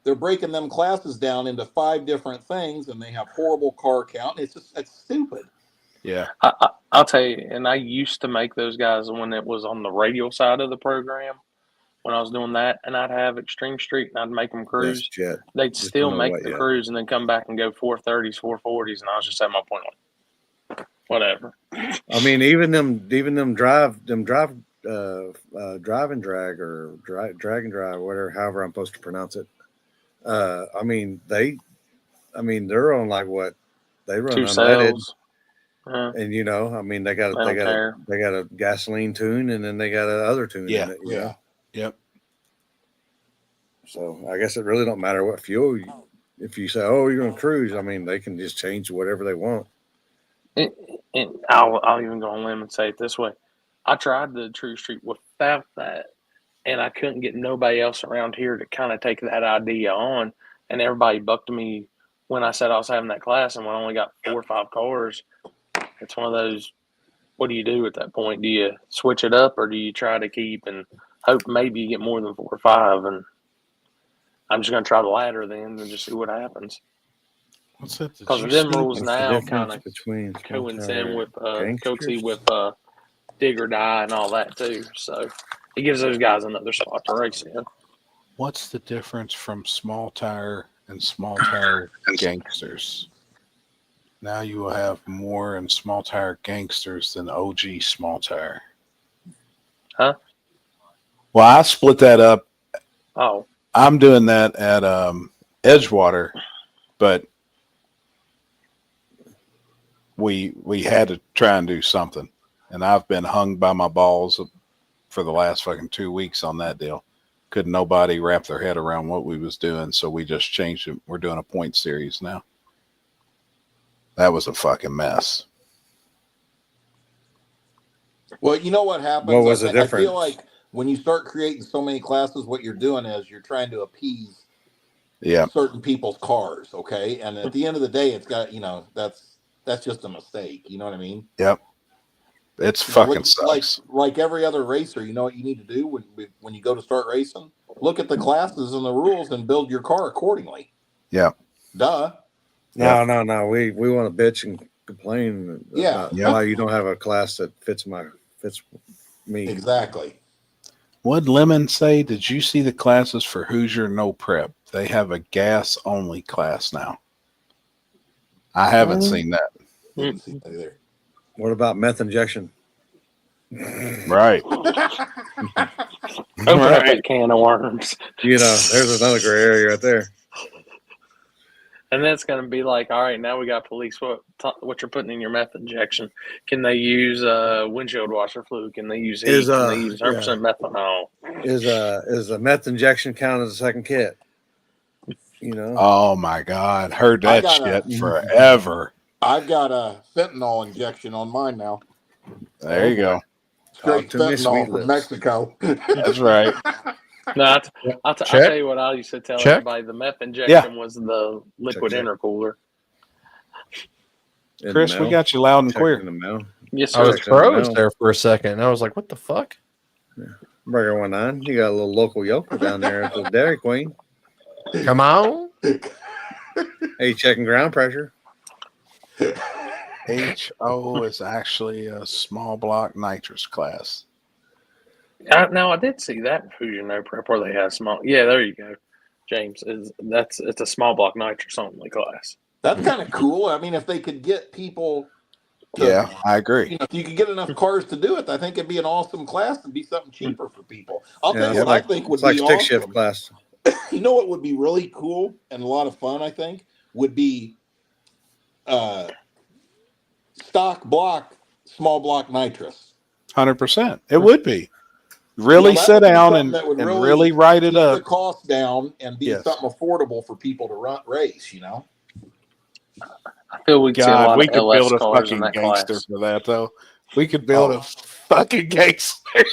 they're breaking them classes down into 5 different things, and they have horrible car count. It's stupid. Yeah. I'll tell you, and I used to make those guys when it was on the radial side of the program, when I was doing that, and I'd have Extreme Street and I'd make them cruise. They'd still make the cruise and then come back and go 430s, 440s, and I was just at my point like, whatever. I mean, even them drive and drag or drag and drive, whatever, however I'm supposed to pronounce it. I mean, they're on like what they run 2 unleaded. cells. And I mean, they got a gasoline tune, and then they got another tune. Yeah, in it, Yep. So I guess it really don't matter what fuel. If you say, "Oh, you're gonna cruise," I mean, they can just change whatever they want. And I'll even go on limb and say it this way: I tried the True Street without that, and I couldn't get nobody else around here to kind of take that idea on. And everybody bucked me when I said I was having that class, and when I only got 4 or 5 cars. It's one of those, what do you do at that point? Do you switch it up, or do you try to keep and hope maybe you get more than 4 or 5? And I'm just going to try the latter then and just see what happens. What's that? Because them rules now kind of coincide with dig or die and all that too. So it gives those guys another spot to race in. What's the difference from small tire and small tire gangsters? Now you will have more in small tire gangsters than OG small tire. Huh? Well, I split that up. Oh. I'm doing that at Edgewater, but we had to try and do something. And I've been hung by my balls for the last fucking 2 weeks on that deal. Couldn't nobody wrap their head around what we was doing, so we just changed it. We're doing a point series now. That was a fucking mess. Well, you know what happens? What was the difference? I feel like when you start creating so many classes, what you're doing is you're trying to appease certain people's cars, okay? And at the end of the day, it's got, that's that's just a mistake. You know what I mean? Yep. It's fucking sucks. Like every other racer, you know what you need to do when you go to start racing? Look at the classes and the rules and build your car accordingly. Yeah. Duh. No. We want to bitch and complain about why you don't have a class that fits me. Exactly. What'd Lemon say? Did you see the classes for Hoosier No Prep? They have a gas only class now. I haven't seen that. Didn't see that either. What about meth injection? Right. Open up a can of worms. You know, there's another gray area right there. And that's going to be like, all right, now we got police. What you're putting in your meth injection? Can they use windshield washer fluid? Can they use heat? Can they use 100% methanol? Is a meth injection count as a second kit? You know? Oh my God, heard that shit forever. I've got a fentanyl injection on mine now. There you go. Straight fentanyl from Mexico. That's right. No, I'll tell you what I used to tell everybody. The meth injection was the liquid intercooler. Chris, we got you loud and clear. Yes, sir. I was froze there for a second. And I was like, what the fuck? Burger 19. You got a little local yoker down there at the Dairy Queen. Come on. Hey, checking ground pressure. HO is actually a small block nitrous class. Now I did see that in Hoosier No Prep where they had small. Yeah, there you go, James. It's a small block nitrous only class. That's kind of cool. I mean, if they could get people. I agree. You know, if you could get enough cars to do it, I think it'd be an awesome class and be something cheaper for people. I'll tell you what I think would be stick awesome. Shift class. You know what would be really cool and a lot of fun, I think, would be stock block, small block nitrous. 100%. It would be. Really sit down and really write it up. The cost down and be something affordable for people to race, you know? I feel we could see a lot we of could LS build a cars fucking in that gangster class. for that, though. We could build a fucking gangster.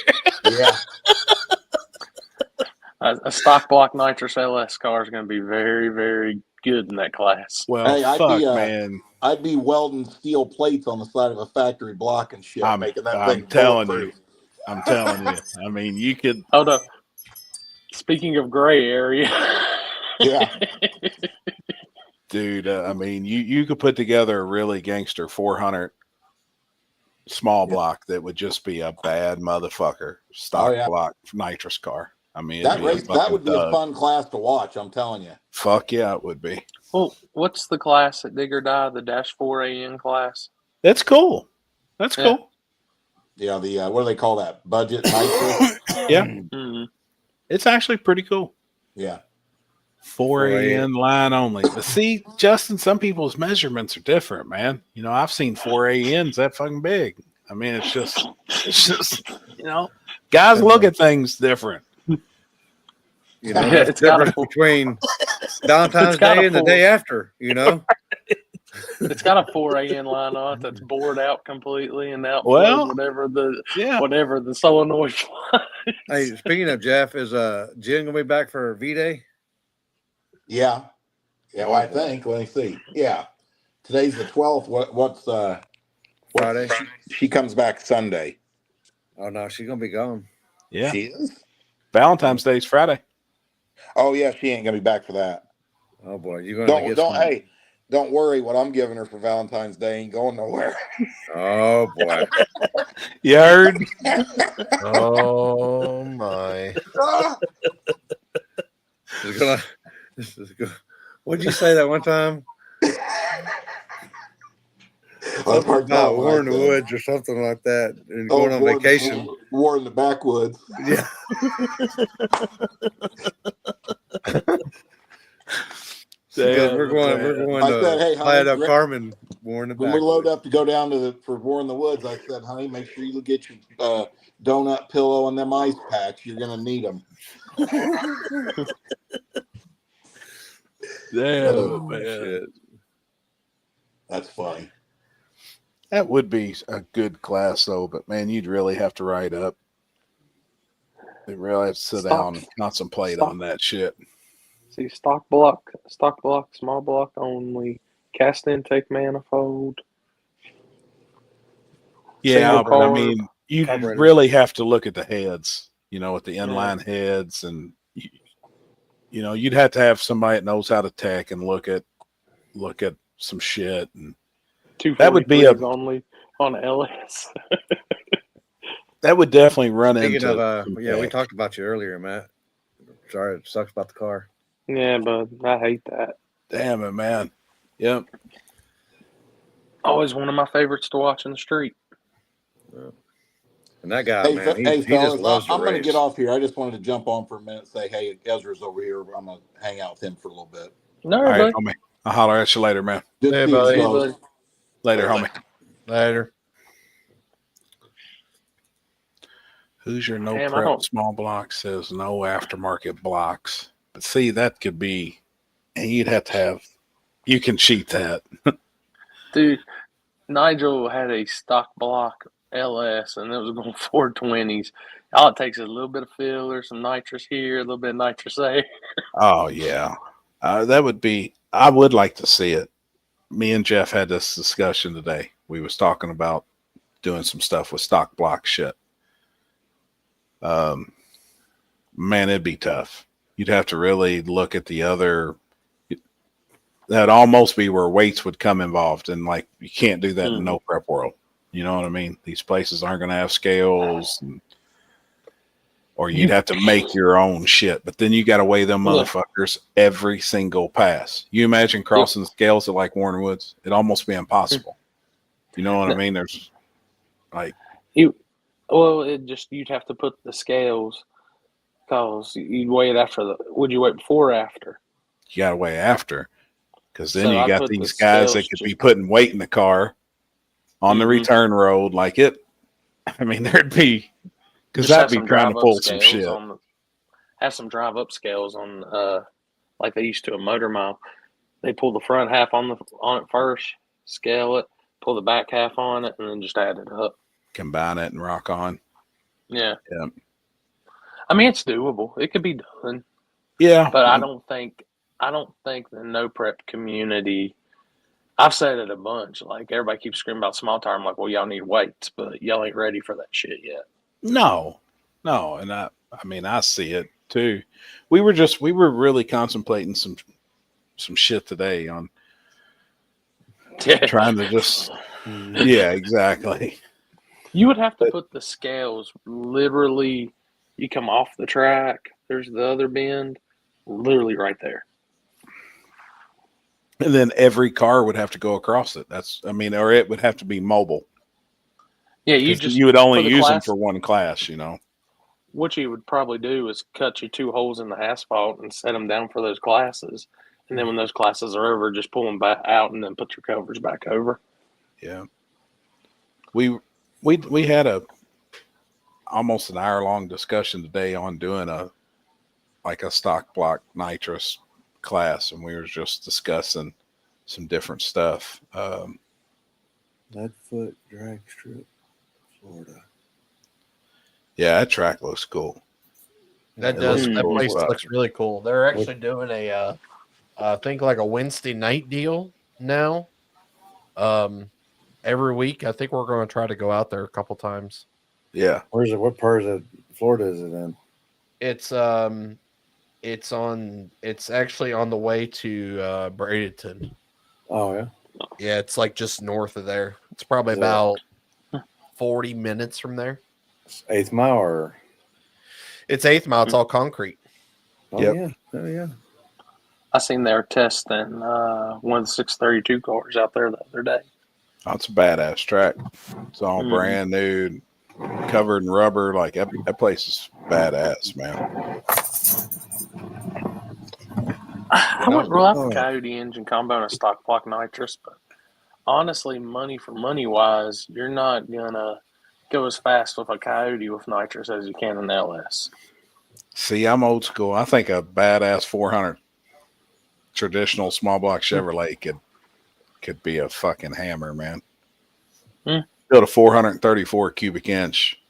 Yeah. A stock block nitrous LS car is going to be very, very good in that class. Well, hey, man. I'd be welding steel plates on the side of a factory block and shit, making that thing bulletproof. I'm telling you. I mean, you could. Hold up. Speaking of gray area. Yeah. Dude, I mean, you could put together a really gangster 400 small block that would just be a bad motherfucker stock block nitrous car. I mean, that would be a fun class to watch, I'm telling you. Fuck yeah, it would be. Well, what's the class at Dig or Die, the -4AN class? That's cool. That's cool. Yeah, the what do they call that? Budget nitrous? Yeah. Mm-hmm. It's actually pretty cool. Yeah. 4AN line only. But see, Justin, some people's measurements are different, man. You know, I've seen 4ANs that fucking big. I mean, it's just, you know, guys look at things different. You know, it's difference between Valentine's Day and the day after, you know? It's got a 4AN line on it that's bored out completely and outflows whatever the solenoid flies. Hey, speaking of Jeff, is Jen gonna be back for V-Day? Yeah. Yeah, well, I think. Let me see. Yeah. Today's the 12th. What's Friday? She comes back Sunday. Oh no, she's gonna be gone. Yeah. She is? Valentine's Day's Friday. Oh yeah, she ain't gonna be back for that. Oh boy, you're gonna don't worry, what I'm giving her for Valentine's Day ain't going nowhere. Oh boy. You heard? Oh my. What'd you say that one time? Something about war in the woods or something like that, and going on vacation. War in the backwoods. Yeah. We're going to Playa del Carmen. War in the when we load up to go down for War in the Woods, I said, honey, make sure you get your donut pillow and them ice packs. You're gonna need them. Damn, man. Shit. That's funny. That would be a good class, though. But man, you'd really have to write up. They really have to sit down and contemplate on that shit. See, stock block, small block only, cast intake manifold. Yeah, but I carb. mean, you Carburetor. really have to look at the heads, at the inline heads, and you'd have to have somebody that knows how to tech and look at some shit, and that would be 243s only on LS. that would definitely run Speaking into of, some yeah, we tech. talked about you earlier, Matt. Sorry, it sucks about the car. Yeah, but I hate that. Damn it, man. Yep. Always one of my favorites to watch in the street. And that guy, Hey, man, he just fellas, loves to I'm going to race. get off here. I just wanted to jump on for a minute and say, hey, Ezra's over here. I'm going to hang out with him for a little bit. No, All right, buddy. homie. I'll holler at you later, man. Good Hey, to buddy. see you, Hey, fellas. buddy. Later, homie. Later. Who's your no Damn, I prep don't- small block says no aftermarket blocks? But see, that could be, and you'd have to have, you can cheat that. Dude, Nigel had a stock block LS, and it was going 420s. All it takes is a little bit of filler, some nitrous here, a little bit of nitrous there. Oh, yeah. That would be, I would like to see it. Me and Jeff had this discussion today. We was talking about doing some stuff with stock block shit. Man, it'd be tough. You'd have to really look at the other. That'd almost be where weights would come involved, and like you can't do that in no prep world. You know what I mean? These places aren't going to have scales, or you'd have to make your own shit. But then you got to weigh them motherfuckers every single pass. You imagine crossing the scales at like Warren Woods? It'd almost be impossible. You know what I mean? There's like you'd have to put the scales, because you'd weigh it after would you weigh before or after? you got to weigh after, because then So you I'd got put these the guys that scales could be putting weight in the car on the return road, like it. I mean, there'd be, because that'd be trying to pull some shit. Have some drive up scales on, like they used to a motor mile. They pull the front half on it first, scale it, pull the back half on it, and then just add it up. Combine it and rock on. Yeah. Yeah. I mean, it's doable. It could be done. Yeah. But I don't think the no prep community. I've said it a bunch. Like everybody keeps screaming about small tire. I'm like, well, y'all need weights, but y'all ain't ready for that shit yet. No, and I mean, I see it too. We were really contemplating some shit today on trying to just, yeah, exactly. You would have to put the scales literally. You come off the track. There's the other bend, literally right there. And then every car would have to go across it. Or it would have to be mobile. Yeah, you would only use them for one class, What you would probably do is cut you 2 holes in the asphalt and set them down for those classes. And then when those classes are over, just pull them back out and then put your covers back over. Yeah. We had almost an hour-long discussion today on doing a stock block nitrous class, and we were just discussing some different stuff. Leadfoot drag strip, Florida. Yeah, that track looks cool. That does. That place looks really cool. They're actually doing I think like a Wednesday night deal now. Every week, I think we're going to try to go out there a couple times. Yeah. Where's it? What part of Florida is it in? It's actually on the way to Bradenton. Oh yeah. Yeah, it's like just north of there. It's probably about 40 minutes from there. 8th mile or? It's 8th mile. It's all concrete. Oh yeah. Oh yeah. I seen they were testing one of the 632 cars out there the other day. Oh, it's a badass track. It's all brand new, covered in rubber. Like that place is badass, man. I wouldn't rule out the Coyote engine combo and a stock block nitrous, but honestly, money for money wise, you're not gonna go as fast with a Coyote with nitrous as you can an LS. See, I'm old school. I think a badass 400 traditional small block Chevrolet could be a fucking hammer, man. Build a 434 cubic inch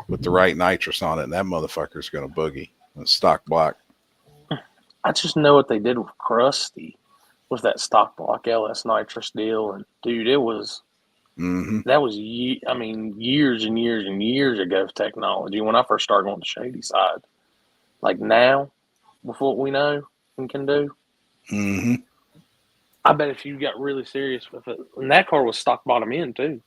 with the right nitrous on it, and that motherfucker's gonna boogie. A stock block. I just know what they did with Krusty with that stock block LS nitrous deal, and dude, it was Mm-hmm. That was, years and years and years ago of technology when I first started on the shady side. Like now, with what we know and can do, Mm-hmm. I bet if you got really serious with it, and that car was stock bottom in too.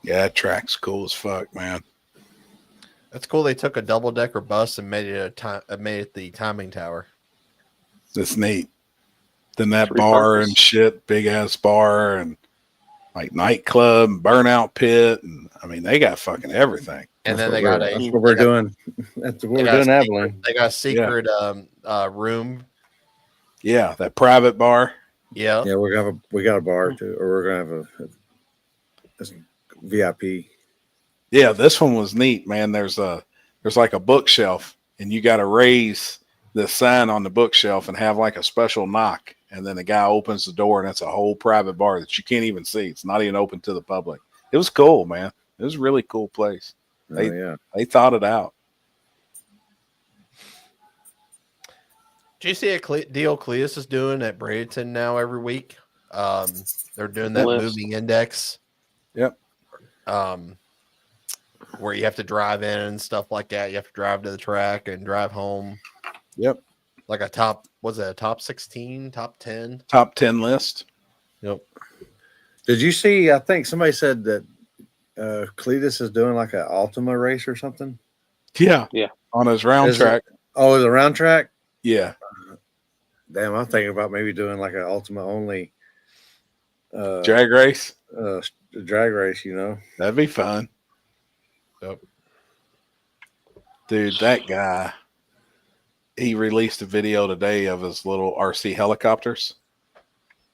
Yeah, that track's cool as fuck, man. That's cool. They took a double decker bus and made it the timing tower. That's neat. Then that bar and shit, big ass bar and like nightclub, burnout pit, and I mean they got fucking everything. And that's then that's what we're doing. That's what we're doing, Abilene. They got a secret room. Yeah, that private bar. Yeah, yeah, we got a bar too, or we're gonna have a VIP. Yeah, this one was neat, man. There's like a bookshelf, and you got to raise the sign on the bookshelf and have like a special knock, and then the guy opens the door, and it's a whole private bar that you can't even see. It's not even open to the public. It was cool, man. It was a really cool place. They thought it out. Do you see a deal Cletus is doing at Bradenton now every week? They're doing that moving index. Yep. Where you have to drive in and stuff like that. You have to drive to the track and drive home. Yep. Like a top 16, top 10? Top 10 list. Yep. Did you see, I think somebody said that Cletus is doing like an Ultima race or something? Yeah. On his round track. Oh, is it a round track? Yeah. Damn, I'm thinking about maybe doing like an Ultima only drag race. Drag race, you know. That'd be fun. Yep. Dude, that guy, he released a video today of his little RC helicopters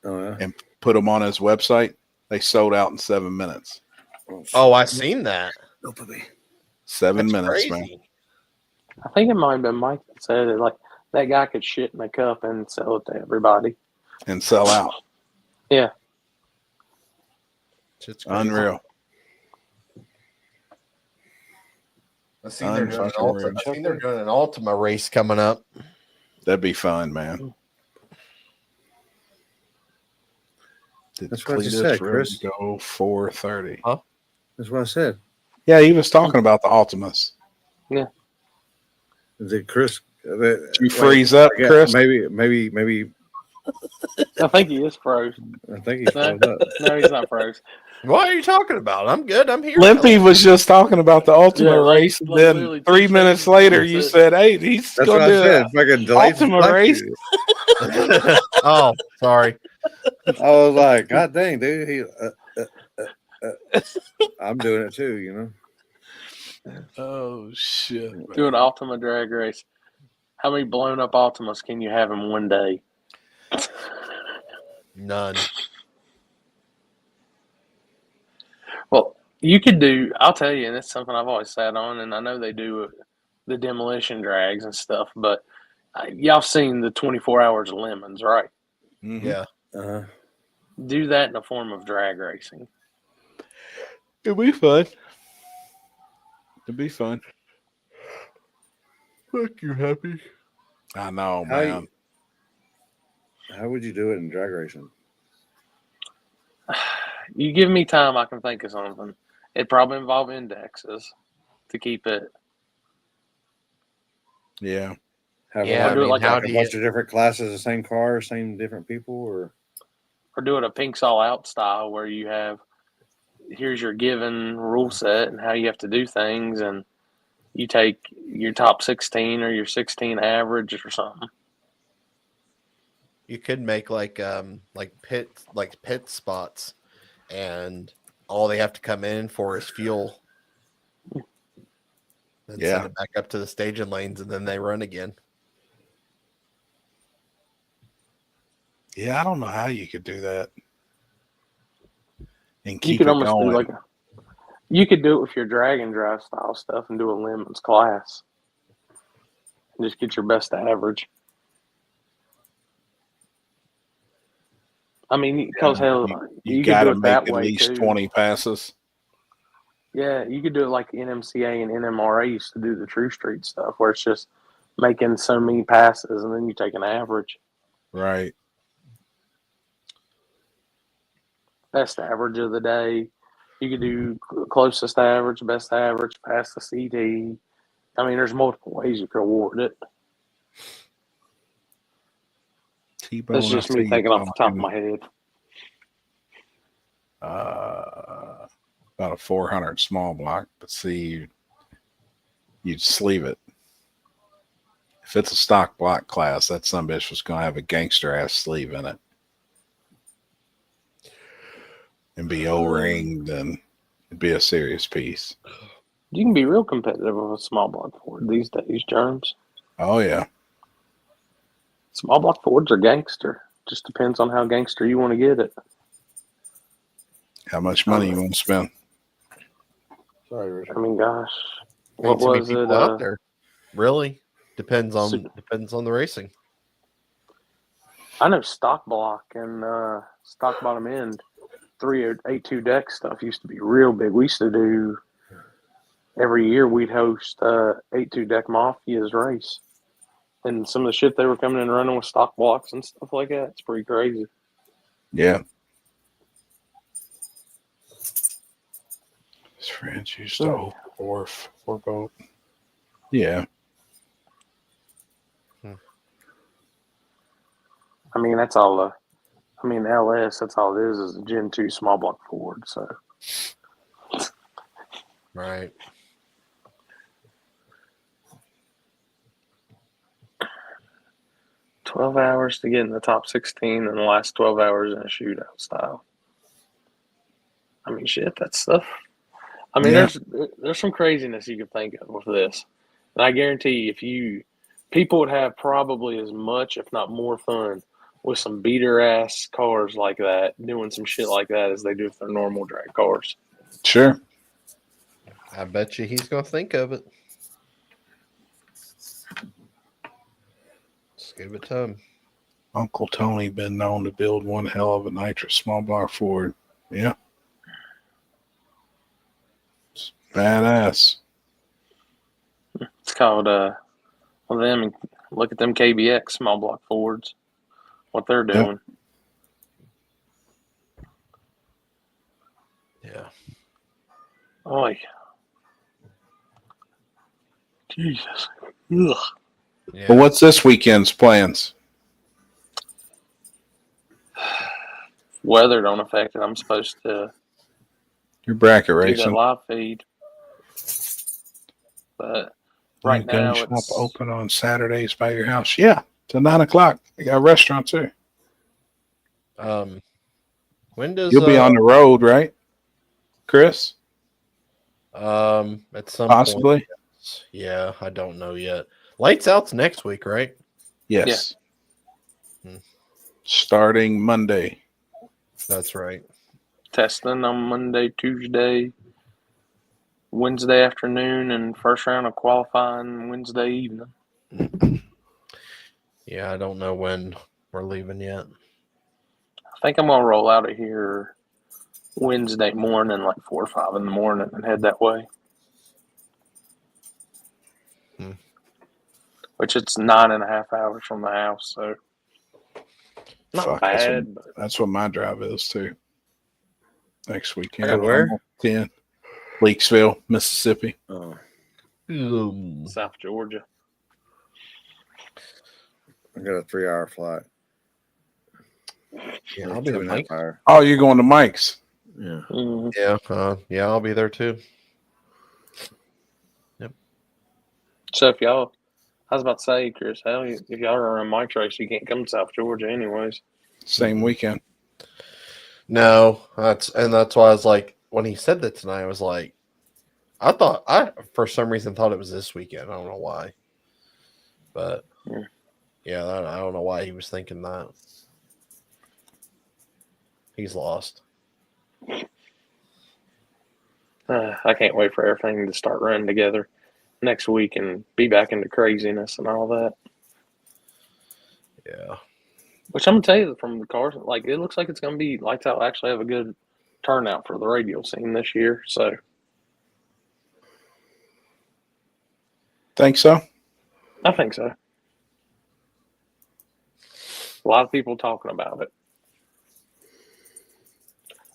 and put them on his website. They sold out in 7 minutes. Oh, I seen that. 7 minutes, crazy. man. I think it might have been Mike that said it. Like that guy could shit in a cup and sell it to everybody and sell out. Yeah, it's unreal. I seen they're doing an Ultima race coming up. That'd be fun, man. That's what you said, Chris. Go 4:30. Huh? That's what I said. Yeah, he was talking about the Ultimas. Yeah. Did Chris? Did you freeze up, Chris? Maybe. I think he is frozen. I think he's froze up. No, he's not frozen. What are you talking about? I'm good. I'm here. Limpy was just talking about the Ultima race, and then 3 minutes later, you said, "Hey, he's going to do an Ultima race." Oh, sorry. I was like, God dang, dude. I'm doing it too, you know. Oh shit! Do an Ultima drag race. How many blown up Ultimas can you have in one day? None. Well, you could do. I'll tell you, and it's something I've always sat on, and I know they do the demolition drags and stuff. But y'all seen the 24 Hours of Lemons, right? Mm-hmm. Yeah. Do that in a form of drag racing. It'd be fun. It'd be fun. Fuck you, Happy. I know, man. How would you do it in drag racing? You give me time, I can think of something. It'd probably involve indexes to keep it. Yeah. Do it like a bunch of different classes, the same car, same different people, or do it a Pinks All Out style where you have here's your given rule set and how you have to do things, and you take your top 16 or your 16 average or something. You could make like pit spots, and all they have to come in for is fuel. Then send it back up to the staging lanes, and then they run again. Yeah, I don't know how you could do that. And keep you could it almost going. do you could do it with your drag and drive style stuff and do a lemons class. And just get your best average. I mean, because you got to make at least 20 passes. Yeah, you could do it like NMCA and NMRA used to do the True Street stuff, where it's just making so many passes and then you take an average. Right. best average of the day. You could do closest average, best average, past the CT. I mean, there's multiple ways you could award it. T-Bone, That's just me thinking off the top of my head. About a 400 small block, but see, you'd sleeve it. If it's a stock block class, that sumbitch was going to have a gangster ass sleeve in it and be O-ringed, and it'd be a serious piece. You can be real competitive with a small block Ford these days, Germs. Oh yeah, small block Fords are gangster. Just depends on how gangster you want to get it. How much money you want to spend? Sorry, Richard. I mean, gosh, what was it? Out there? Really depends on the racing. I know stock block and stock bottom end 382 deck stuff used to be real big. We used to do every year. We'd host 82 deck Mafia's race, and some of the shit they were coming in running with stock blocks and stuff like that. It's pretty crazy. Yeah. His friends used to Orf or boat. Yeah. I mean, that's all. LS. That's all it is a Gen 2 small block Ford. So. Right. $12 hours to get in the top 16 and the last 12 hours in a shootout style. I mean, shit, that's stuff. I mean, there's some craziness you could think of with this. And I guarantee people would have probably as much, if not more fun with some beater ass cars like that, doing some shit like that as they do with their normal drag cars. Sure. I bet you he's going to think of it. Just give it time. Uncle Tony been known to build one hell of a nitrous small block Ford. Yeah. It's badass. It's called them, and look at them KBX small block Fords. What they're doing. Yeah. Oh, Jesus. Ugh. Yeah. Well, what's this weekend's plans? Weather don't affect it. I'm supposed to. Your bracket do racing. that live feed. But right now shop it's open on Saturdays by your house. Yeah, till 9:00. You got a restaurant too. When does you'll be on the road, right, Chris? At some possibly. Point, yeah, I don't know yet. Lights Out's next week, right? Yes. Yeah. Starting Monday. That's right. Testing on Monday, Tuesday, Wednesday afternoon, and first round of qualifying Wednesday evening. Yeah, I don't know when we're leaving yet. I think I'm going to roll out of here Wednesday morning, like 4 or 5 in the morning, and head that way. Which it's 9.5 hours from the house, so not bad. That's what my drive is too. Next weekend. And where? 10. Leakesville, Mississippi. Oh. South Georgia. I got a 3-hour flight. Yeah, I'll be the Mike. Oh, you're going to Mike's? Yeah. Mm-hmm. Yeah, I'll be there too. Yep. So if y'all, I was about to say, Chris, hell, if y'all are on Mike's race, you can't come to South Georgia anyways. Same weekend. No, that's why I was like, when he said that tonight, I was like, I for some reason thought it was this weekend. I don't know why, but yeah, I don't know why he was thinking that. He's lost. I can't wait for everything to start running together next week and be back into craziness and all that. Yeah. Which I'm going to tell you from the cars, like, it looks like it's going to be Lights Out actually have a good turnout for the radio scene this year. So. Think so? I think so. A lot of people talking about it.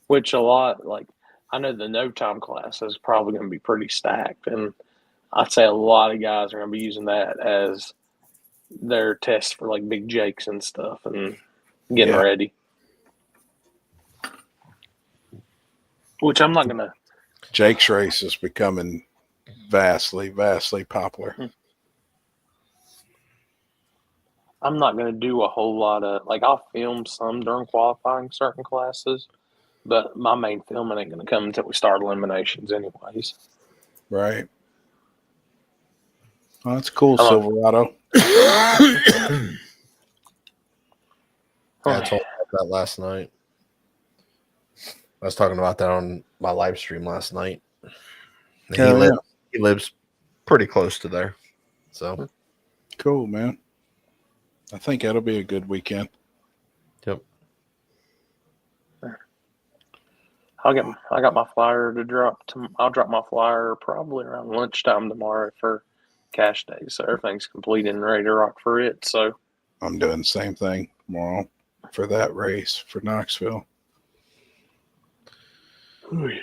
which a lot, like, I know the no time class is probably going to be pretty stacked. And I'd say a lot of guys are going to be using that as their test for like big jakes and stuff and getting ready. Which I'm not going to. Jake's race is becoming vastly popular. I'm not going to do a whole lot of, like, I'll film some during qualifying certain classes, but my main filming ain't going to come until we start eliminations anyways. Right. Oh, that's cool, Silverado. I told about that last night. I was talking about that on my live stream last night. He lives pretty close to there. So cool, man. I think that'll be a good weekend. Yep. I got my flyer to drop. I'll drop my flyer probably around lunchtime tomorrow for cash day. So everything's complete and ready to rock for it. So I'm doing the same thing tomorrow for that race for Knoxville. And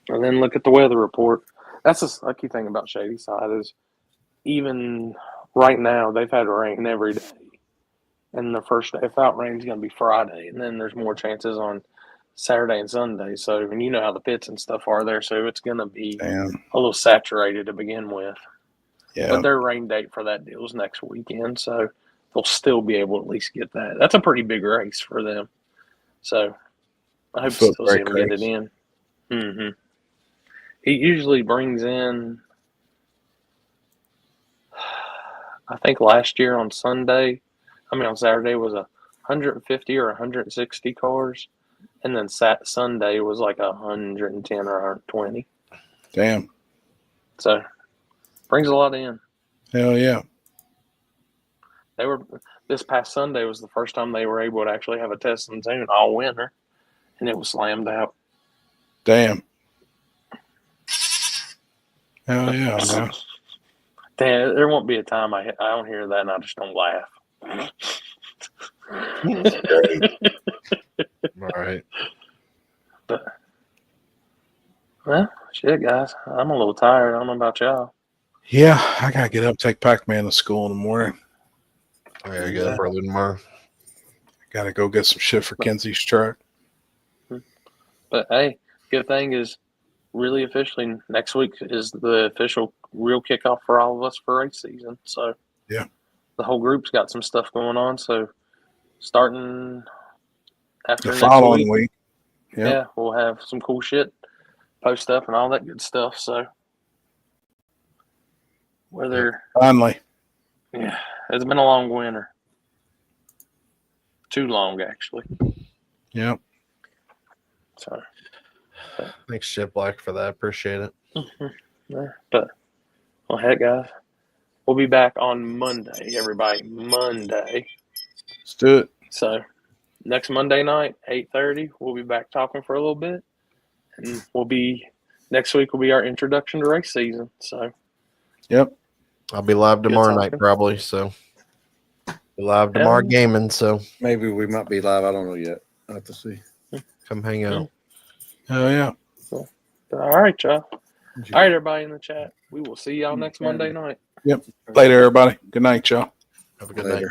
then look at the weather report. That's the sucky thing about Shady Side is even right now they've had rain every day. And the first day without rain is going to be Friday. And then there's more chances on Saturday and Sunday. So, and you know how the pits and stuff are there. So it's going to be a little saturated to begin with. Yeah. But their rain date for that deal is next weekend. So they'll still be able to at least get that. That's a pretty big race for them. So I hope to still see them get it in. Mm-hmm. He usually brings in, I think last year on Saturday was 150 or 160 cars. And then Sunday was like 110 or 120. Damn. So brings a lot in. Hell yeah. This past Sunday was the first time they were able to actually have a test in June all winter. And it was slammed out. Damn. Hell yeah, man. Damn, there won't be a time I don't hear that and I just don't laugh. That's great. All right. But, well, shit, guys. I'm a little tired. I don't know about y'all. Yeah, I got to get up, take Pac-Man to school in the morning. I got a brother tomorrow. Got to go get some shit for Kenzie's truck. But, hey, good thing is really officially next week is the official real kickoff for all of us for race season. So, yeah, the whole group's got some stuff going on. So, starting after the following week. Yeah, we'll have some cool shit, post up and all that good stuff. So, finally, yeah, it's been a long winter. Too long, actually. Yep. So, thanks, Chip Black, for that. Appreciate it. Mm-hmm. Yeah, but, well, heck, guys, we'll be back on Monday, everybody. Monday. Let's do it. So, next Monday night, 8:30, we'll be back talking for a little bit. And next week will be our introduction to race season. So, yep. I'll be live tomorrow night probably. So, be live tomorrow gaming. So, maybe we might be live. I don't know yet. I'll have to see. Come hang out. Oh, yeah. Cool. All right, y'all. All right, everybody in the chat. We will see y'all next Monday night. Yep. Later, everybody. Good night, y'all. Have a good night.